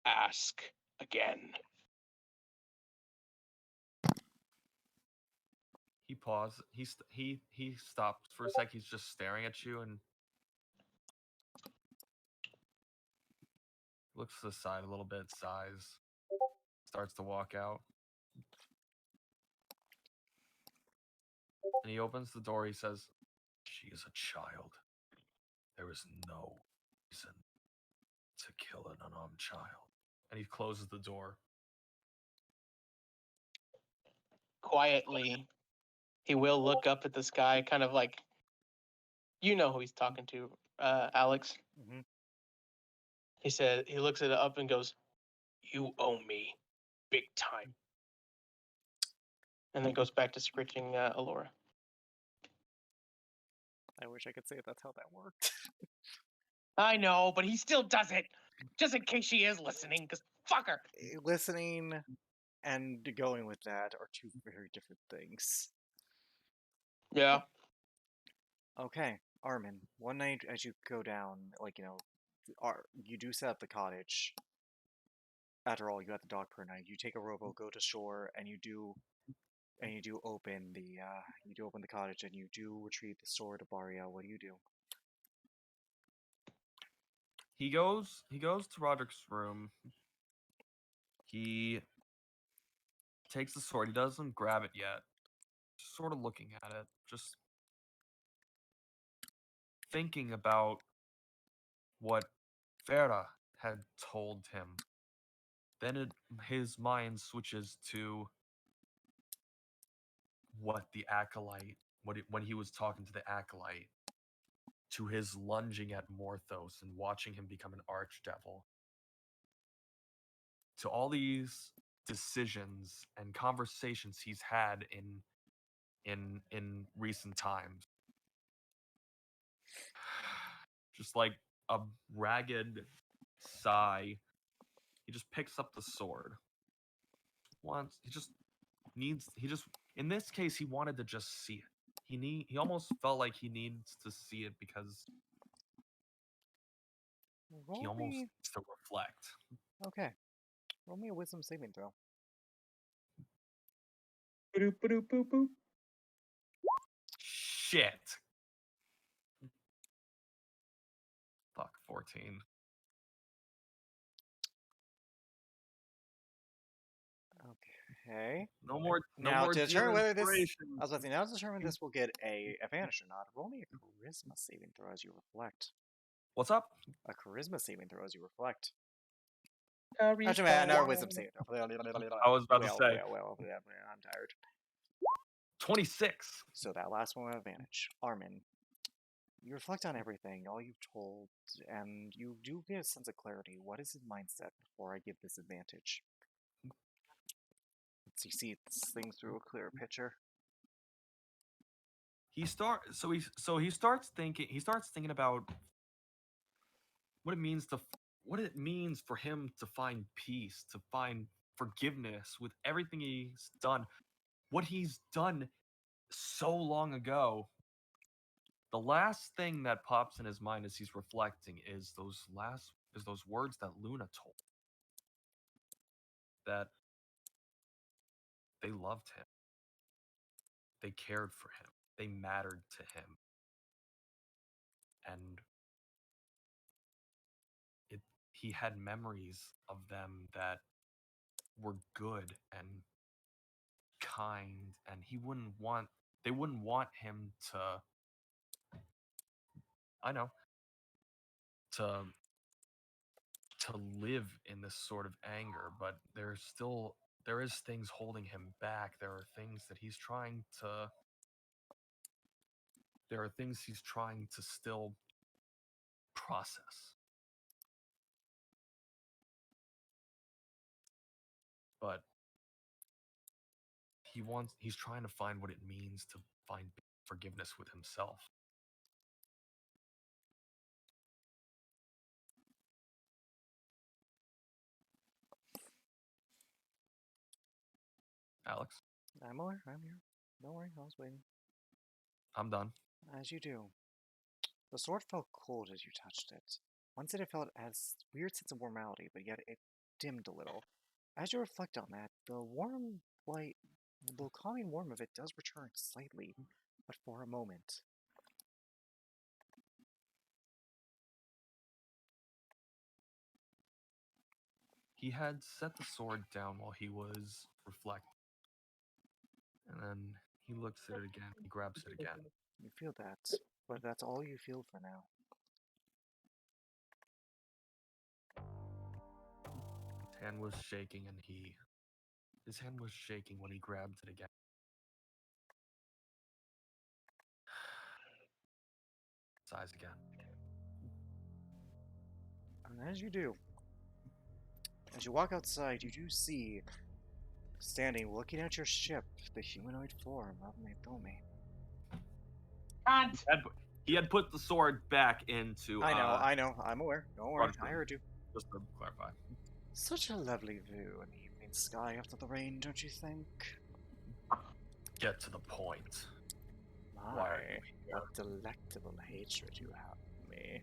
ask again. He paused. He stopped for a sec. He's just staring at you and looks to the side a little bit, sighs, starts to walk out. And he opens the door. He says, "She is a child. There is no reason to kill an unarmed child." And he closes the door. Quietly, he will look up at the sky, kind of like, you know who he's talking to, Alex. Mm-hmm. He said, he looks it up and goes, You owe me big time. and then goes back to scritching Alora. I wish I could say that's how that worked. I know, but he still does it, just in case she is listening, because fuck her. Listening and going with that are two very different things. Yeah. Okay, Armin, one night as you go down, like, you do set up the cottage. After all, you got the dog per night. You take a rowboat, go to shore, and you do open the cottage, and you do retrieve the sword of Baria. What do you do? He goes to Roderick's room. He takes the sword. He doesn't grab it yet. Just sort of looking at it, just thinking about what Farah had told him. Then his mind switches to what the acolyte, when he was talking to the acolyte, to his lunging at Morthos and watching him become an archdevil, to all these decisions and conversations he's had in recent times. Just like a ragged sigh, he just picks up the sword. In this case, he wanted to just see it. He almost felt like he needs to see it because he almost needs to reflect. Okay. Roll me a wisdom saving throw. Shit. Fuck, 14. Okay. No more Now to determine dear whether this, inspirations. I was about to say, now to determine this will get a advantage or not. Roll me a charisma saving throw as you reflect. What's up? A charisma saving throw as you reflect. Actually, Actually, man, another wisdom saving throw. I was about to say. I'm tired. 26. So that last one with advantage. Armin, you reflect on everything, all you've told, and you do get a sense of clarity. What is his mindset before I give this advantage? Let's see things through a clearer picture. He starts thinking about what it means for him to find peace, to find forgiveness with everything he's done. what he's done so long ago. The last thing that pops in his mind as he's reflecting is those words that Luna told. That they loved him. They cared for him. They mattered to him. And he had memories of them that were good and kind, and they wouldn't want him to, I know, to live in this sort of anger, but there is things holding him back. There are things he's trying to still process. But he's trying to find what it means to find forgiveness with himself. Alex, I'm aware. I'm here. Don't worry, I was waiting. I'm done. As you do. The sword felt cold as you touched it. Once it felt as weird sense of warmth, but yet it dimmed a little. As you reflect on that, the calming warmth of it does return slightly, but for a moment. He had set the sword down while he was reflecting. And then he looks at it again. He grabs it again. You feel that, but that's all you feel for now. His hand was shaking, his hand was shaking when he grabbed it again. Sighs again. And as you do, as you walk outside, you do see, standing looking at your ship, the humanoid form of Naomi. He had put the sword back into. I know, I'm aware. Don't worry, I heard you. Just to clarify. Such a lovely view in the evening sky after the rain, don't you think? Get to the point. My, Why are you here? what delectable hatred you have for me.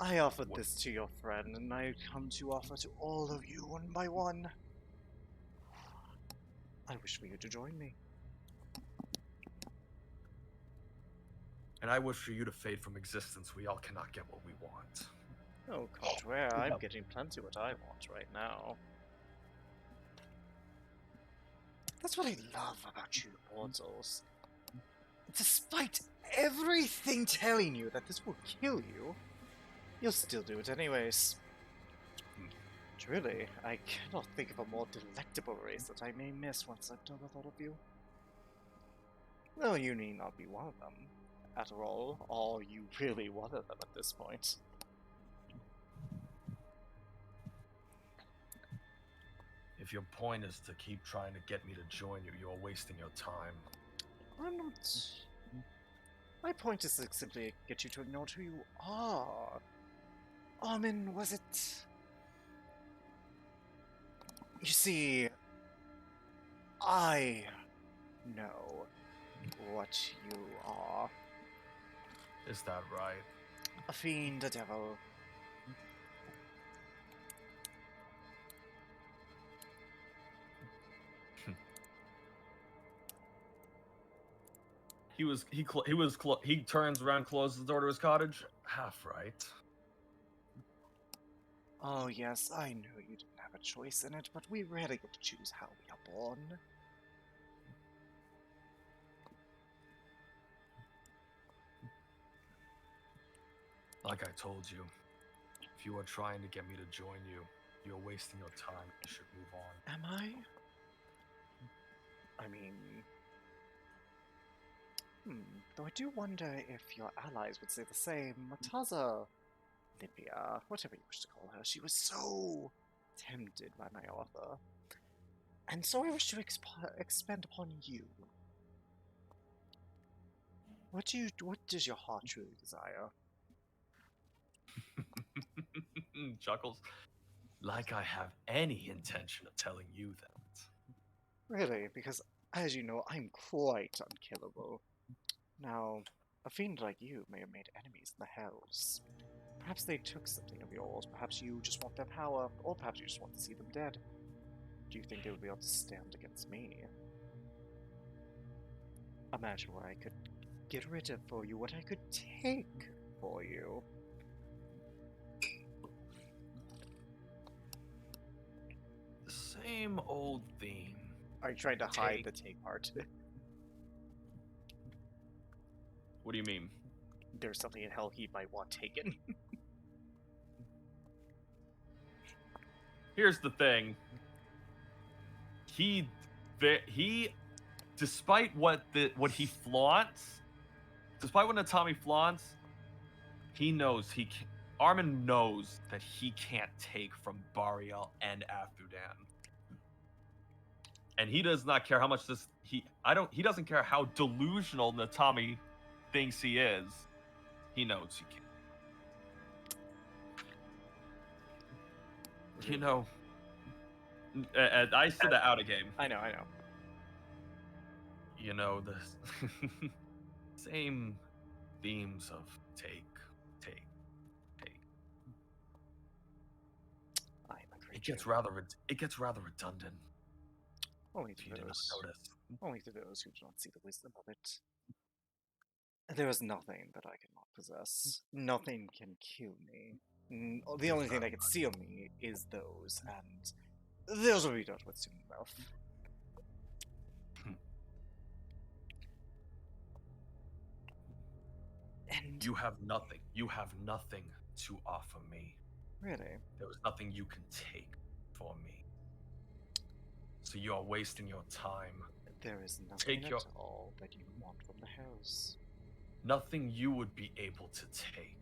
I offered this to your friend, and I come to offer to all of you one by one. I wish for you to join me. And I wish for you to fade from existence. We all cannot get what we want. Oh, contraire, I'm getting plenty what I want right now. That's what I love about you, mortals. Despite everything telling you that this will kill you, you'll still do it anyways. Truly, I cannot think of a more delectable race that I may miss once I've done with all of you. Though you need not be one of them. After all you really one of them at this point. If your point is to keep trying to get me to join you, you're wasting your time. I'm not... My point is to simply get you to acknowledge who you are. Armin, was it... You see... I know what you are. Is that right? A fiend, a devil. He turns around, closes the door to his cottage. Half right. Oh yes, I know you didn't have a choice in it, but we rarely get to choose how we are born. Like I told you, if you are trying to get me to join you, you're wasting your time. You should move on. Am I? I mean... Though I do wonder if your allies would say the same. Mataza, Libya, whatever you wish to call her, she was so tempted by my offer. And so I wish to expand upon you. What does your heart truly desire? Chuckles. Like I have any intention of telling you that. Really, because as you know, I'm quite unkillable. Now, a fiend like you may have made enemies in the Hells. Perhaps they took something of yours, perhaps you just want their power, or perhaps you just want to see them dead. Do you think they would be able to stand against me? Imagine what I could get rid of for you, what I could take for you. The same old theme. Are you trying to hide Take. the take part? What do you mean? There's something in hell he might want taken. Here's the thing. He, despite what he flaunts, despite what Natami flaunts, he knows Armin knows that he can't take from Bariel and Athudan. And he does not care how much he doesn't care how delusional Natami thinks he is. He knows he can't. You know, I said that out of game. I know. You know, the same themes of take. I'm a It creature. gets rather redundant. Only If to you did not those. notice. Only to those who do not see the wisdom of it. There is nothing that I cannot possess. Nothing can kill me. The only thing that can steal me is those, and those will be dealt with soon enough. And You have nothing. You have nothing to offer me. really, There is nothing you can take for me. So you are wasting your time. there is nothing Take your- at all that you want from the house. Nothing you would be able to take.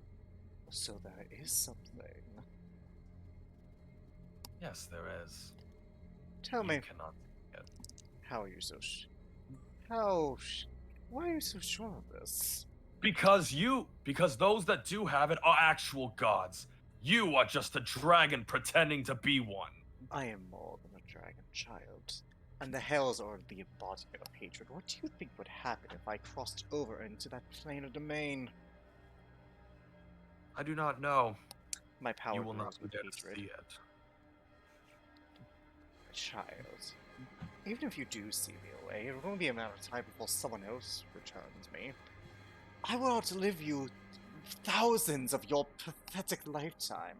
So there is something. Yes, there is. Tell You me, cannot take it. how are you so why are you so sure of this? Because those that do have it are actual gods. You are just a dragon pretending to be one. I am more than a dragon child, and the hells are the embodiment of hatred. What do you think would happen if I crossed over into that plane of domain? I do not know. My power You will grows not be with there to hatred. see it. Child, even if you do see me away, it won't be a matter of time before someone else returns me. I will outlive you thousands of your pathetic lifetime.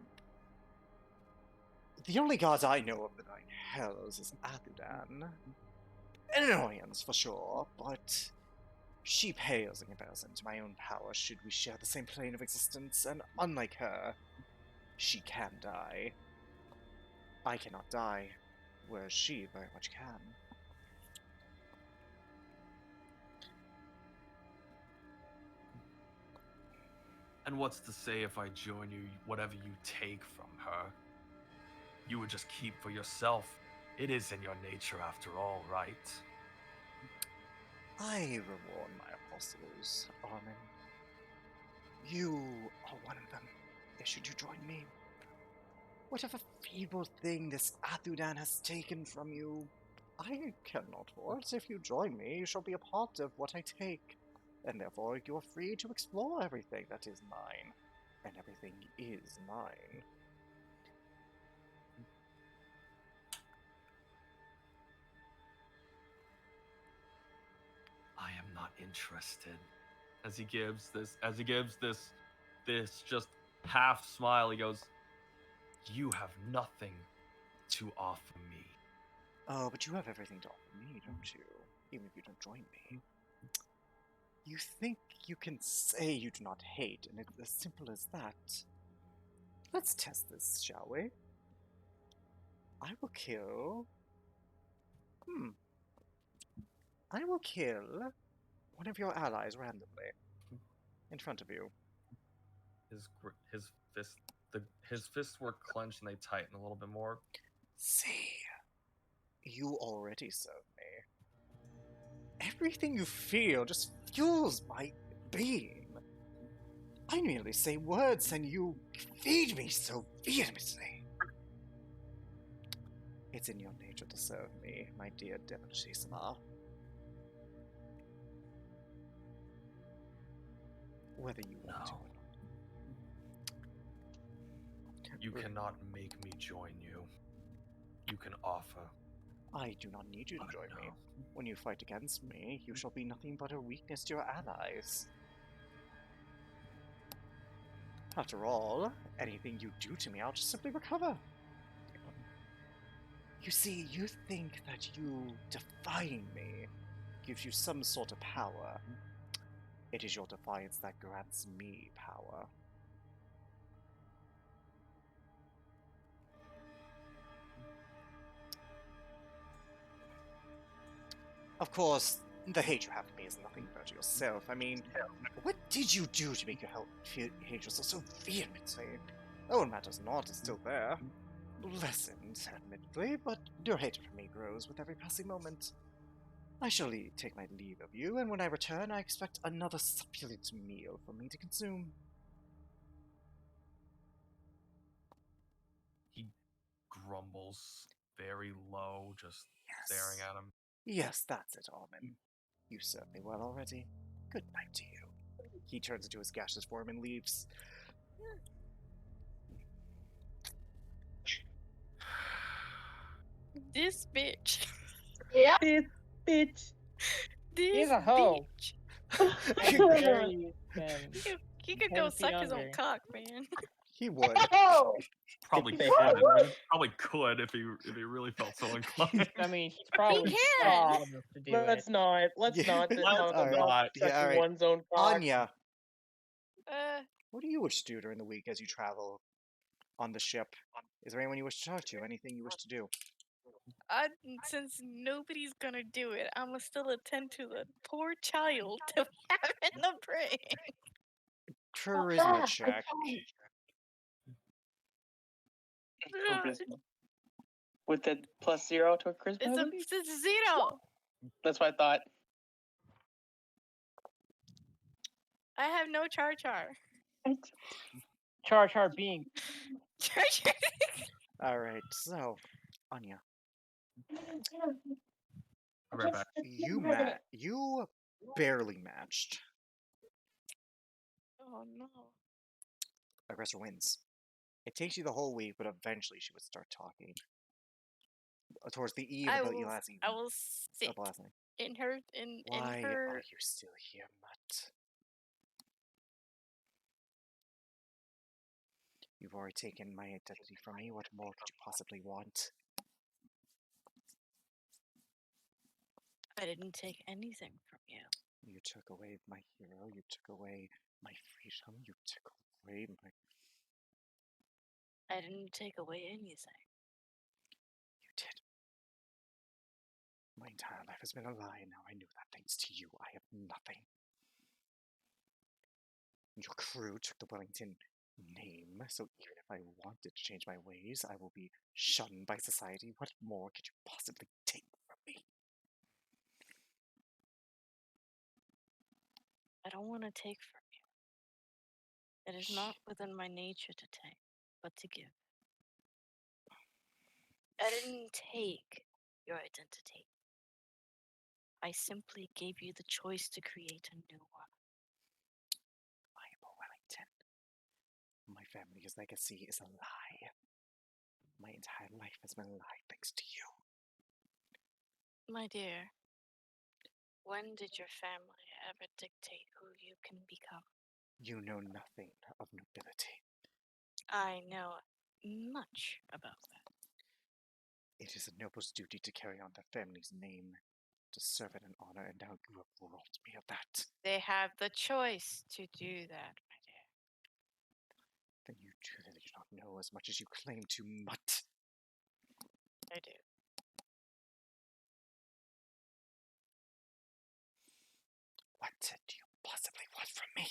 The only god I know of the Nine Hells is Athudan. An annoyance for sure, but she pales in comparison to my own power should we share the same plane of existence, and unlike her, she can die. I cannot die, whereas she very much can. And what's to say if I join you, whatever you take from her, you would just keep for yourself? It is in your nature after all, right? I reward my apostles, Armin. You are one of them, should you join me. Whatever feeble thing this Athudan has taken from you, I cannot want. If you join me, you shall be a part of what I take, and therefore you are free to explore everything that is mine, and everything is mine. I am not interested. As he gives this just half smile, he goes, "You have nothing to offer me." Oh, but you have everything to offer me, don't you? Even if you don't join me. You think you can say you do not hate, and it's as simple as that. Let's test this, shall we? I will kill... I will kill one of your allies randomly. In front of you. His fists were clenched and they tighten a little bit more. See, you already serve me. Everything you feel just fuels my being. I merely say words and you feed me so vehemently. It's in your nature to serve me, my dear Devonshire. Whether you want to No. or not. You cannot make me join you. You can offer. I do not need you to but join me. no. When you fight against me, you shall be nothing but a weakness to your allies. After all, anything you do to me, I'll just simply recover. You see, you think that you defying me gives you some sort of power. It is your defiance that grants me power. Of course, the hate you have for me is nothing compared to yourself. I mean, what did you do to make you hate yourself so vehemently? Oh, it matters not, it's still there. Lessened, admittedly, but your hatred for me grows with every passing moment. I shall take my leave of you, and when I return, I expect another succulent meal for me to consume. He grumbles very low, just staring at him. Yes, that's it, Almond. You served me well already. Good night to you. He turns into his gaseous form and leaves. This bitch. Yeah. Bitch. This a hoe. bitch. How dare you, Tim? He could 10 go feet suck his own under. cock, man. He would. Oh, Probably They could. would. Probably could if he really felt so inclined. I mean, he's probably can. strong enough to do Let's it. not. Let's Yeah. not talk Alright. about Yeah, sucking alright. one's own cock. Anya, Uh, what do you wish to do during the week as you travel on the ship? Is there anyone you wish to talk to? Anything you wish to do? since nobody's gonna do it, I'ma still attend to the poor child that we have in the brain. Charisma check. With the +0 to a charisma It's ability? a 0. That's what I thought. I have no char char. Char Char being Char char. Alright, so, Anya, I'll be right back. you barely matched. Oh no. Aggressor wins. It takes you the whole week, but eventually she would start talking. Towards the eve I of the will. last I evening. will sit Of last night. in her in Why her. are you still here, Mutt? You've already taken my identity from me. What more could you possibly want? I didn't take anything from you. You took away my hero. You took away my freedom. You took away my... I didn't take away anything. You did. My entire life has been a lie, and now I knew that thanks to you, I have nothing. Your crew took the Wellington name, so even if I wanted to change my ways, I will be shunned by society. What more could you possibly take from me? I don't want to take from you. It is not within my nature to take, but to give. I didn't take your identity. I simply gave you the choice to create a new one. I am a Wellington. My family's legacy is a lie. My entire life has been a lie thanks to you. My dear, when did your family ever dictate who you can become? You know nothing of nobility. I know much about that. It is a noble's duty to carry on their family's name, to serve it in honor, and now you have robbed me of that. They have the choice to do that, my dear. Then you truly do not know as much as you claim to, Mutt. I do. What do you possibly want from me?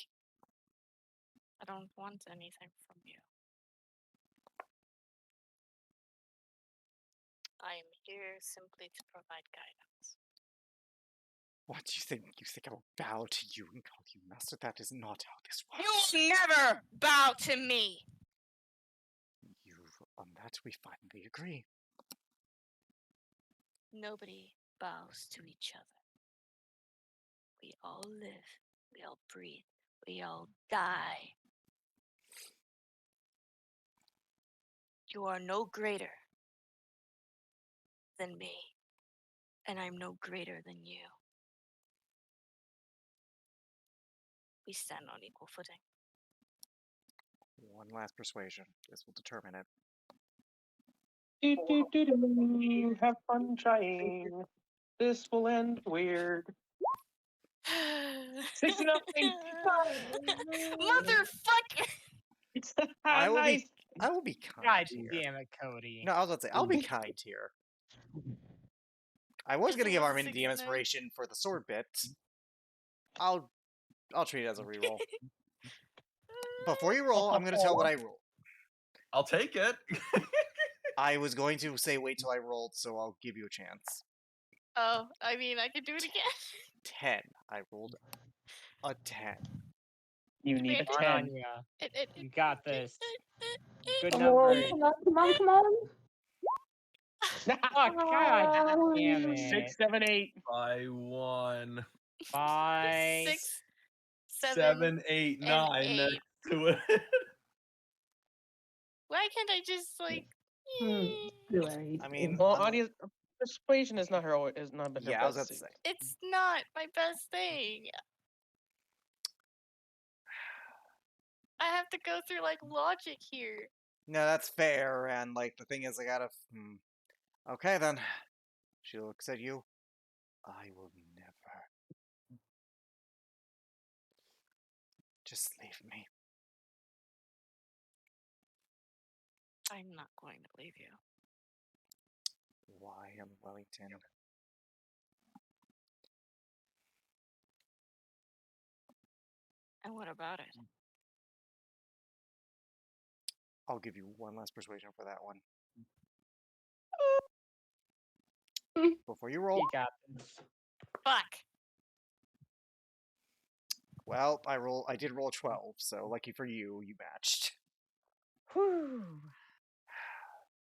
I don't want anything from you. I am here simply to provide guidance. What do you think? You think I'll bow to you and call you master? That is not how this You works. will never bow to me. On that we finally agree. Nobody bows to each other. We all live. We all breathe. We all die. You are no greater than me, and I'm no greater than you. We stand on equal footing. One last persuasion. This will determine it. Have fun trying. This will end weird. 69. Motherfucker! I will Nice. I will be kind God here. damn it, Cody. No, I was about to say I'll be kind here. I was Is gonna it give was a Armin DM 69? inspiration for the sword bit. I'll treat it as a reroll. Before you roll, I'm gonna tell what I roll. I'll take it. I was going to say wait till I rolled, so I'll give you a chance. Oh, I mean, I could do it again. 10. I rolled a 10. You need a Wait, 10. Anya, It- you got this. Good Come numbers. on, come on, come on, come on. Oh, God damn it. 6, 7, 8. By 1, Bye. 6, 7, 8, and 9 8. next to it. Why can't I just like? Do anything. I mean, Well, Anya's persuasion is not has not been her yeah, I was best about to suit. say. It's not my best thing. I have to go through like logic here. No, that's fair, and like the thing is, I gotta. Okay then. She looks at you. I will never. Just leave me. I'm not going to leave you. Why am Wellington? And what about it? I'll give you one last persuasion for that one. Before you roll. You got this. Fuck. Well, I did roll 12, so lucky for you, you matched. Whew.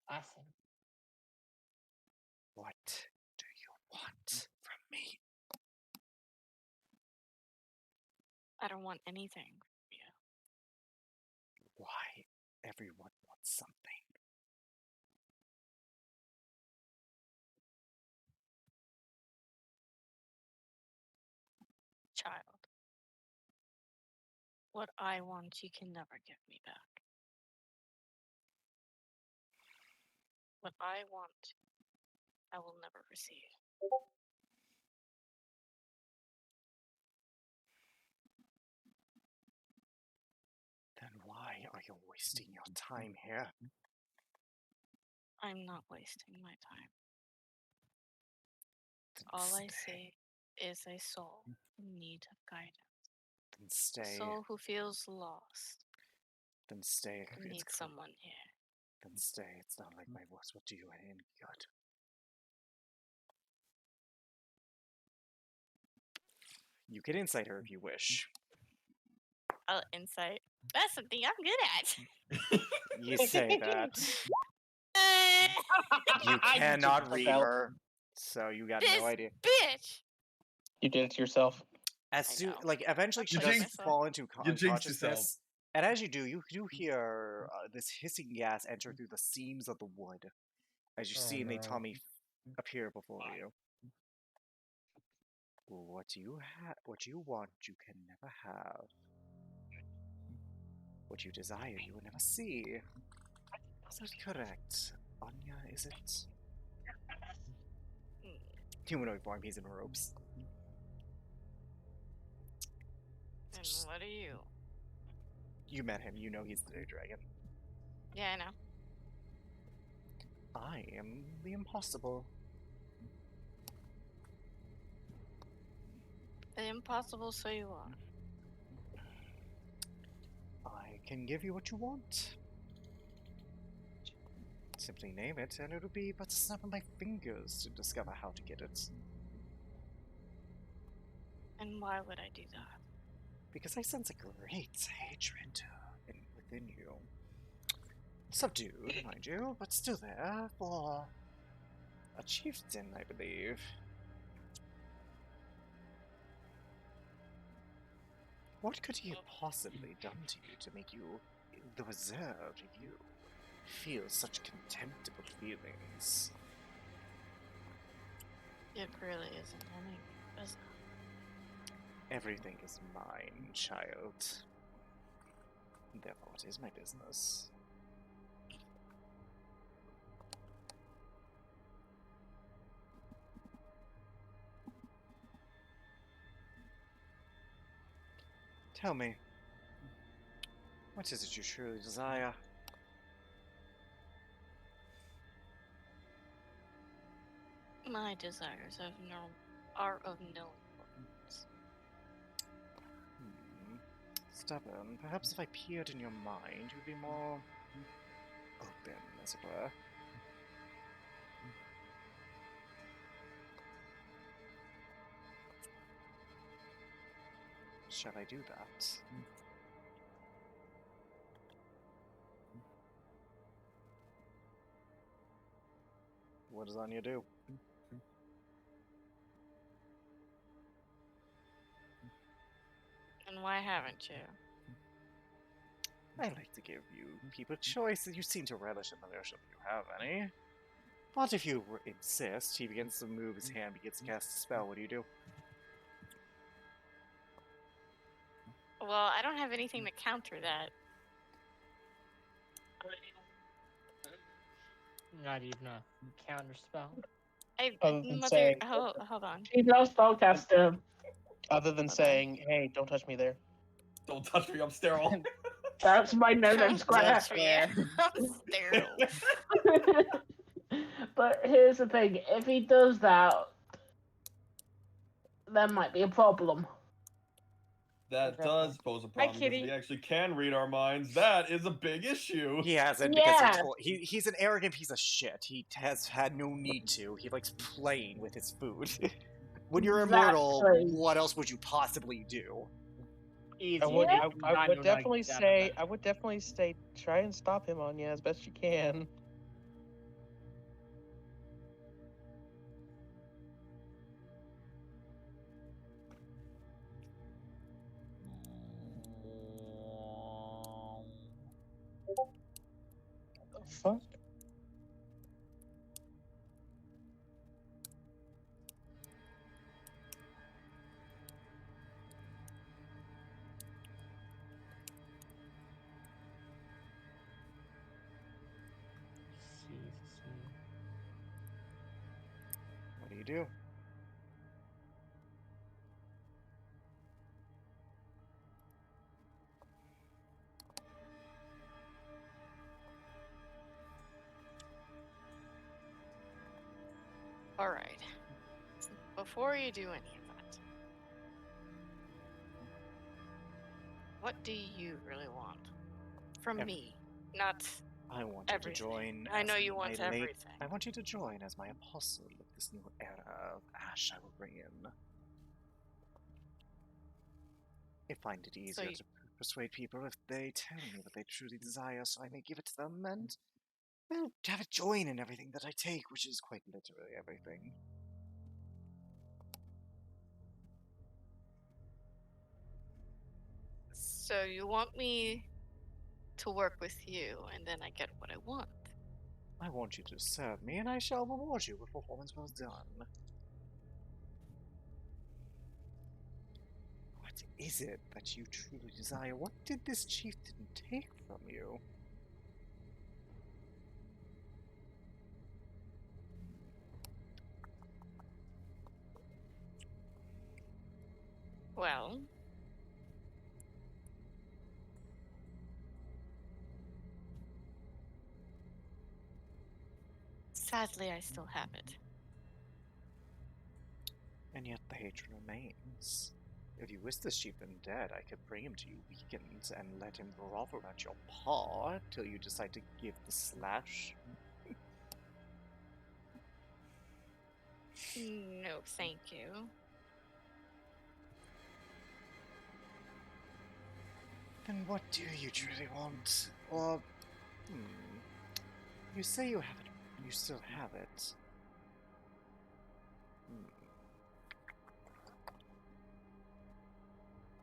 Awesome. What do you want from me? I don't want anything from you. Why? Everyone wants something. Child. What I want, you can never give me back. What I want, I will never receive. Then why are you wasting your time here? I'm not wasting my time. Then All I stay. see is a soul in need of guidance. Then A stay. soul who feels lost Then stay. and It's needs cool. someone here. Then stay. It's not like my words will do you any good. You can insight her if you wish. Insight. That's something I'm good at. You say that. You I cannot just read felt- her, so you got This no idea. bitch. You did it to yourself. As I soon, know. like, eventually she You does jinxed- fall into you jinxed yourself. unconsciousness, and as you do hear this hissing gas enter through the seams of the wood as you Oh, see no. Tommy appear before you. What you want, you can never have. What you desire, you will never see. Is that correct, Anya? Is it? Humanoid form. He's in ropes. And what are you? You met him. You know he's the Day Dragon. Yeah, I know. I am the impossible. The impossible, so you are. I can give you what you want. Simply name it, and it'll be but a snap of my fingers to discover how to get it. And why would I do that? Because I sense a great hatred within you. Subdued, mind you, but still there for a chieftain, I believe. What could he have possibly done to you to make you, the reserved you, feel such contemptible feelings? It really isn't any business. Everything is mine, child. Therefore, it is my business. Tell me, what is it you truly desire? My desires are of no importance. Stubborn. Perhaps if I peered in your mind, you'd be more open, as it were. Shall I do that? What does Anya do? And why haven't you? I like to give you people choice, and you seem to relish in the notion that you have any. But if you insist, he begins to move his hand, begins to cast a spell. What do? Well, I don't have anything to counter that. Not even a counter spell. Other than Mother, saying- hold on. She's not spellcaster. Other than Bye-bye. saying, "Hey, don't touch me there." Don't touch me, I'm sterile. That's my no-no Don't square. touch me. I'm sterile. But here's the thing: if he does that, there might be a problem. That does pose a problem because Kitty. he actually can read our minds. That is a big issue. He hasn't because Yeah. he's an arrogant piece of shit. He has had no need to. He likes playing with his food. When you're immortal, Exactly. what else would you possibly do? Easy. I would, Yeah. I would definitely say, try and stop him, Anya, as best you can. What the fuck? What do you do? Alright. Before you do any of that, what do you really want? From me, not I want you to everything. join. I know as you want my late- everything. I want you to join as my apostle of this new era of ash I will bring in. I find it easier you- to persuade people if they tell me what they truly desire, so I may give it to them and, well, have it join in everything that I take, which is quite literally everything. So you want me to work with you, and then I get what I want. I want you to serve me, and I shall reward you with performance well done. What is it that you truly desire? What did this chieftain take from you? Well, sadly, I still have it. And yet the hatred remains. If you wish this chieftain dead, I could bring him to you weakened and let him grovel at your paw till you decide to give the slash. No, thank you. Then what do you truly want? Or, you say you have it. You still have it.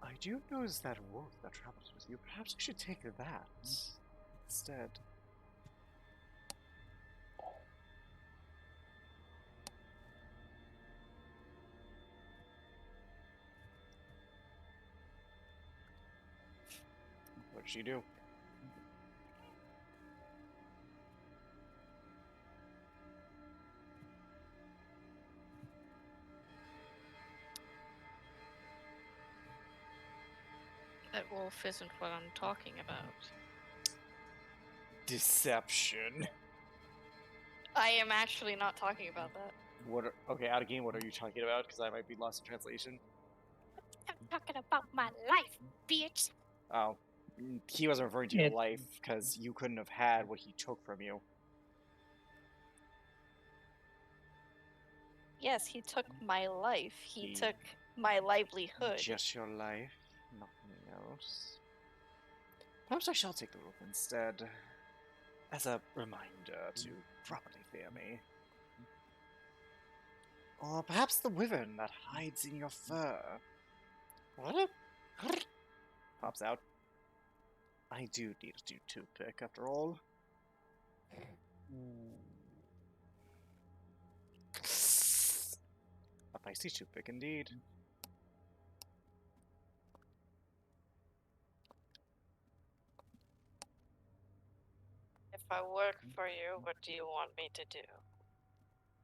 I do notice that wolf that travels with you. Perhaps you should take that instead. What did she do? That wolf isn't what I'm talking about. Deception. I am actually not talking about that. Okay, out of game, what are you talking about? Because I might be lost in translation. I'm talking about my life, bitch. Oh. He wasn't referring to your life, because you couldn't have had what he took from you. Yes, he took my life. He took my livelihood. Just your life, nothing else. Perhaps I shall take the rope instead, as a reminder to properly fear me. Or perhaps the wyvern that hides in your fur. What? Pops out. I do need a toothpick, after all. A feisty toothpick, indeed. If I work for you, what do you want me to do?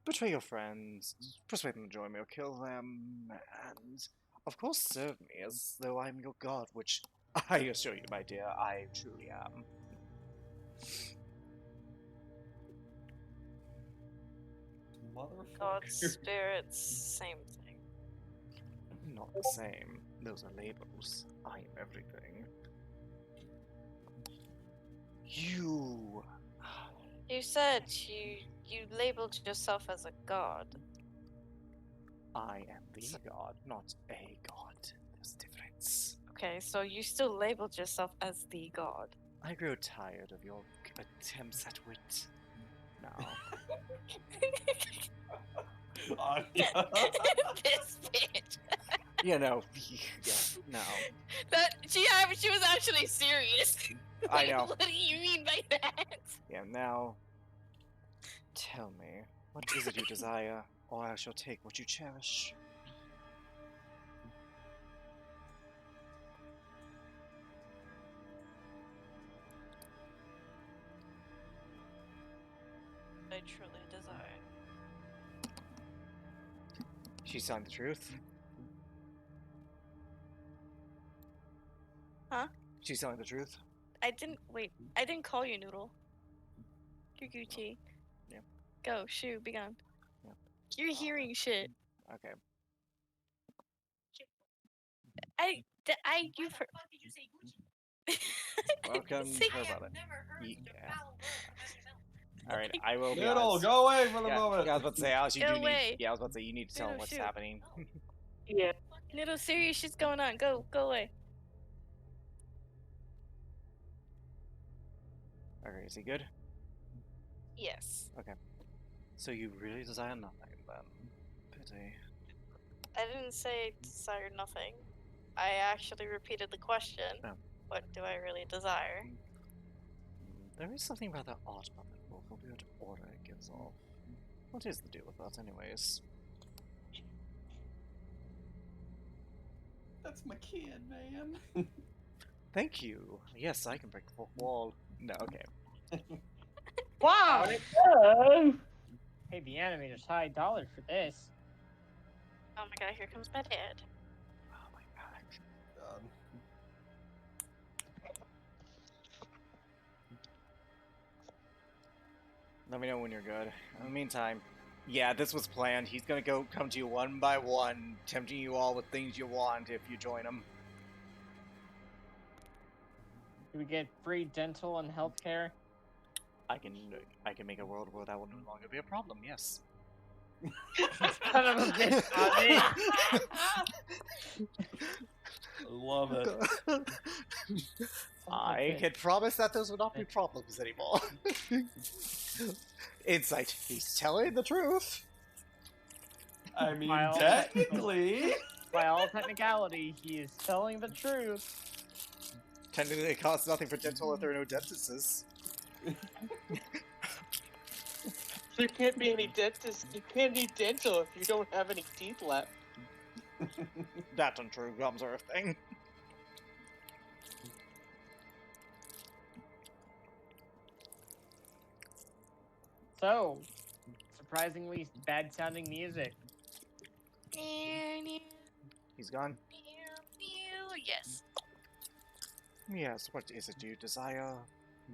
Betray your friends, persuade them to join me or kill them, and of course serve me as though I'm your god, which I assure you, my dear, I truly am. Motherfucker. God, spirits, same thing. Not the same. Those are labels. I am everything. You... You said you labeled yourself as a god. I am the god, not a god. There's a difference. Okay, so you still labeled yourself as the god. I grow tired of your attempts at wit. Now, This bitch. you know, yeah, no. That she was actually serious. I know. What do you mean by that? Yeah, now, tell me, what is it you desire, or I shall take what you cherish. I truly desire. She's telling the truth. Huh? She's telling the truth. I didn't call you Noodle. You're Gucci. Yeah. Go, shoo, be gone. Yeah. You're hearing shit. Okay. You've heard. Welcome, Say her it. brother. Yeah. Alright, I will be Noodle, honest. go away for the Yeah, moment. yeah, I was about to say, Alice, you Go do away. need. Yeah, I was about to say, you need to tell him Noodle, what's shoot. happening. Yeah. Little serious shit's going on. Go away. Okay, is he good? Yes. So you really desire nothing, then? Pity. I didn't say desire nothing. I actually repeated the question. Oh. What do I really desire? There is something rather odd about that wolf, a weird aura it gives off. What is the deal with that, anyways? That's my kid, man. Thank you. Yes, I can break the fourth wall. No, okay. Wow! Oh, Hey, the animator's high dollar for this. Oh my god, here comes my dad. Oh my god. God. Let me know when you're good. In the meantime, yeah, this was planned. He's gonna come to you one by one, tempting you all with things you want if you join him. Do we get free dental and health care? I can make a world where that will no longer be a problem. Yes. Son of a bitch, Ozzy. I love it. I can promise that those would not be problems anymore. Insight. He's telling the truth. I mean, By all technically. By all technicality, he is telling the truth. Technically, it costs nothing for dental if there are no dentists. There can't be any dentist. You can't need dental if you don't have any teeth left. That's untrue. Gums are a thing. So, surprisingly bad sounding music. He's gone. Yes. Yes, what is it you desire,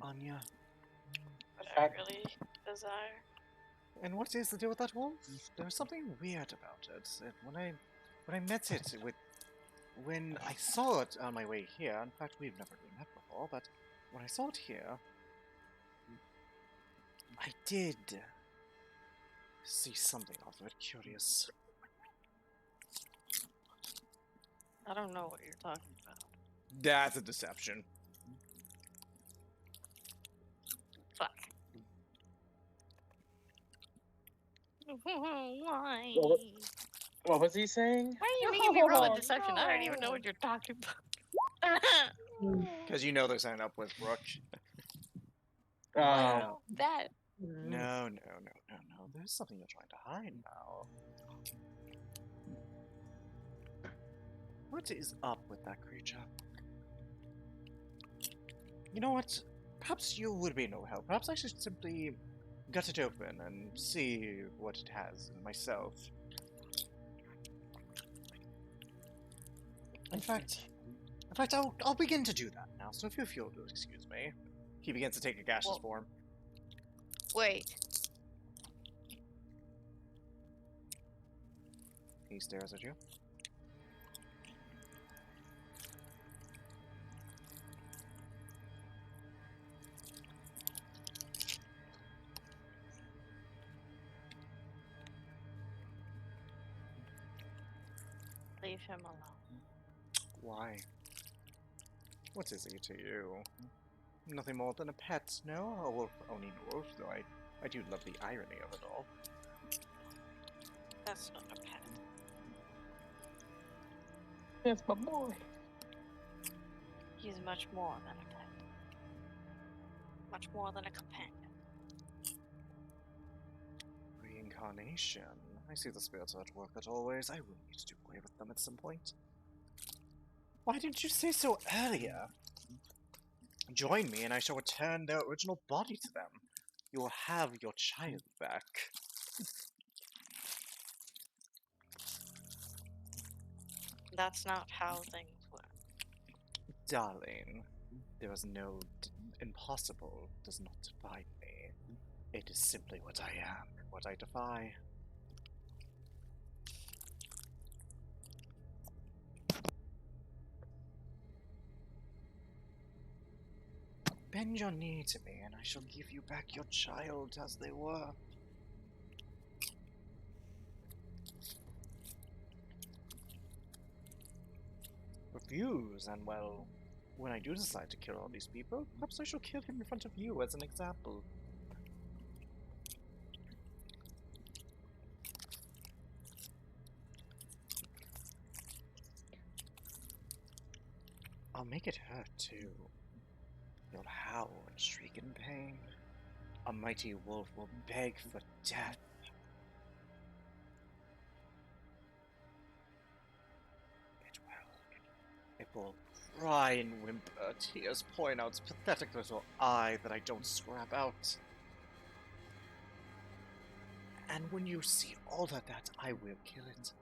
Anya? What I really desire. And what is the deal with that wolf? There was something weird about it. When I met it when I saw it on my way here, in fact we've never really met before, but when I saw it here, I did see something off of it curious. I don't know what you're talking about. That's a deception. Fuck. Why? What was he saying? Why are you making me roll a deception? I don't even know what you're talking about. Because you know they're signing up with Brooke. Oh, That. No. There's something you're trying to hide now. What is up with that creature? You know what? Perhaps you would be no help. Perhaps I should simply gut it open and see what it has myself. In fact, I'll begin to do that now. So if you'll excuse me, he begins to take a gaseous form. Wait. He stares at you. Leave him alone. Why? What is he to you? Nothing more than a pet, no? A wolf owning a wolf, though I do love the irony of it all. That's not a pet. that's my boy. He's much more than a pet. Much more than a companion. Reincarnation. I see the spirits are at work as always. I will need to do away with them at some point. Why didn't you say so earlier? Join me and I shall return their original body to them. You will have your child back. That's not how things work. Darling, there is no impossible does not define me. It is simply what I am, what I defy. Bend your knee to me, and I shall give you back your child as they were. Refuse, and well, when I do decide to kill all these people, perhaps I shall kill him in front of you as an example. I'll make it hurt too. You'll howl and shriek in pain. A mighty wolf will beg for death. It will cry and whimper, tears pouring out its pathetic little eye that I don't scrap out. And when you see all of that, I will kill it.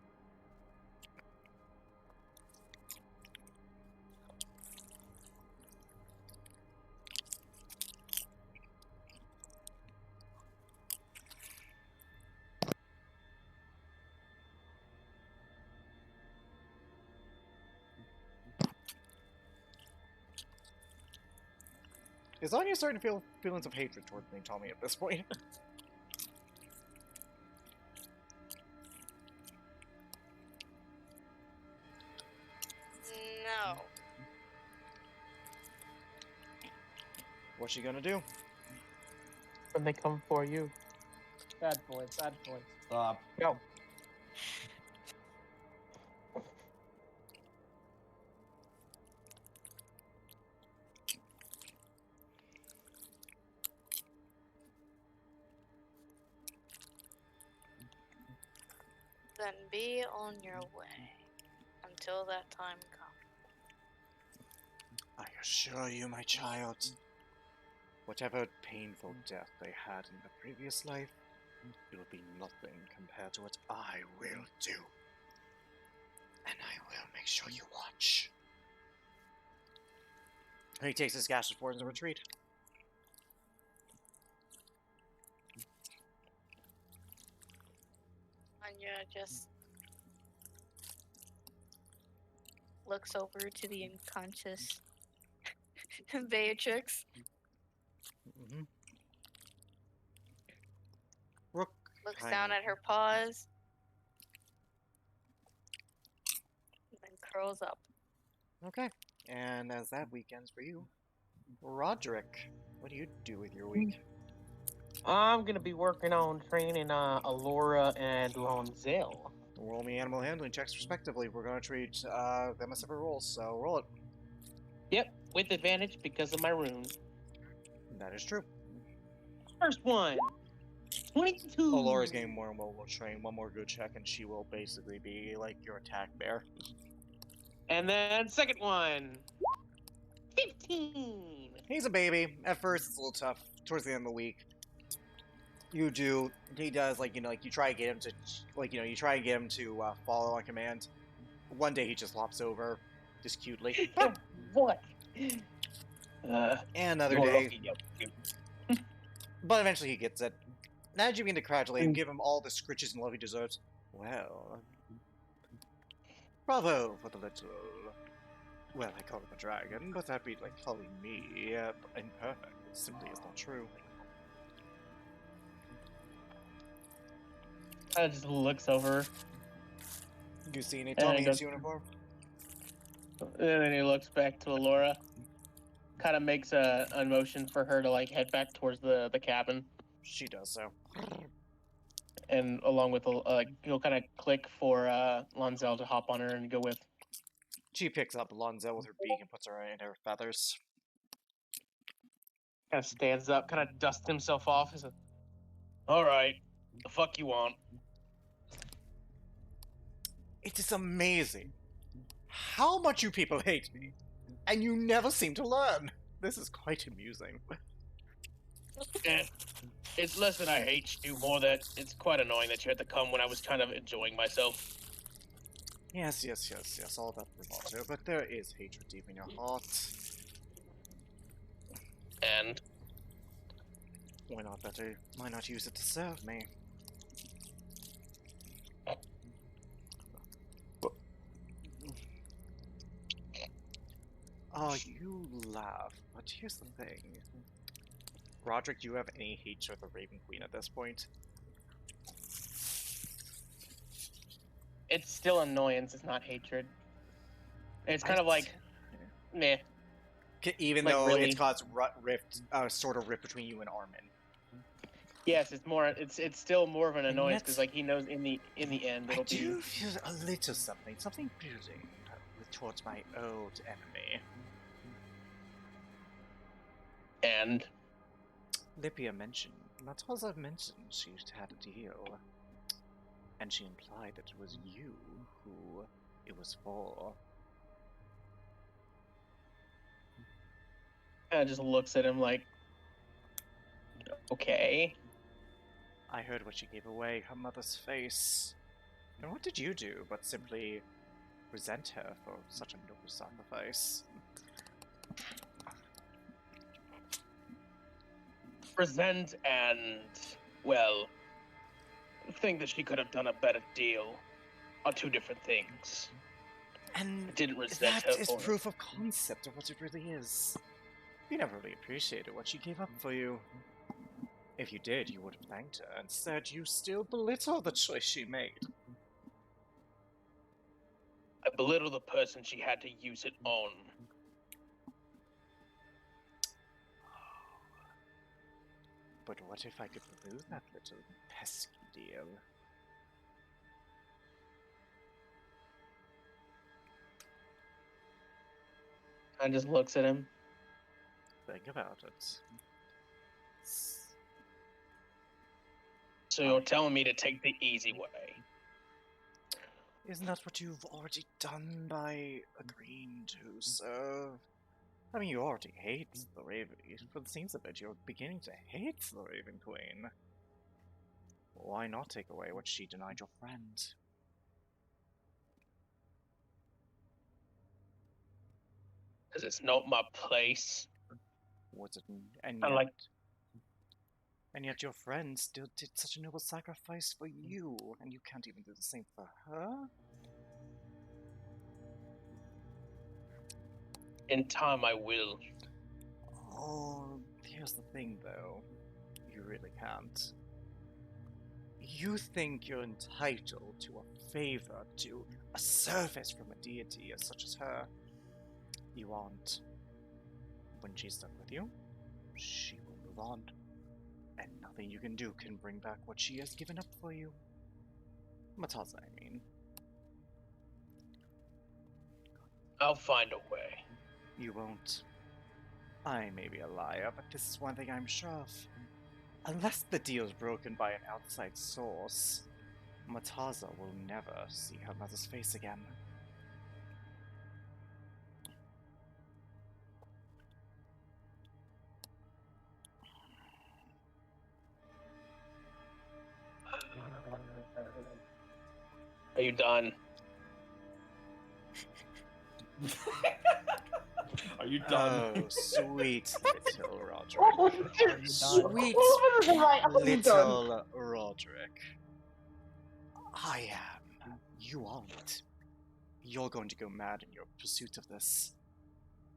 Is Anya starting to feel feelings of hatred toward me, Tommy, at this point? No. What's she gonna do? When they come for you. Bad boys, bad boys. Stop. Go. Then be on your way until that time comes. I assure you, my child, whatever painful death they had in the previous life, it will be nothing compared to what I will do. And I will make sure you watch. And he takes his gaseous force and retreat. Anya just looks over to the unconscious Beatrix, Mm-hmm. Rook looks down kind at her paws, and then curls up. Okay. And as that week ends for you, Roderick, what do you do with your week? I'm gonna be working on training Alora and Lonzel. Roll me animal handling checks respectively. We're going to treat them as separate rolls, so roll it. Yep, with advantage because of my rune. That is true. First one. 22. Alora's getting more and more will train. One more good check, and she will basically be like your attack bear. And then second one. 15. He's a baby. At first, it's a little tough. Towards the end of the week, he does, like, you try to get him to, you try to get him to follow on command. One day he just flops over, just cutely. What? And another day, but eventually he gets it. Now that you begin to congratulate him, give him all the scritches and love he deserves. Well, bravo for the little... Well, I call him a dragon, but that'd be like calling me imperfect. It simply is not true. I just looks over, You see any And Tommy he in goes- his uniform? and then he looks back to Alora. Kind of makes a motion for her to like head back towards the cabin, She does so. and along with he'll kind of click for Lonzel to hop on her and go with. She picks up Lonzel with her beak and puts her in her feathers. Kind of stands up, kind of dusts himself off. He's like, "All right, the fuck you want?" It is amazing how much you people hate me, and you never seem to learn. This is quite amusing. It's less that I hate you, more that it's quite annoying that you had to come when I was kind of enjoying myself. Yes, all that bravado, but there is hatred deep in your heart. And Why not use it to serve me? Oh, you laugh, but here's the thing. Roderick, do you have any hatred for the Raven Queen at this point? it's still annoyance, it's not hatred. It's kind of like, meh. Even Like, though really? it's caused sort of rift between you and Armin. Yes, it's more. It's still more of an And annoyance that's- because like he knows in the end I it'll be. do feel a little something building towards my old enemy. And Lippia mentioned, Matozza mentioned she had a deal, and she implied that it was you who it was for. kind of just looks at him like, okay. I heard what she gave away, her mother's face. And what did you do but simply resent her for such a noble sacrifice? Resent and well, think that she could have done a better deal are two different things. And I didn't resent that her is for it. proof of concept of what it really is. You never really appreciated what she gave up for you. If you did, you would have thanked her. Instead, you still belittle the choice she made. I belittle the person she had to use it on. But what if I could remove that little pesky deal? I just looks at him. Think about it. So you're telling me to take the easy way? Isn't that what you've already done by agreeing to serve? I mean, you already hate the Raven. For the seems of it, you're beginning to hate the Raven Queen. Why not take away what she denied your friend? Because it's not my place. Was it? And I yet, like. and yet your friend still did such a noble sacrifice for you, and you can't even do the same for her? In time, I will. Oh, here's the thing, though. You really can't. You think you're entitled to a favor, to a service from a deity such as her. You aren't. When she's done with you, she will move on. And nothing you can do can bring back what she has given up for you. Mataza, I mean. I'll find a way. You won't. I may be a liar, but this is one thing I'm sure of. Unless the deal's broken by an outside source, Mataza will never see her mother's face again. Are you done? Are you done? Oh, sweet little Roderick. Oh, Sweet right, I'm done. little Roderick. I am. You aren't. You're going to go mad in your pursuit of this.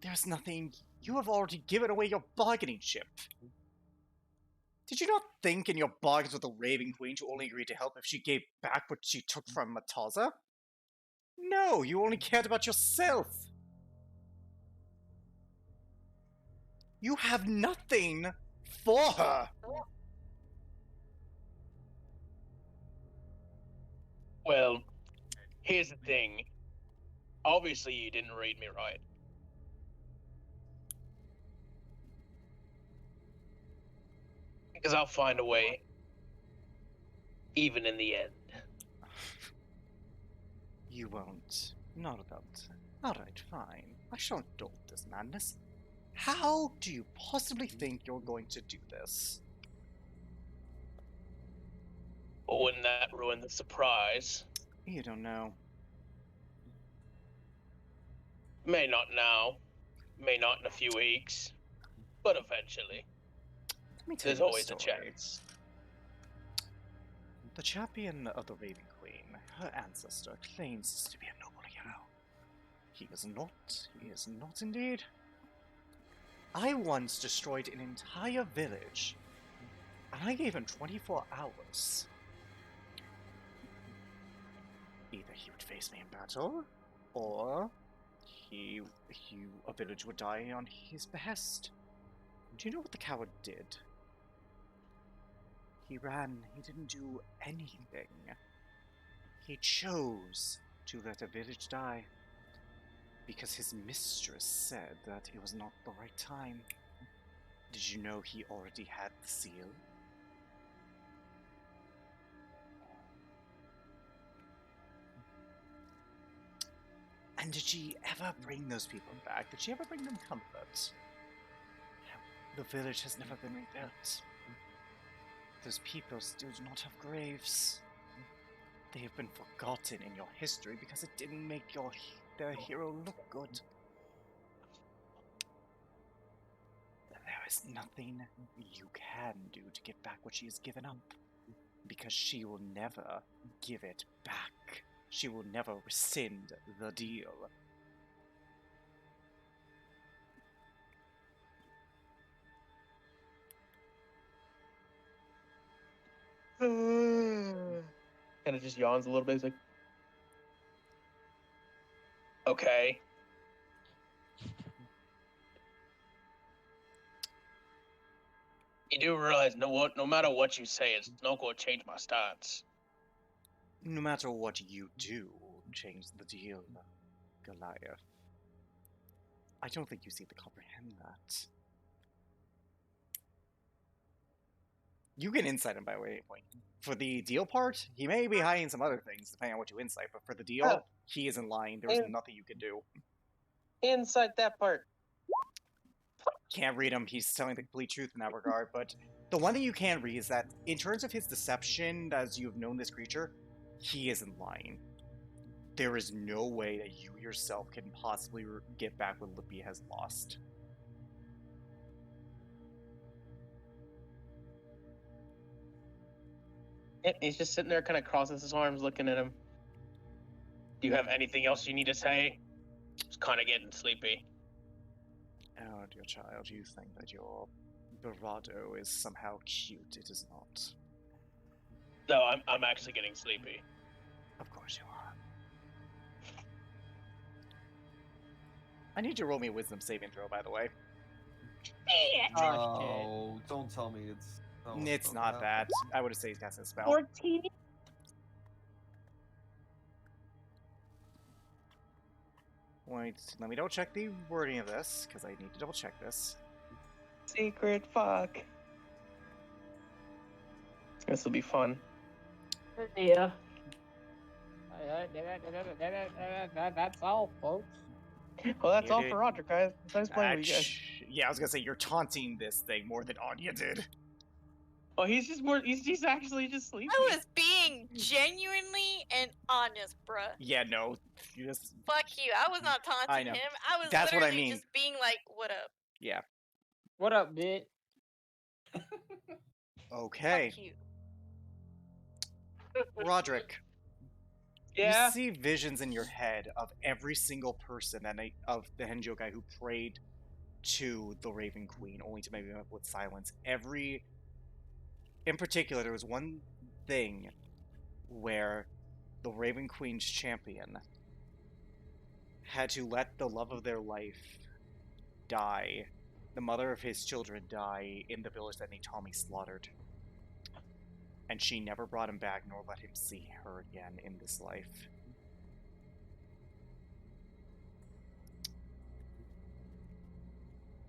There's nothing. You have already given away your bargaining chip. Did you not think in your bargains with the Raven Queen to only agree to help if she gave back what she took from Mataza? No, you only cared about yourself. You have nothing for her. Well, here's the thing. Obviously, you didn't read me right. Because I'll find a way, even in the end. You won't. Not without. Alright, fine. I shall indulge this madness. How do you possibly think you're going to do this? But wouldn't that ruin the surprise? You don't know. May not now, may not in a few weeks, but eventually. Let me tell There's you always a story. chance. The champion of the Raven Queen, her ancestor, claims to be a noble hero. He is not. He is not indeed. I once destroyed an entire village, and I gave him 24 hours. Either he would face me in battle, or a village would die on his behest. Do you know what the coward did? He ran. He didn't do anything. He chose to let a village die because his mistress said that it was not the right time. Did you know he already had the seal? And did she ever bring those people back? Did she ever bring them comfort? The village has never been rebuilt. Those people still do not have graves. They have been forgotten in your history because it didn't make their hero look good. There is nothing you can do to get back what she has given up, because she will never give it back. She will never rescind the deal. Kind of just yawns a little bit. He's like, Okay. You do realize no matter what you say, it's not going to change my stance. No matter what you do, change the deal, Goliath. I don't think you seem to comprehend that. You can insight him by way point. For the deal part, he may be hiding some other things, depending on what you insight, but for the deal, Oh. he isn't lying. There's nothing you can do. Inside that part. Can't read him. He's telling the complete truth in that regard, but the one thing you can read is that, in terms of his deception, as you've known this creature, he isn't lying. There is no way that you yourself can possibly get back what Lippy has lost. He's just sitting there, kind of crosses his arms, looking at him. Do you have anything else you need to say? It's kind of getting sleepy. Oh, dear child, you think that your bravado is somehow cute. It is not. No, I'm actually getting sleepy. Of course you are. I need you to roll me a wisdom saving throw, by the way. Oh, don't tell me it's. Oh, It's not that. I would have said he's casting a spell. 14. Wait, let me double check the wording of this, because I need to double check this. Secret fuck. This will be fun. Yeah. That's all, folks. Well, that's all Dude. for Roger, guys. Nice playing with you guys. Yeah, I was gonna say, you're taunting this thing more than Anya did. Oh, he's actually just sleeping. I was being genuinely and honest, bruh. Yeah, no. You just, Fuck you. I was not taunting I know. him. I was That's what I literally mean. just being like, what up? yeah. What up, bitch? Okay. Fuck you. Roderick. Yeah. You see visions in your head of every single person of the Henjokai who prayed to the Raven Queen, only to maybe up with silence. In particular, there was one thing where the Raven Queen's champion had to let the love of their life die, the mother of his children die in the village that Naitami slaughtered. And she never brought him back nor let him see her again in this life.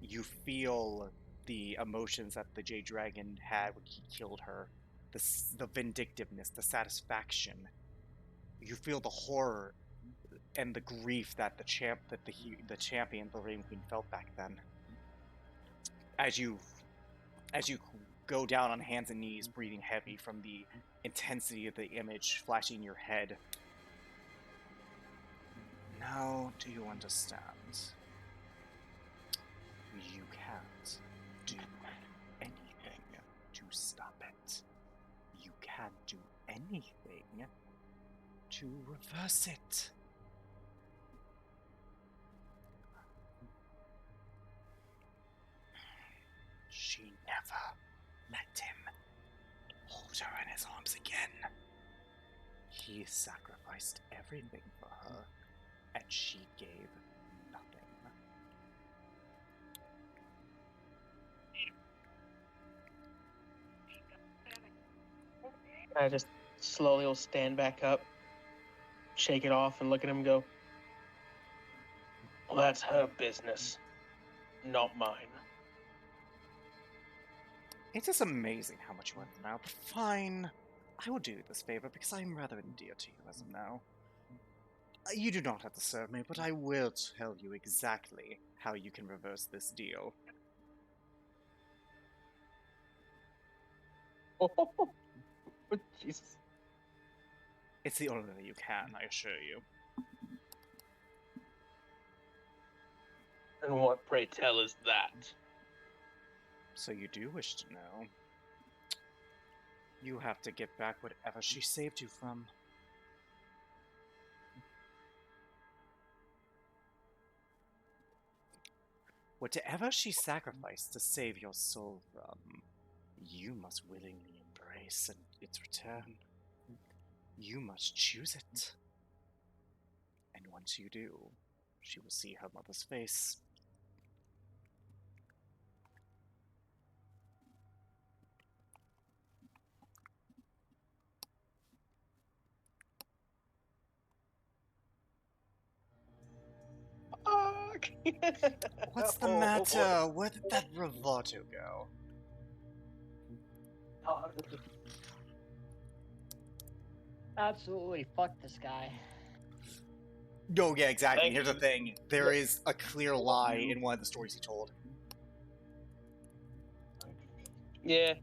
You feel the emotions that the Jade Dragon had when he killed her. The vindictiveness, the satisfaction. You feel the horror and the grief that the champion, the Raven Queen, felt back then. As you go down on hands and knees, breathing heavy from the intensity of the image flashing in your head. Now, do you understand? You can't do anything to stop it. You can't do anything to reverse it. She never let him hold her in his arms again. He sacrificed everything for her, and she gave nothing. I just slowly will stand back up, shake it off, and look at him and go, Well, that's her business, not mine. It's just amazing how much you want now, but fine. I will do you this favor because I am rather endear to you as of now. You do not have to serve me, but I will tell you exactly how you can reverse this deal. oh, Jesus. It's the only way you can, I assure you. And what, pray tell, is that? So you do wish to know. You have to get back whatever she saved you from. Whatever she sacrificed to save your soul from, you must willingly embrace in its return. You must choose it. And once you do, she will see her mother's face. fuck? What's the Oh, matter? Where did that bravado go? Absolutely fuck this guy. No, yeah, exactly. Thank Here's the you. thing. There is a clear lie in one of the stories he told. Yeah.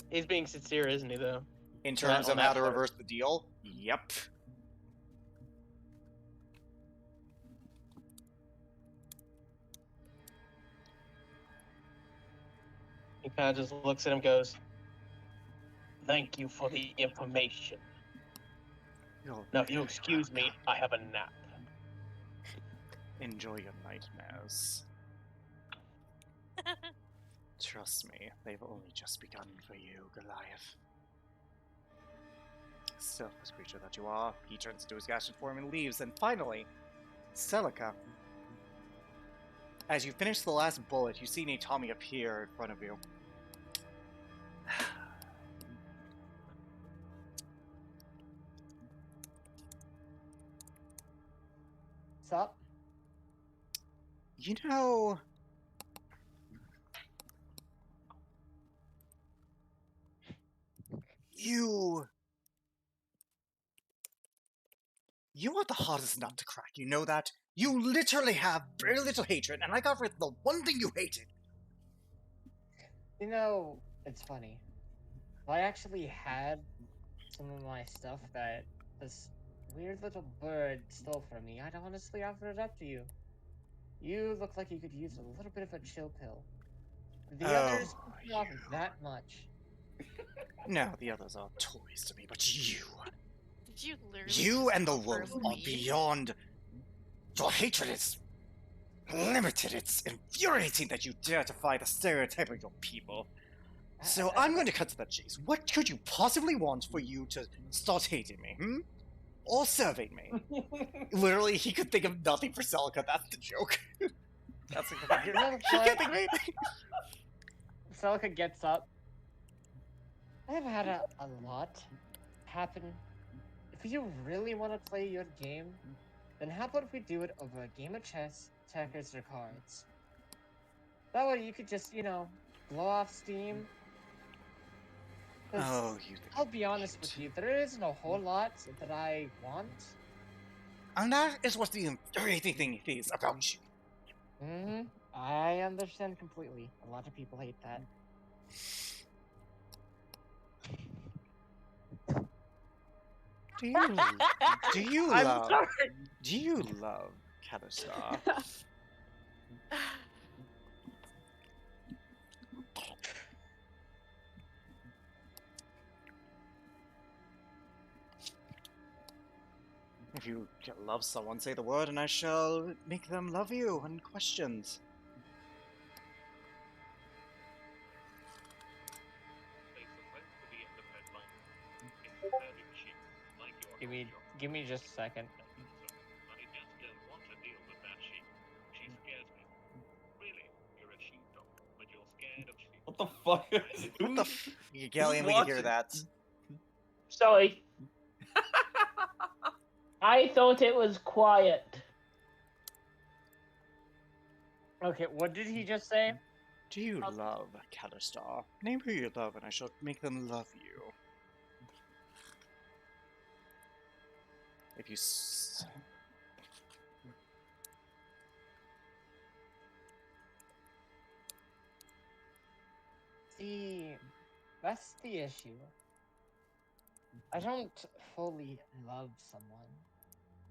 He's being sincere, isn't he, though? In That- terms on of that how to part. reverse the deal? Yep. He kind of just looks at him, goes, "Thank you for the information. Now, if you excuse me, I have a nap." Enjoy your nightmares. Trust me, they've only just begun for you, Goliath. Selfless creature that you are, he turns into his gashed form and leaves, and finally, Celica. As you finish the last bullet, you see Naotomi appear in front of you. What's up? You know... You are the hardest nut to crack, you know that? You literally have very little hatred, and I got rid of the one thing you hated. You know, it's funny. If I actually had some of my stuff that this weird little bird stole from me, I'd honestly offer it up to you. You look like you could use a little bit of a chill pill. The others Oh, put me off that much. No, the others are toys to me, but you... Did you literally You just and the offer wolf him are weed? beyond... Your hatred is... limited. It's infuriating that you dare defy the stereotype of your people. So I'm going to cut to the chase. What could you possibly want for you to start hating me, hmm? Or serving me? Literally, he could think of nothing for Celica, that's the joke. That's the You know He what? can't think of anything. Celica gets up. I have had a lot happen. If you really want to play your game, then how about if we do it over a game of chess, checkers, or cards? That way you could just, blow off steam. 'Cause Oh, you think I'll be honest with you, there isn't a whole lot that I want. And that is what the infuriating thing is about you. I understand completely. A lot of people hate that. Do you... Do you I'm love... sorry. Do you love Katastar? If you love someone, say the word, and I shall make them love you. Unquestioned. Give me just a second. I just don't want to deal with that sheep. She scares me. Really, you're a sheepdog, but you're scared of sheep. What the fuck? What the f... Gallian, we can hear watching? that. Sorry. I thought it was quiet. Okay, what did he just say? Do you love Katastar? Name who you love, and I shall make them love you. If you... See, that's the issue. I don't fully love someone.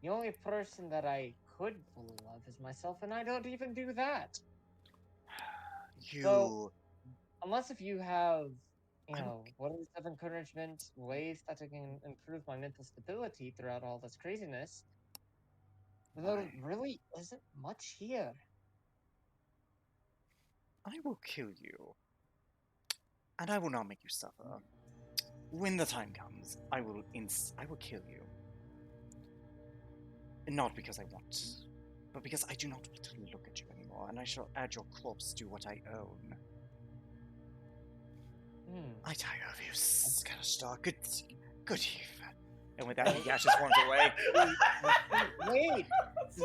The only person that I could fully love is myself, and I don't even do that. You... So, unless if you have, words of encouragement, ways that I can improve my mental stability throughout all this craziness, there really isn't much here. I will kill you. And I will not make you suffer. When the time comes, I will kill you. Not because I want, but because I do not want to look at you anymore, and I shall add your corpse to what I own. I tire of you, Katastar. Good eve. And with that, he gashes forms away. Wait!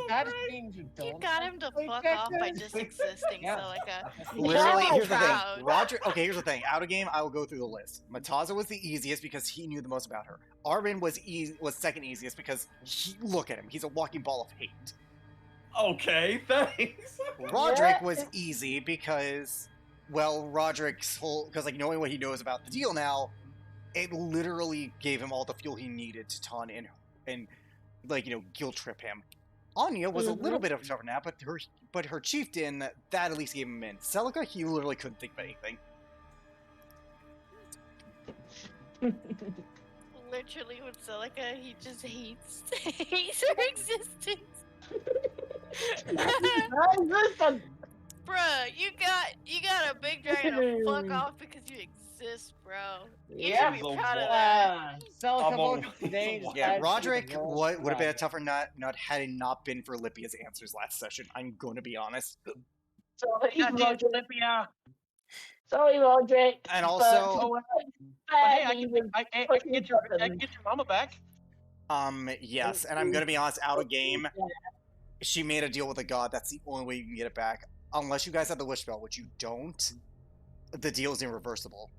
that just mean you You don't got have him to play fuck check off by this? just existing, Yeah. Celica. Literally, Yeah, here's the thing. proud. Roger. Okay, here's the thing. Out of game, I will go through the list. Mataza was the easiest because he knew the most about her. Armin was second easiest because look at him. He's a walking ball of hate. Okay, thanks. Roderick was easy because, well, Roderick's whole like knowing what he knows about the deal now, it literally gave him all the fuel he needed to taunt and like guilt trip him. Anya was a little bit of a tougher nap, but her chieftain that at least gave him in. Celica, he literally couldn't think of anything. Literally with Celica, he just hates her existence. Bruh, you got a big dragon to fuck off because you exist, bro. You Yeah. should be proud of that. Celica I'm votes a- today. Yeah, decides Roderick to roll would have been a Roderick. tougher nut had it not been for Lippia's answers last session. I'm going to be honest. Sorry, God damn, Roderick. Olympia. Sorry, Roderick. And but also, Hey, I barely can, was I pushing can get your buttons. mama back. yes, and I'm going to be honest, out of game, she made a deal with a god. That's the only way you can get it back. Unless you guys have the wish spell, which you don't, the deal is irreversible.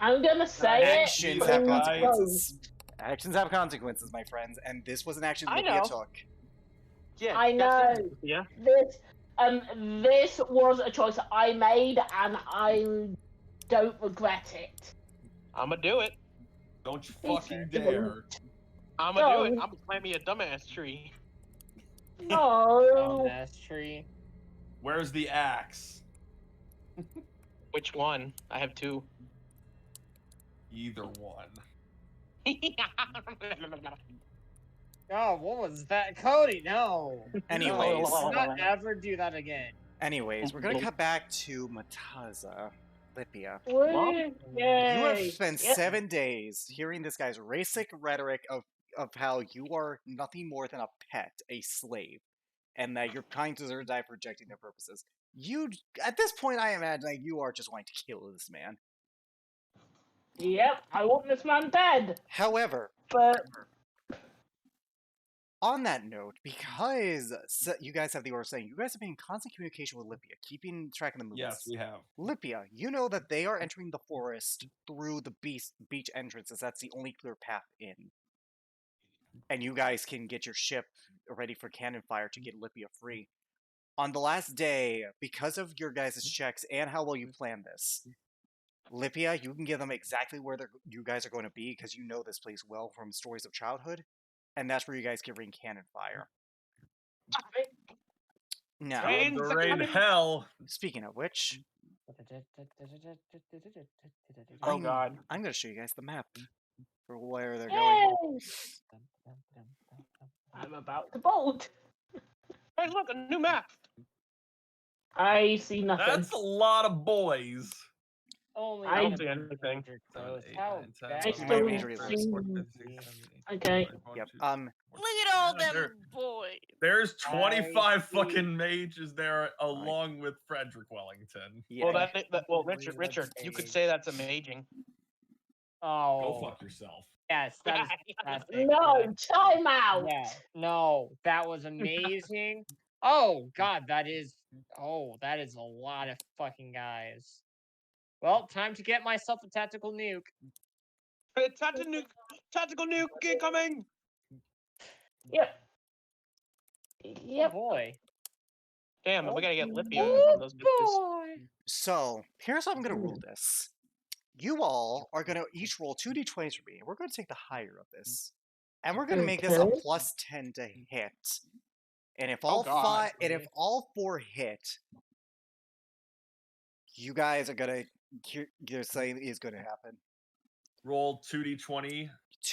I'm gonna say Actions it. have Guys. consequences. Actions have consequences, my friends, and this was an action I Lippia know. took. Yeah, I know. Yeah. This was a choice I made, and I don't regret it. I'm gonna do it. Don't you He's- fucking dare. I'm gonna do it. No. I'm gonna plant me a dumbass tree. No. Dumbass tree. Where's the axe? Which one? I have two. Either one. Oh, what was that? Cody, no. Anyways, Do not ever do that again. we're gonna cut back to Mataza, Lippia. Woo. You have Yay. spent Yep. 7 days hearing this guy's racist rhetoric of how you are nothing more than a pet, a slave, and that your kind deserve to die for rejecting their purposes. You, at this point, I imagine that you are just wanting to kill this man. Yep, I want this man dead. However, But on that note, because you guys have the order saying you guys have been in constant communication with Lippia, keeping track of the movements. Yes, we have. Lippia, you know that they are entering the forest through the beach entrance, as that's the only clear path in. And you guys can get your ship ready for cannon fire to get Lippia free. On the last day, because of your guys' checks and how well you planned this, Lippia, you can give them exactly where you guys are going to be because you know this place well from stories of childhood, and that's where you guys can ring cannon fire. Now, Rain, The rain hell. speaking of which, Oh God. I'm going to show you guys the map for where they're going. yay. I'm about to bolt. Hey, look, a new map. I see nothing. That's a lot of boys. Only I don't see anything. How bad I is still it? see- Okay. Yep. Look at all Yeah, them boys. There's 25 I see. fucking mages there along with Frederick Wellington. Yeah. Well, Richard, you could say that's amazing. Oh. Go fuck yourself. Yes, that is fantastic. No, time out. Yeah, no, that was amazing. Oh God, that is a lot of fucking guys. Well, time to get myself a tactical nuke. Tactical nuke incoming. Yep. Oh Yep. boy. Damn, we gotta get Lippia Oh from those bitches. boy. So, here's how I'm going to rule this. You all are going to each roll 2d20s for me. We're going to take the higher of this. And we're going to make this a Okay. plus 10 to hit. And if Oh, all God. if all 4 hit, you guys are going to, you're saying is going to happen. Roll 2d20.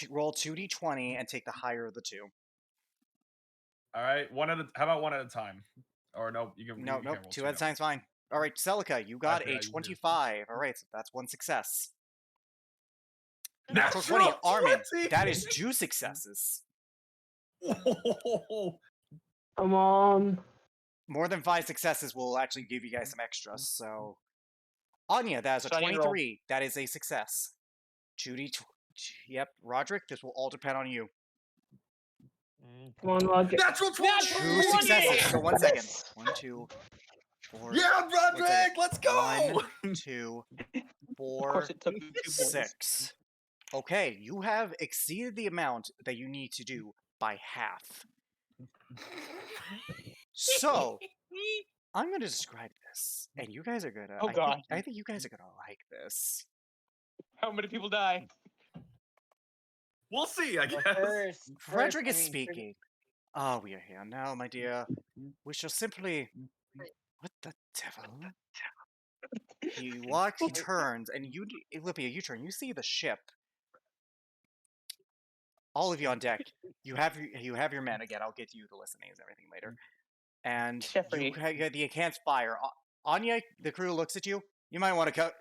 Roll 2d20 and take the higher of the 2. All right, how about one at a time? Or no, you can. No, you nope, can't roll 2 at a time's fine. All right, Celica, you got Okay, a I do. 25. All right, so that's 1 success. Natural 20, Armin, 20! that is 2 successes. Whoa. Come on. More than 5 successes will actually give you guys some extras. So, Anya, that is a So I need to roll. 23. That is a success. Judy, yep. Roderick, this will all depend on you. Come on, Roger. Natural 20! Two successes. So 1 second. 1, 2, 4. Yeah, 1 Roderick, second. let's go! 1, 2, Of 4, course, it took me 2 points. 6. Okay, you have exceeded the amount that you need to do by half. So, I'm going to describe this, and you guys are gonna. Oh, God. I think you guys are gonna like this. How many people die? We'll see, I guess. First, Frederick is I mean, speaking. Ah, we are here now, my dear. We shall simply. What the devil? He walks, he turns, and you, Olivia, you turn. You see the ship. All of you on deck. You have your men again. I'll get you the list of names and everything later. And Jeffrey. you can't fire. Anya, the crew looks at you. You might want to cut.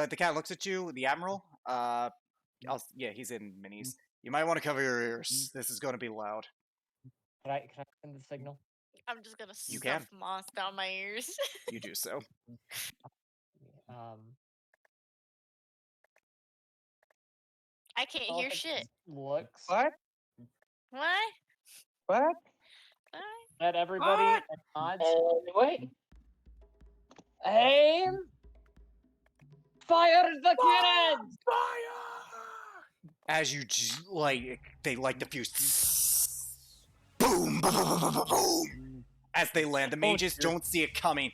The cat looks at you. The admiral. Yeah, he's in minis. You might want to cover your ears. This is going to be loud. can I send the signal? I'm just gonna You stuff can. moss down my ears. You do so. I can't hear shit. Looks. What? What? What? What? At everybody What? and nods. Wait. Aim! Fire the cannons! As you they light the fuse. Boom, boom, boom, boom, boom, boom. As they land, the mages don't see it coming.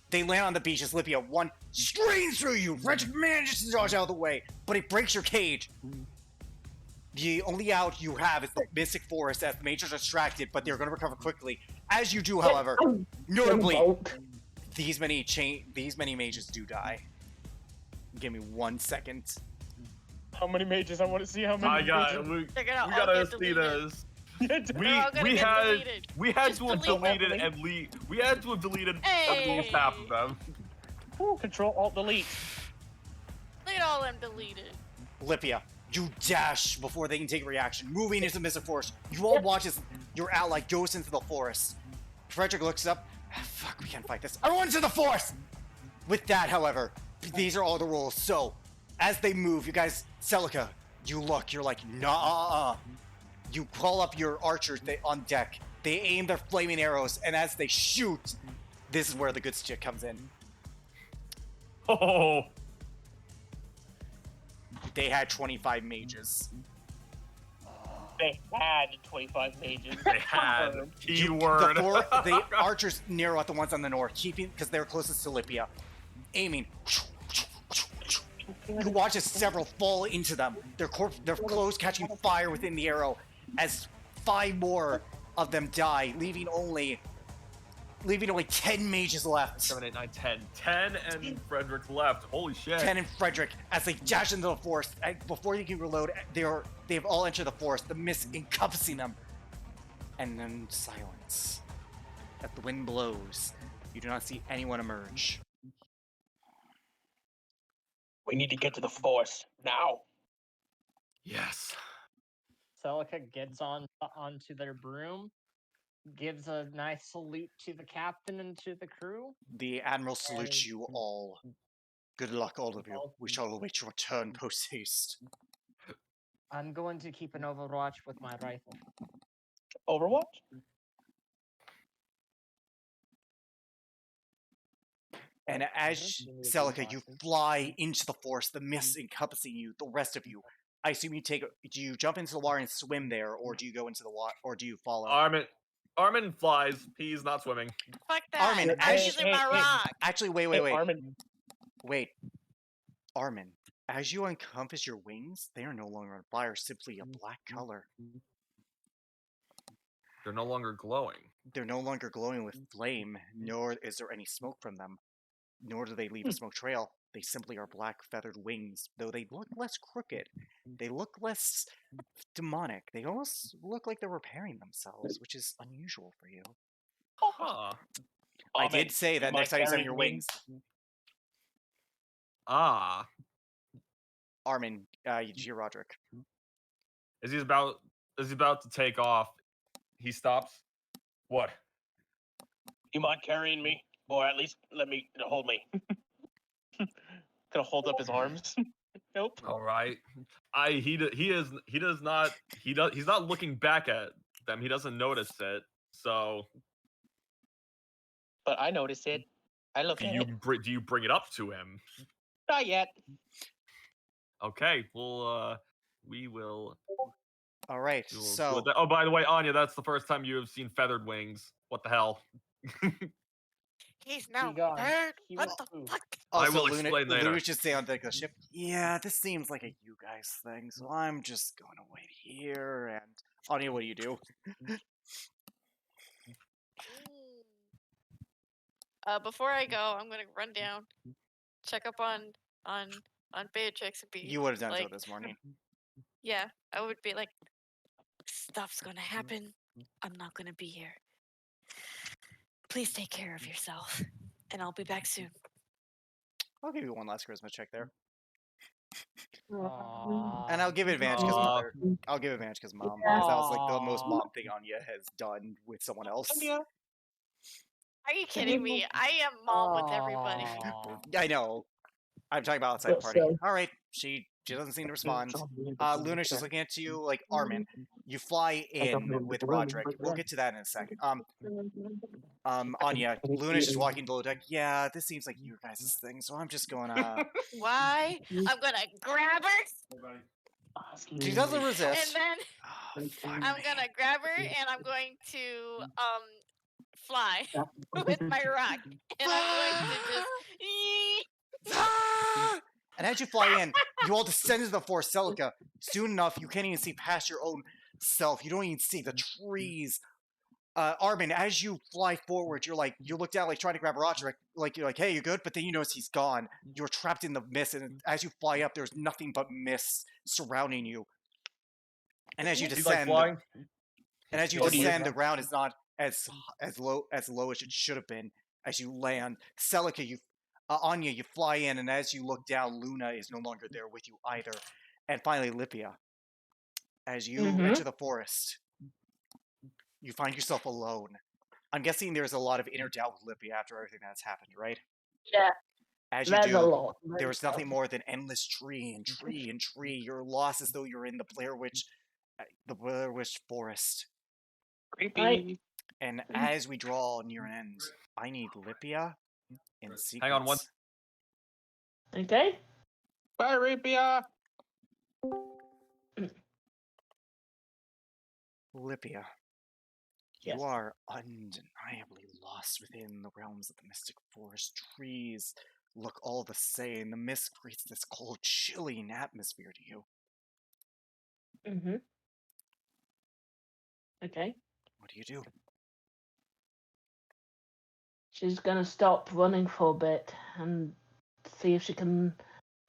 They land on the beach as Libya one screams through you. Frederick manages to dodge out of the way, but it breaks your cage. The only out you have is the Mystic Forest as the mages are distracted, but they're going to recover quickly. As you do, however, notably, these many mages do die. Give me 1 second. How many mages? I want to see how many. They're gonna We all gotta get see deleted. this. They're all gonna get deleted. We had Just to have delete deleted them. at least half of them. Control Alt Delete. Look at all them deleted. Lipia, you dash before they can take a reaction, moving into the Mystic Forest. You all watch as your ally goes into the forest. Frederick looks up. Fuck, we can't fight this. Everyone to the forest! With that, however, these are all the rules. So, as they move, you guys, Celica, you look, you're like, nah. You call up your archers on deck. They aim their flaming arrows, and as they shoot, this is where the good shit comes in. Oh, They had 25 mages. They had 25 mages. they had keyword. The archers narrow at the ones on the north, keeping because they're closest to Lipia, aiming. You watch as several fall into them. Their clothes catching fire within the arrow, as 5 more of them die, leaving only 10 mages left. 7, 8, 9, 10. 10 and Frederick left. Holy shit. 10 and Frederick, as they dash into the forest, before you can reload, they've all entered the forest, the mist encompassing them. And then silence. As the wind blows, you do not see anyone emerge. We need to get to the forest now. Yes. Celica gets onto their broom, gives a nice salute to the captain and to the crew. The Admiral salutes you all. Good luck, all of you. We shall await your return post-haste. I'm going to keep an overwatch with my rifle. Overwatch? And as Celica, you fly into the forest, the mist encompassing you, the rest of you. I assume do you jump into the water and swim there, or do you go into the water, or do you follow? Armin flies. He's not swimming. Fuck that. Armin, I'm using my rock. Actually, wait. Armin. Wait. Armin, as you encompass your wings, they are no longer on fire, simply a black color. They're no longer glowing. They're no longer glowing with flame, nor is there any smoke from them. Nor do they leave a smoke trail. They simply are black feathered wings, though they look less crooked. They look less demonic. They almost look like they're repairing themselves, which is unusual for you. Huh. I did say that next time you send your wings. Ah. Armin, you're Roderick. As he's about to take off, he stops. What? You mind carrying me? Or at least let me hold me. Gonna hold up his arms. Nope. All right. He's not looking back at them. He doesn't notice it. So But I notice it. I look do at you it. do you bring it up to him? Not yet. Okay. Well, we will. All right. We will do So that. Oh, by the way, Anya, that's the first time you have seen feathered wings. What the hell? He's no gone. bird. He What was the poof. fuck? I also will explain later. Luna should stay on the ship. Yeah, this seems like a you guys thing, so I'm just going to wait here. And Anya, what do you do? Before I go, I'm gonna run down, check up on on Beatrix and be You would have done so like, this morning. yeah, I would be like, stuff's gonna happen. I'm not gonna be here. Please take care of yourself, and I'll be back soon. I'll give you one last charisma check there, Aww. and I'll give advantage because Aw. mother. I'll give advantage because mom, because that was like the most Aw. mom thing Anya has done with someone else. Anya. Are you kidding me? I am mom with everybody. Aw. I know. I'm talking about outside the But party. still. All right, she doesn't seem to respond. Luna's just looking at you like Armin. You fly in with Roderick. We'll get to that in a second. Anya, Luna's just walking below deck. Yeah, this seems like your guys' thing, so I'm just gonna. Why? I'm gonna grab her, She doesn't and resist. then Oh, fuck I'm me. gonna grab her, and I'm going to fly with my rock, and I'm going to just. Ah! And as you fly in, you all descend into the forest, Celica. Soon enough, you can't even see past your own self. You don't even see the trees. Armin, as you fly forward, you look down, like trying to grab Roderick, like you're like, hey, you good? But then you notice he's gone. You're trapped in the mist, and as you fly up, there's nothing but mist surrounding you. And as you He's like descend, flying. the ground is not as low as it should have been. As you land, Celica, Anya, you fly in, and as you look down, Luna is no longer there with you either. And finally, Lipia, as you enter the forest, you find yourself alone. I'm guessing there's a lot of inner doubt with Lipia after everything that's happened, right? Yeah. As you There's a do, lot. there is nothing more than endless tree and tree and tree. You're lost as though you're in the Blair Witch forest. Creepy. Right. And as we draw near an end, I need Lipia in sequence. Hang on one. Okay. Bye, Ripia. Lipia, Yes. you are undeniably lost within the realms of the mystic forest. Trees look all the same. The mist creates this cold, chilling atmosphere to you. Mm-hmm. Okay. What do you do? She's gonna stop running for a bit and see if she can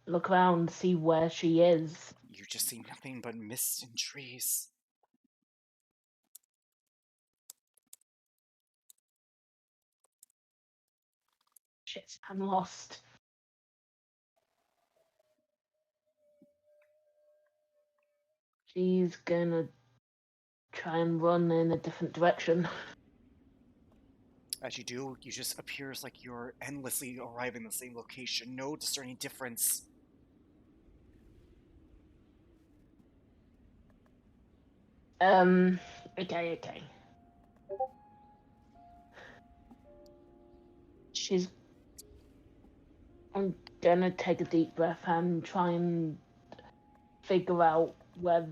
look around, see where she is. You just see nothing but mist and trees. Shit, I'm lost. She's gonna try and run in a different direction. As you do, you just appears like you're endlessly arriving in the same location. No discerning difference. Okay. I'm gonna take a deep breath and try and figure out where.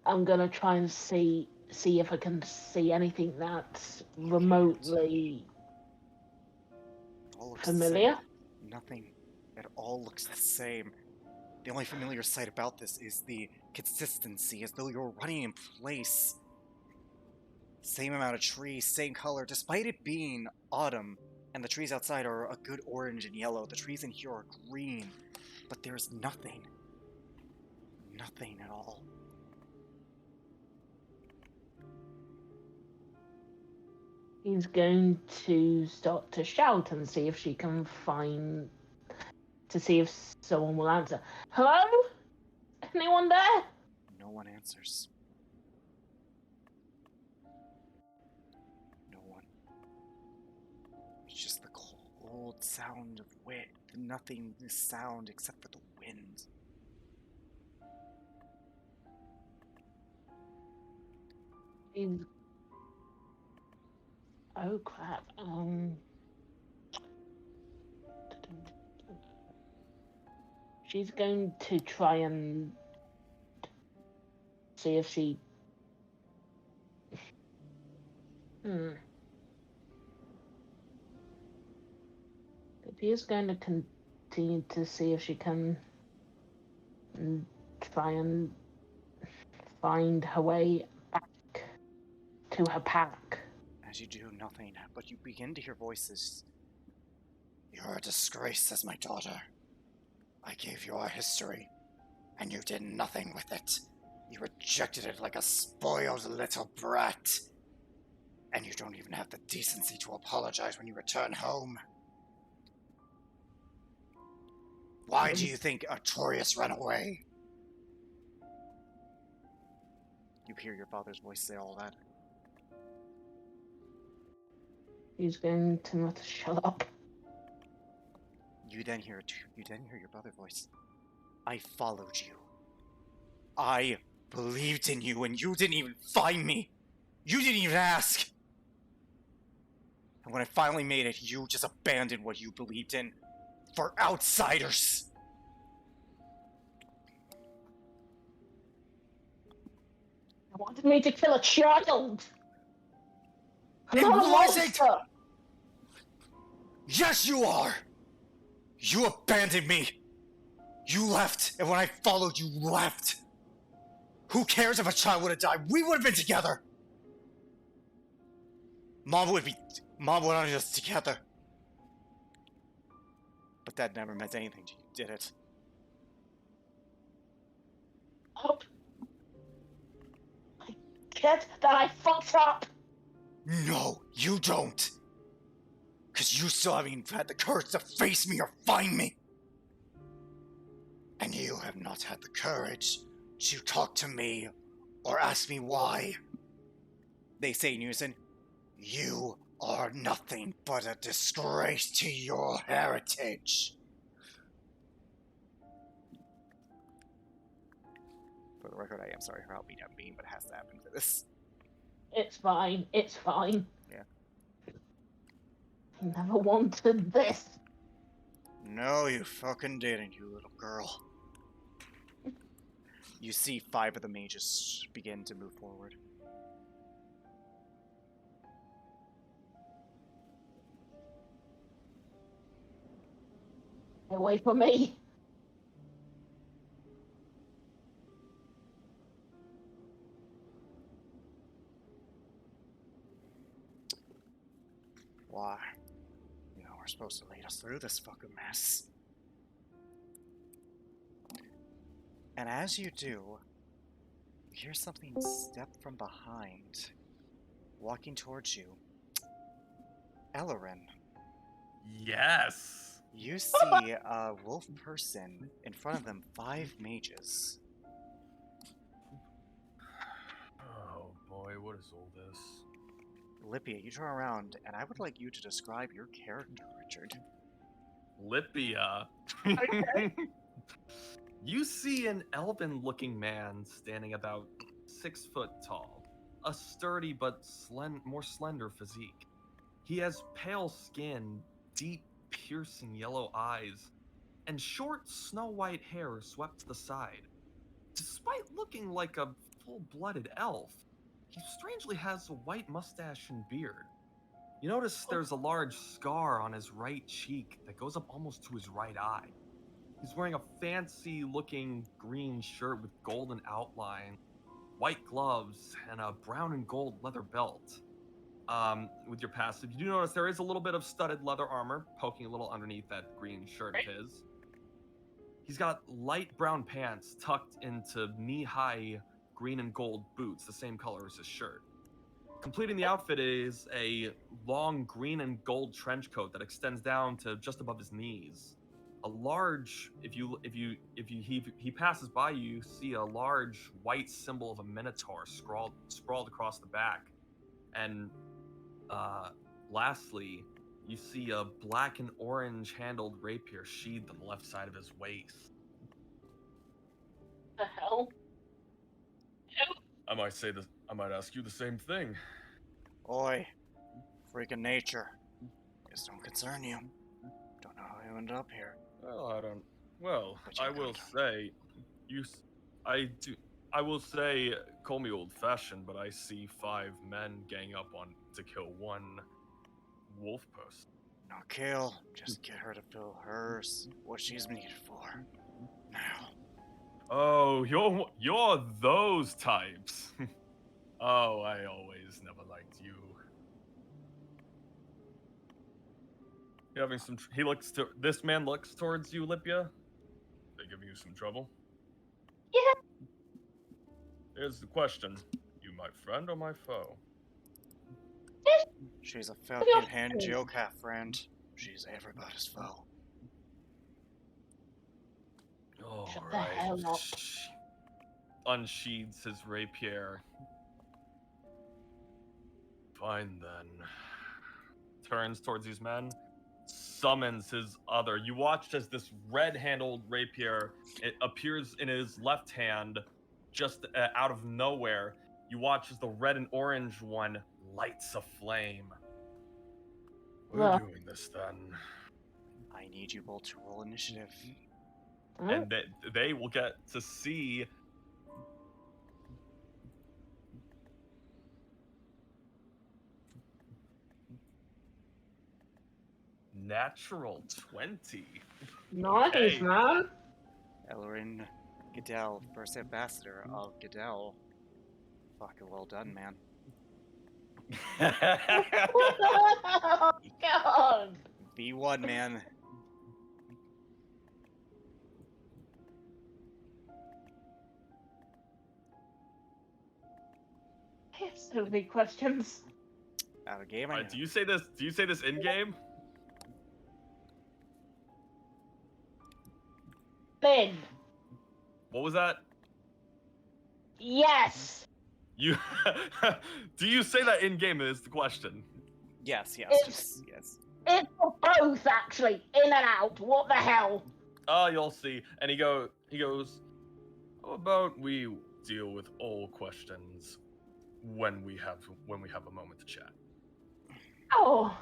I'm gonna try and see if I can see anything that's remotely All looks familiar. The same. Nothing at all looks the same. The only familiar sight about this is the consistency, as though you're running in place. Same amount of trees, same color, despite it being autumn, and the trees outside are a good orange and yellow. The trees in here are green, but there's nothing. Nothing at all. He's going to start to shout and see if she can see if someone will answer. Hello? Anyone there? No one answers. No one. It's just the muffled sound of nothing sound except for the wind. Oh crap. She's going to try and see if she. Libya's going to continue to see if she can try and find her way back to her pack. As you do nothing, but you begin to hear voices. You're a disgrace as my daughter. I gave you our history, and you did nothing with it. You rejected it like a spoiled little brat. And you don't even have the decency to apologize when you return home. Why do you think Artorias ran away? You hear your father's voice say all that. He's going to mutter, "Shut up." You then hear your brother's voice. I followed you. I believed in you, and you didn't even find me. You didn't even ask. And when I finally made it, you just abandoned what you believed in for outsiders. You wanted me to kill a child. I'm And not a was it? monster. Yes, you are. You abandoned me. You left, and when I followed, you left. Who cares if a child would have died? We would have been together. Mom wanted us together. But that never meant anything to you, did it? Up. I get that I fucked up. No, you don't. Because you still haven't even had the courage to face me or find me. And you have not had the courage to talk to me or ask me why. They say in unison, you are nothing but a disgrace to your heritage. For the record, I am sorry for how beat I'm being, but it has to happen for this. It's fine. It's fine. Yeah. I never wanted this. No, you fucking didn't, you little girl. You see 5 of the mages begin to move forward. Away from me. Why? You know, we're supposed to lead us through this fucking mess. And as you do, you hear something step from behind, walking towards you. Ellerin. Yes. You see a wolf person, in front of them 5 mages. Oh boy, what is all this? Lippia, you turn around, and I would like you to describe your character, Richard. Lippia. You see an elven-looking man standing about 6 foot tall, a sturdy but more slender physique. He has pale skin, deep, piercing yellow eyes, and short, snow-white hair swept to the side. Despite looking like a full-blooded elf, he strangely has a white mustache and beard. You notice there's a large scar on his right cheek that goes up almost to his right eye. He's wearing a fancy-looking green shirt with golden outline, white gloves, and a brown and gold leather belt. With your passive, you do notice there is a little bit of studded leather armor poking a little underneath that green shirt of his. He's got light brown pants tucked into knee-high green and gold boots, the same color as his shirt. Completing the outfit is a long green and gold trench coat that extends down to just above his knees. A large, if he passes by you, see a large white symbol of a minotaur sprawled across the back. And lastly, you see a black and orange handled rapier sheathed on the left side of his waist. The hell? I might ask you the same thing. Oi, freaking nature. This don't concern you. Don't know how you ended up here. Well, But you're I will going to. say, I will say, call me old-fashioned, but I see 5 men gang up on to kill one wolf person. No kill. Just get her to fill hers. What she's needed for. Now. Oh, you're those types. Oh, I always never liked you. You having some? This man looks towards you, Lipia. They giving you some trouble? Yeah. Here's the question: you my friend or my foe? She's a Falcon Hand Geocath friend. She's everybody's foe. Shut the hell up. Unsheathes his rapier. Fine then. Turns towards these men. Summons his other. You watched as this red-handled rapier it appears in his left hand, just out of nowhere. You watch as the red and orange one lights a flame. We're doing this then. I need you both to roll initiative. And they will get to see natural 20. Nice, Okay. man. Ellerin Goodell, first ambassador of Goodell. Fucking well done, man. Oh, God. V1, man. I have so many questions. Out of game, I know. Do you say this in game? Ben. What was that? Yes. You do you say that in game is the question. Yes, yes, It's- yes. It's for both, actually. In and out. What the hell? Oh, you'll see. And he goes, how about we deal with all questions when we have a moment to chat. Oh.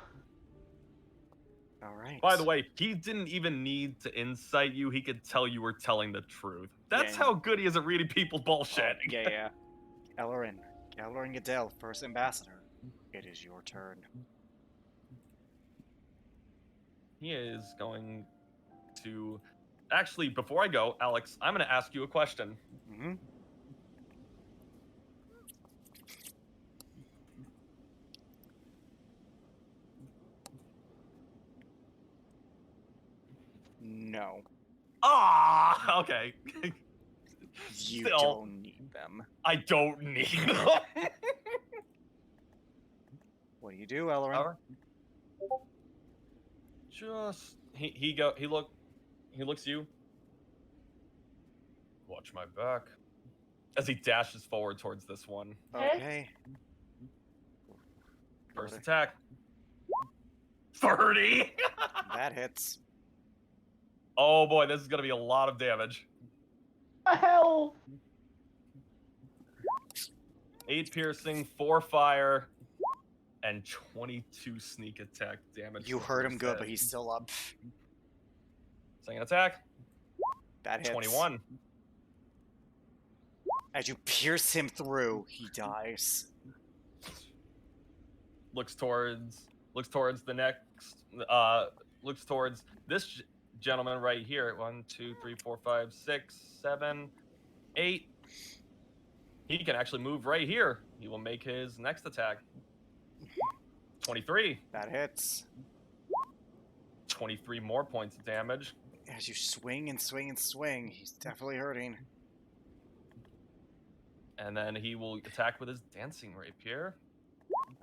All right. By the way, he didn't even need to incite you. He could tell you were telling the truth. That's Yeah. how good he is at reading people bullshitting. Yeah. Ellerin Goodell, first ambassador. It is your turn. He is going to... Actually, before I go, Alex, I'm going to ask you a question. Mm-hmm. No. Ah, okay. You Still, don't need them. I don't need them. What do you do, Ellerin? Alright. Just he looks you. Watch my back. As he dashes forward towards this one. Okay. First attack. 30! That hits. Oh boy, this is gonna be a lot of damage. The hell? 8 piercing, 4 fire, and 22 sneak attack damage. You to hurt him his good, head. but he's still up. Second attack. That hits. 21. As you pierce him through, he dies. Looks towards the next. Looks towards this gentleman right here. 1, 2, 3, 4, 5, 6, 7, 8. He can actually move right here. He will make his next attack. 23. That hits. 23 more points of damage. As you swing and swing and swing, he's definitely hurting. And then he will attack with his dancing rapier.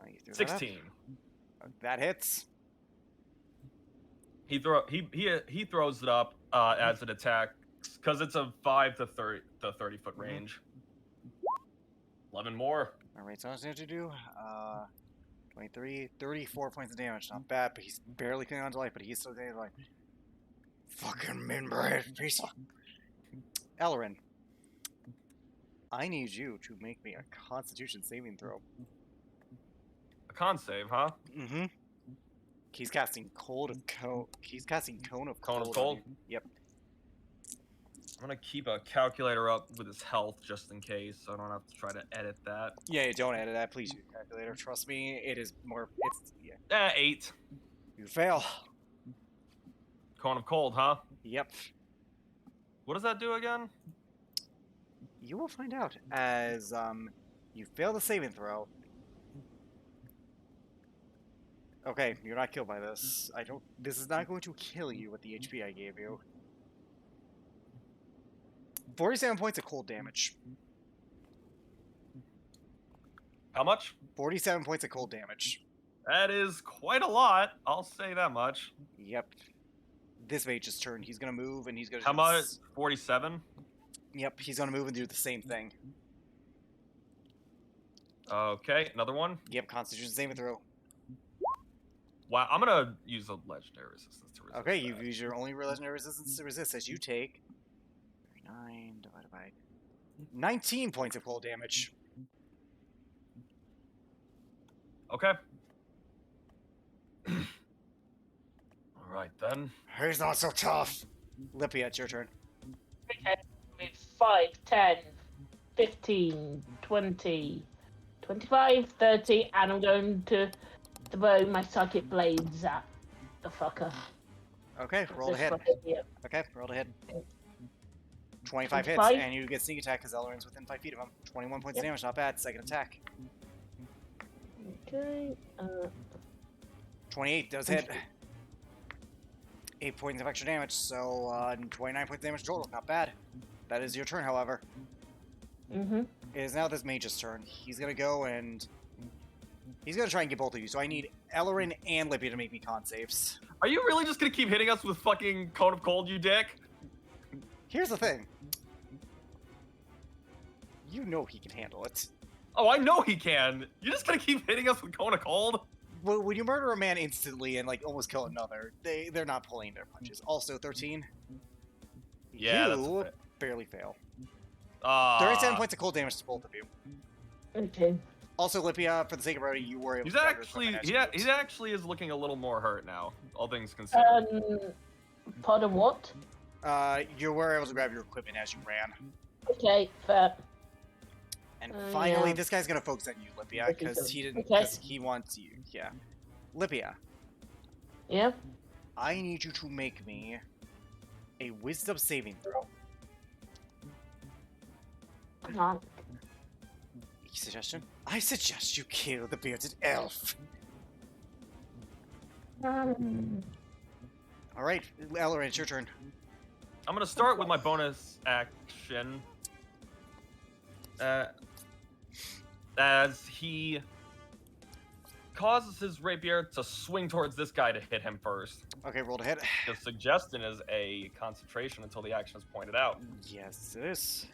Oh, you threw that up. 16. That hits. He throws it up as it attacks because it's a 5 to 30 foot range. 11 more. All right, so what I have to do. 23, 34 points of damage. Not bad, but he's barely clinging on to life, but he's still getting like fucking min-bread piece of. Elrin, I need you to make me a Constitution saving throw. A con save, huh? Mm-hmm. He's casting Cone of Cold. He's casting Cone of Cone of Cold. Cold? On you. Yep. I'm gonna keep a calculator up with his health just in case, so I don't have to try to edit that. Yeah, don't edit that, please. Use your calculator. Trust me, it is more. It's yeah. 8. You fail. Cone of Cold, huh? Yep. What does that do again? You will find out as you fail the saving throw. Okay, you're not killed by this. I don't. This is not going to kill you with the HP I gave you. 47 points of cold damage. How much? 47 points of cold damage. That is quite a lot. I'll say that much. Yep. This mage's turn. He's gonna move and he's gonna. How much? 47. Yep, he's gonna move and do the same thing. Okay, another one. Yep, Constitution saving throw. Wow, I'm gonna use a legendary resistance to resist. Okay, that. you've used your only legendary resistance to resist as you take 9 divided by 19 points of cold damage. Okay. All right then. He's not so tough. Lippia, it's your turn. Okay. 5, 10, 15, 20, 25, 30, and I'm going to throw my psychic blades at the fucker. Okay, roll to This hit. fucker here. Okay, roll to hit. 25 hits, 25? and you get sneak attack because Elrin's within 5 feet of him. 21 points of damage, not bad. Second attack. Okay. 28 does hit. 8 points of extra damage, so 29 points of damage total. Not bad. That is your turn, however. Mm-hmm. It is now this mage's turn. He's gonna go and he's gonna try and get both of you. So I need Elrin and Lippia to make me con saves. Are you really just gonna keep hitting us with fucking Cone of Cold, you dick? Here's the thing. You know he can handle it. Oh, I know he can. You're just gonna keep hitting us with Cone of Cold? When you murder a man instantly and like almost kill another, they're not pulling their punches. Also, 13. Yeah, you that's barely fail. 37 Ah. points of cold damage to both of you. Okay. Also, Lippia, for the sake of brevity, you were able He's to grab your actually, equipment as you he moved. actually is looking a little more hurt now, all things considered. Pardon what? You were able to grab your equipment as you ran. Okay, fair. And finally, yeah. this guy's gonna focus on you, Lippia, Okay, because so- he didn't. okay. Because he wants you. Yeah, Lippia, Yeah? I need you to make me a Wisdom saving throw. Can't. Suggestion? I suggest you kill the bearded elf. Um, All right, Elrin, it's your turn. I'm gonna start with my bonus action. As he causes his rapier to swing towards this guy to hit him first. Okay, roll to hit. The suggestion is a concentration until the action is pointed out. Yes, it is.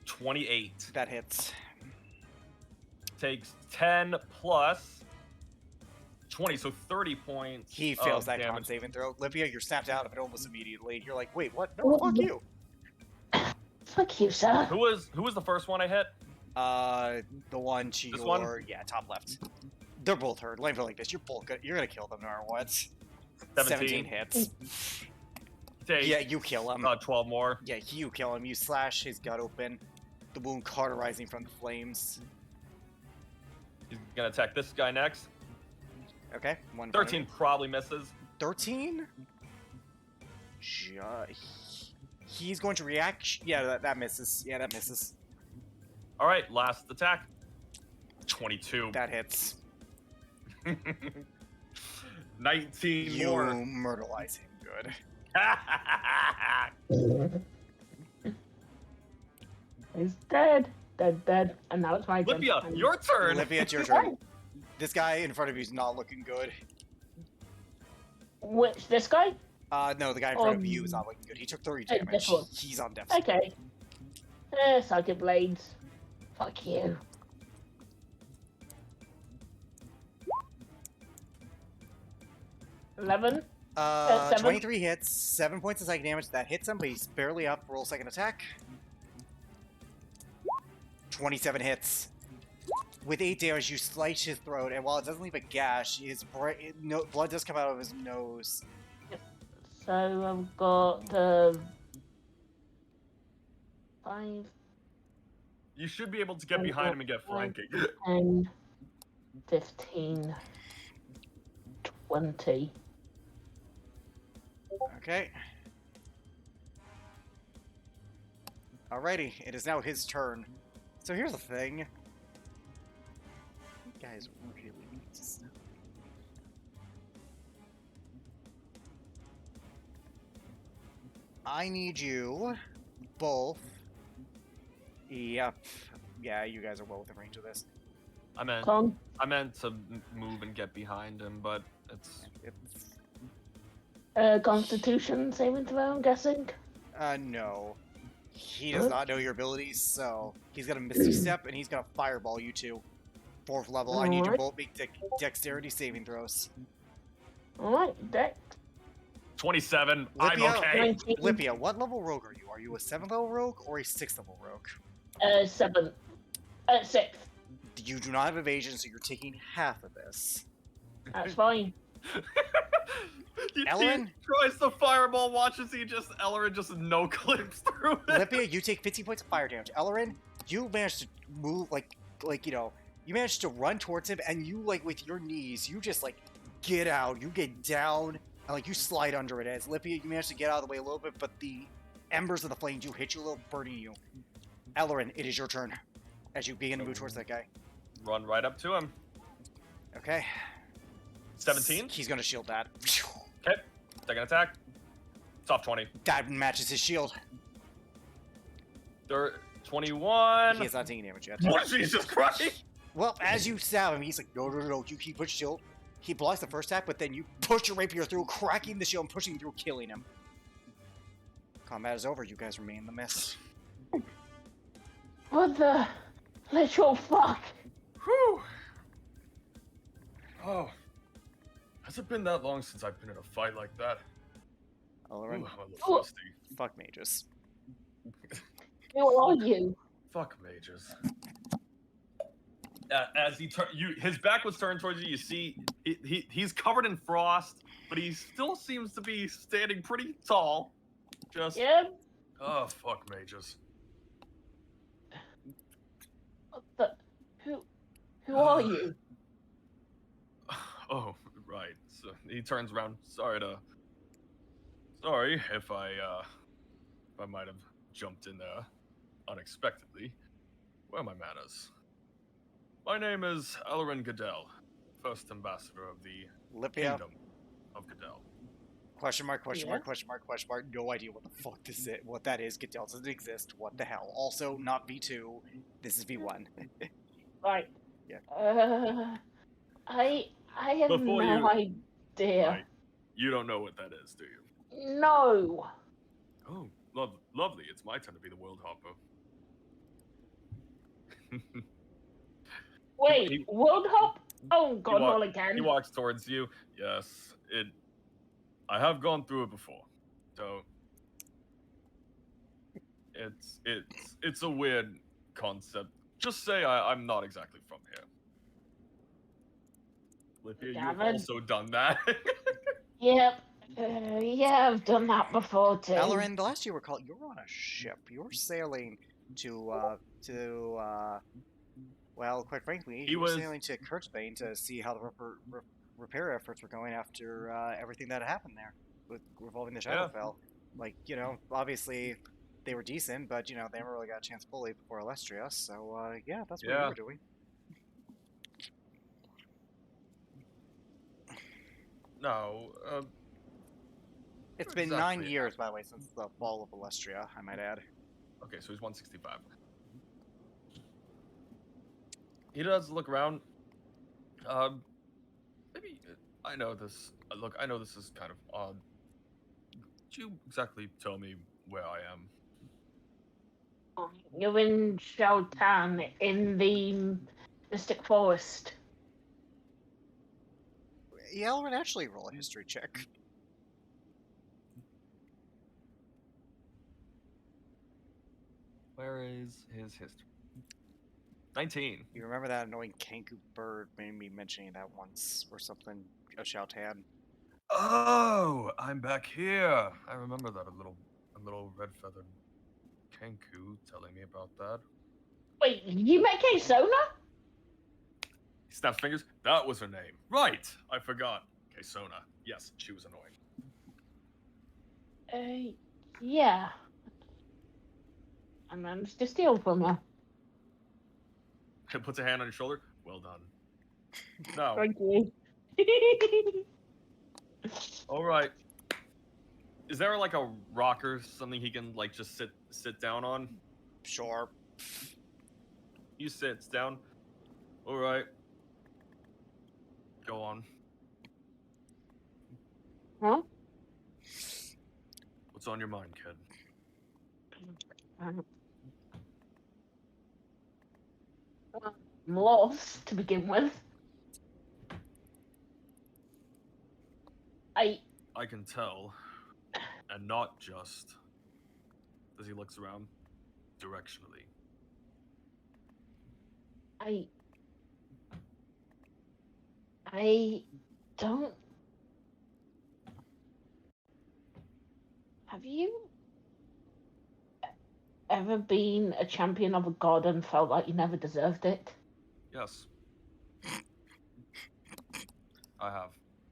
28. That hits. Takes 10 plus 20, so 30 points. He fails of that con damage. saving throw. Lippia, you're snapped out of it almost immediately. You're like, wait, what? No, fuck you. fuck you, sir. Who was the first one I hit? The one to This your one? yeah, top left. They're both hurt. Let me put it like this: you're both good. You're gonna kill them no matter what. 17 hits. Take Yeah, you kill him. 12 more. Yeah, you kill him. You slash his gut open, the wound cauterizing from the flames. He's gonna attack this guy next. Okay, 13 probably misses. 13? He's going to react. Yeah, that misses. Yeah, that misses. All right, last attack. 22. That hits. 19 You more. myrtleize him good. He's dead. Dead. And now it's my turn. Lippia, your turn. Lippia, it's your turn. This guy in front of you is not looking good. Which, this guy? No, the guy in front of you is not looking good. He took 30 Hey, damage. this one. He's on death. Okay. Psychic blades. Fuck you. $11. 7. 23 hits, 7 points of psychic damage. That hits him, but he's barely up. Roll second attack. 27 hits. With 8 damage, you slice his throat, and while it doesn't leave a gash, his blood does come out of his nose. So I've got 5, You should be able to get behind him and get flanking. 10, 15, 20. Okay. Alrighty, it is now his turn. So here's the thing. You guys really need to stop. I need you both. Yep. Yeah, you guys are well within range of this. I meant Con, to move and get behind him, but it's Constitution saving throw, I'm guessing. No. He does not know your abilities, so he's gonna Misty Step and he's gonna Fireball you two. 4th level. I need you Alright. both make dexterity saving throws. Alright, Dex. 27. I'm Lipia? okay. 19. Lipia, what level rogue are you? Are you a 7th level rogue or a 6th level rogue? 7. 6. You do not have evasion, so you're taking half of this. That's fine. Ellerin? He tries to fireball, watches Ellerin just no clips through it. Lipia, you take 15 points of fire damage. Ellerin, you managed to move you managed to run towards him, and you with your knees, you just get out, you get down, and you slide under it. As Lipia, you managed to get out of the way a little bit, but the embers of the flames do hit you a little, burning you. Ellerin, it is your turn. As you begin to move towards that guy. Run right up to him. Okay. 17. He's gonna shield that. Okay. Second attack. It's off 20. That matches his shield. 21. He is not taking damage yet. Oh, Jesus Christ! Well, as you stab him, he's like, no, no, no, no. You keep pushing shield. He blocks the first attack, but then you push your rapier through, cracking the shield and pushing through, killing him. Combat is over. You guys remain in the mist. What the literal fuck? Whew. Oh. Has it been that long since I've been in a fight like that? Ellerin, Ooh, I'm a little thirsty. fuck mages. Who are you? Fuck mages. As his back was turned towards you. You see, he's covered in frost, but he still seems to be standing pretty tall. Just Yeah. oh fuck mages. What the? Who are you? Oh right. So he turns around. Sorry if I might have jumped in there unexpectedly. Where are my manners? My name is Ellerin Goodell, first ambassador of the Lipia, Kingdom of Goodell. question mark, question Yeah. mark, question mark, question mark. No idea what the fuck this is. What that is. Goodell doesn't exist. What the hell? Also, not V2. This is V1. Right. Yeah. I have Before no you- idea. Right. You don't know what that is, do you? No. Oh, lovely. It's my turn to be the world hopper. Wait, He- World Hop? Oh God, wa- not again. He walks towards you. Yes, I have gone through it before, so it's a weird concept. Just say I'm not exactly from here. Lipia, you've Gavin? also done that. Yep. Yeah, I've done that before too. Ellerin, the last you recall, you were on a ship. You were sailing well, quite frankly, He you were was- sailing to Kurtzbane to see how the repair efforts were going after everything that had happened there with revolving the Yeah. Shadowfell. Obviously they were decent, but they never really got a chance fully before Alestria. So yeah, that's what you Yeah. were doing. No, It's been Exactly. 9 years, by the way, since the fall of Alestria, I might add. okay, so he's 165. He does look around. Maybe I know this. Look, I know this is kind of odd. Could you exactly tell me where I am? You're in Sheltan in the Mystic Forest. Yeah, I'll actually roll a history check. Where is his history? 19. You remember that annoying Kanku bird made me mentioning that once or something? A Shoutan. Oh, I'm back here. I remember that a little red feathered Kenku telling me about that. Wait, you met Sona? He snaps fingers. That was her name. Right. I forgot. Kesona. Yes, she was annoying. Yeah. I managed to steal from her. He puts a hand on your shoulder. Well done. No. Thank you. All right. Is there like a rocker, something he can like just sit down on? Sure. He sits down. All right. Go on. Huh? What's on your mind, kid? I'm lost to begin with. I can tell, and not just as he looks around directionally. I don't. Have you ever been a champion of a god and felt like you never deserved it? Yes. I have.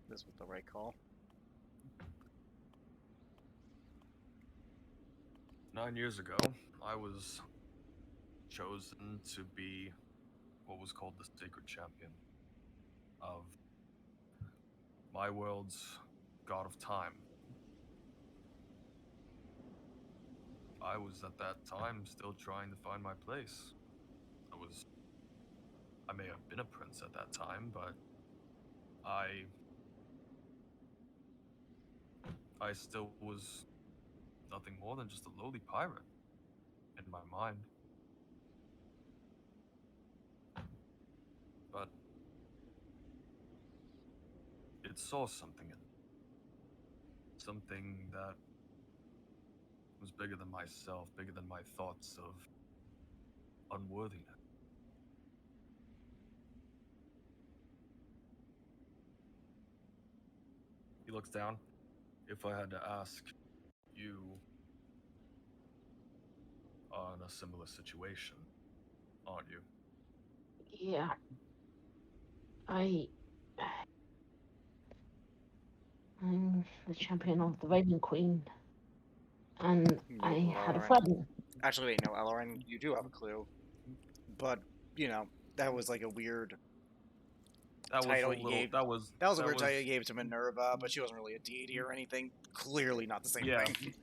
This was the right call. 9 years ago, I was chosen to be what was called the Sacred Champion of my world's God of Time. I was at that time still trying to find my place. I may have been a prince at that time, but I still was nothing more than just a lowly pirate in my mind. But it saw something in me. Something that was bigger than myself, bigger than my thoughts of unworthiness. He looks down. If I had to ask, you are in a similar situation, aren't you? Yeah. I'm the champion of the Raven Queen, and I had a Lauren. friend. Actually, wait, no, Lauren, you do have a clue. But, that was like a weird title you gave. That was a weird title you gave to Minerva, but she wasn't really a deity or anything. Clearly not the same thing.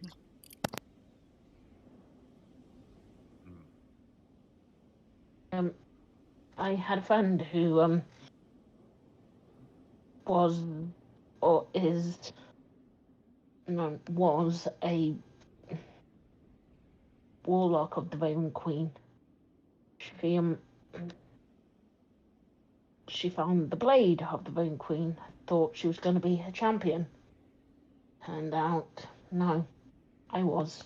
I had a friend who was or is no was a warlock of the Raven Queen. She found the blade of the Raven Queen, thought she was going to be a champion. Turned out, no, I was.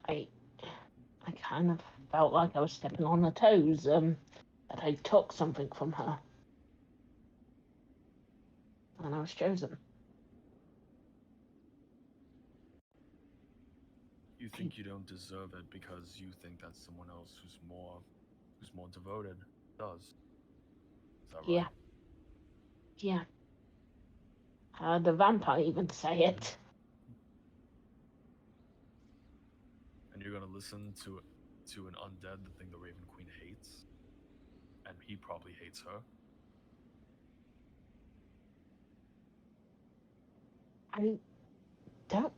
I kind of felt like I was stepping on her toes, that I took something from her. And I was chosen. You think you don't deserve it because you think that someone else who's more devoted does. Is that right? Yeah. The vampire even say it. And you're gonna listen to an undead, the thing the Raven Queen hates, and he probably hates her. I don't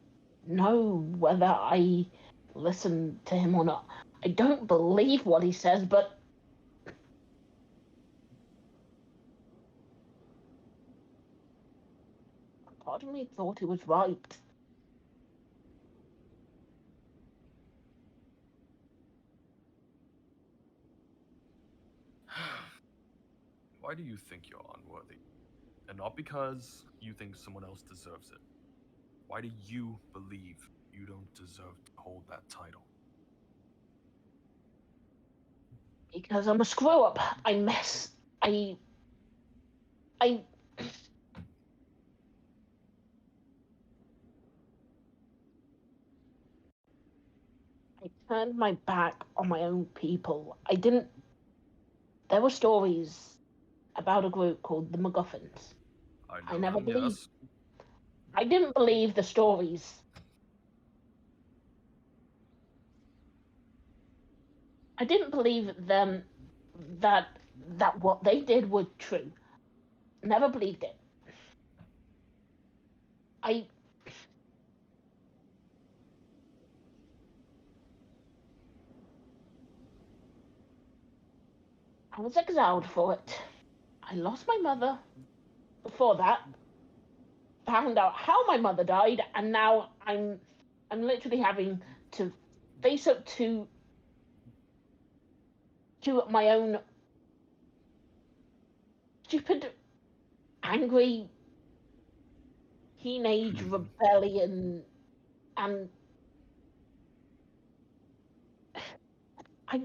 know whether I listen to him or not. I don't believe what he says, but part of me thought he was right. Why do you think you're unworthy? And not because you think someone else deserves it. Why do you believe you don't deserve to hold that title? Because I'm a screw up. I I turned my back on my own people. I didn't. There were stories about a group called the MacGuffins. I know never them, believed. yes. I didn't believe the stories. I didn't believe them that what they did was true. Never believed it. I was exiled for it. I lost my mother. Before that, found out how my mother died, and now I'm literally having to face up to my own stupid, angry teenage rebellion, and I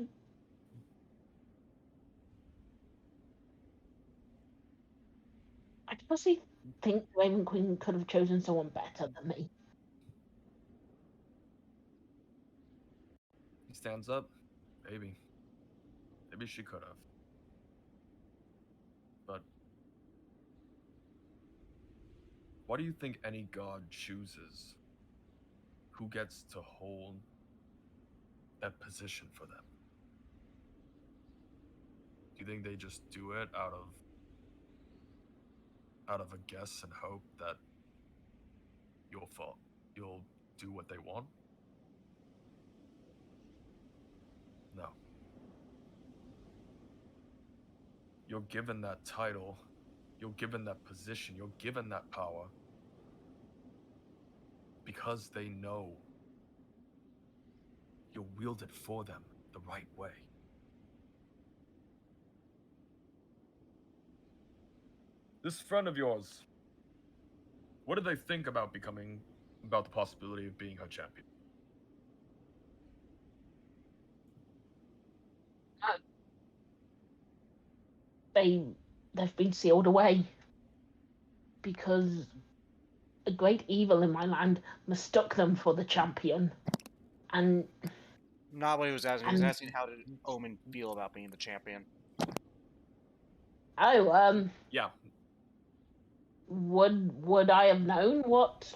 honestly think Raven Queen could have chosen someone better than me. He stands up. Maybe. Maybe she could have. But why do you think any god chooses who gets to hold that position for them? Do you think they just do it out of a guess and hope that you'll do what they want? No. You're given that title, you're given that position, you're given that power because they know you'll wield it for them the right way. This friend of yours, what do they think about about the possibility of being her champion? They've been sealed away because a great evil in my land mistook them for the champion, and Not what he was asking. He was asking how did Omen feel about being the champion. Yeah. Would I have known what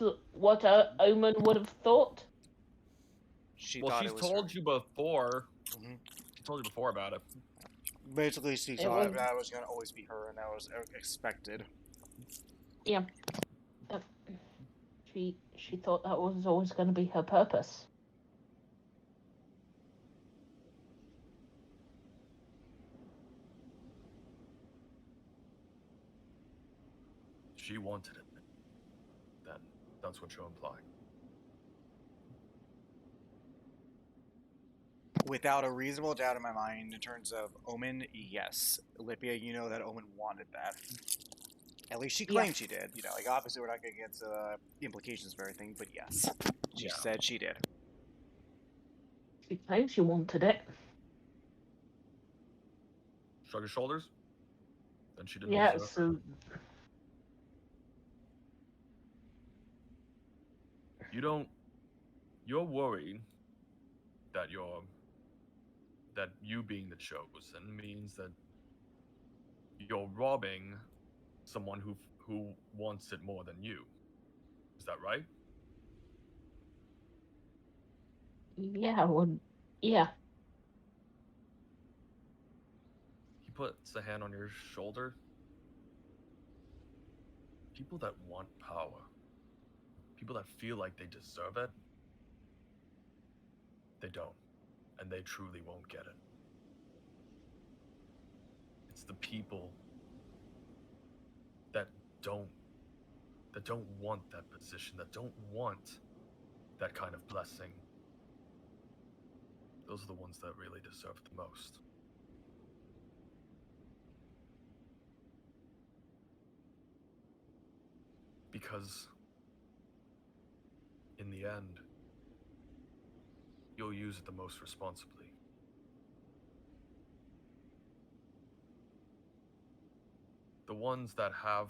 Omen would have thought? She Well, thought she's it was told her. you before. Mhm. She told you before about it. Basically, she It thought was- that was going to always be her, and that was expected. Yeah, uh, she thought that was always going to be her purpose. She wanted it. Then that's what you're implying. Without a reasonable doubt in my mind, in terms of Omen, yes. Olympia, you know that Omen wanted that. At least she claimed she did. You know, like obviously we're not going to get into the implications of everything, but yes, she said she did. She claimed she wanted it. Shrug his shoulders. Then she didn't Yeah, deserve it. so You're worried that you being the chosen means that you're robbing someone who wants it more than you. Is that right? yeah. He puts a hand on your shoulder. People that want power, people that feel like they deserve it, they don't, and they truly won't get it. It's the people that don't want that position, that don't want that kind of blessing. Those are the ones that really deserve it the most. Because in the end, you'll use it the most responsibly. The ones that have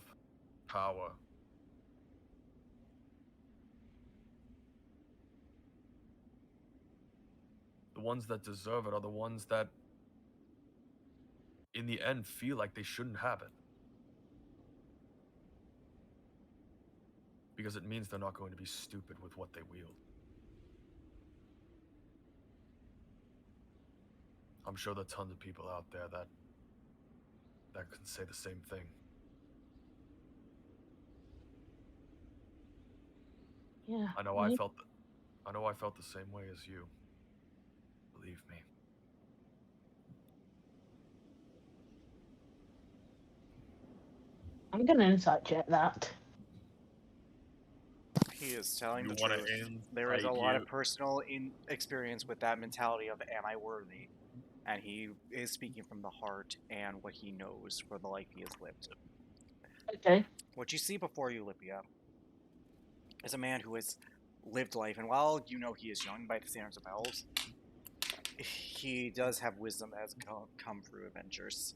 power the ones that deserve it are the ones that, in the end, feel like they shouldn't have it. Because it means they're not going to be stupid with what they wield. I'm sure there are tons of people out there that can say the same thing. Yeah. I know I felt the same way as you. Believe me. I'm gonna insight check that. He is telling You the wanna truth. There is a insight lot you? of personal experience with that mentality of "Am I worthy?" And he is speaking from the heart and what he knows for the life he has lived. Okay. What you see before you, Lipia, is a man who has lived life, and while you know he is young by the standards of elves, he does have wisdom that has come through adventures.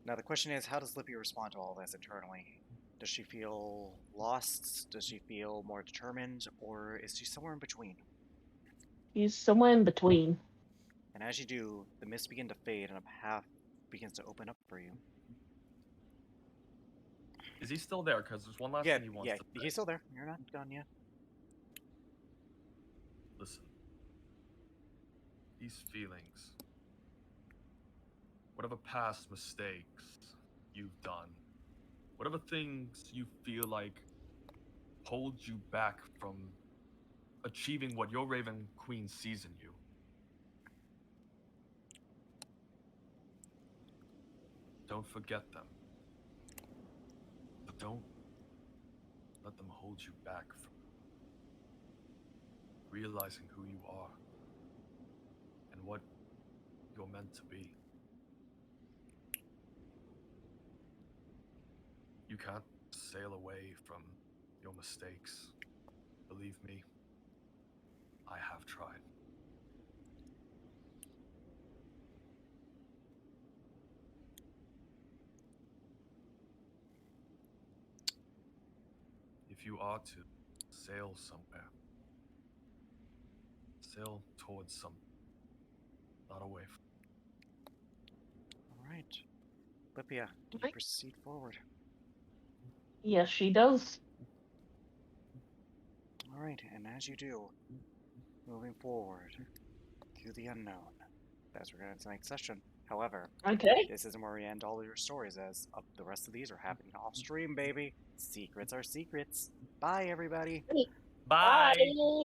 Now the question is, how does Lipia respond to all this internally? Does she feel lost? Does she feel more determined? Or is she somewhere in between? He's somewhere in between. And as you do, the mists begin to fade and a path begins to open up for you. Is he still there? Because there's one last Yeah, thing he wants yeah, to say. he's still there. You're not done yet. Listen. These feelings, whatever past mistakes you've done, whatever things you feel like hold you back from achieving what your Raven Queen sees in you, don't forget them. But don't let them hold you back from realizing who you are and what you're meant to be. You can't sail away from your mistakes. Believe me, I have tried. If you are to sail somewhere, sail towards something, not away from. All right. Lipia, do you Right. proceed forward? Yes, she does. All right, and as you do, moving forward through the unknown. That's where we're going to tonight's session. However, Okay. this isn't where we end all of your stories, as the rest of these are happening off stream, baby. Secrets are secrets. Bye, everybody. Bye. Bye.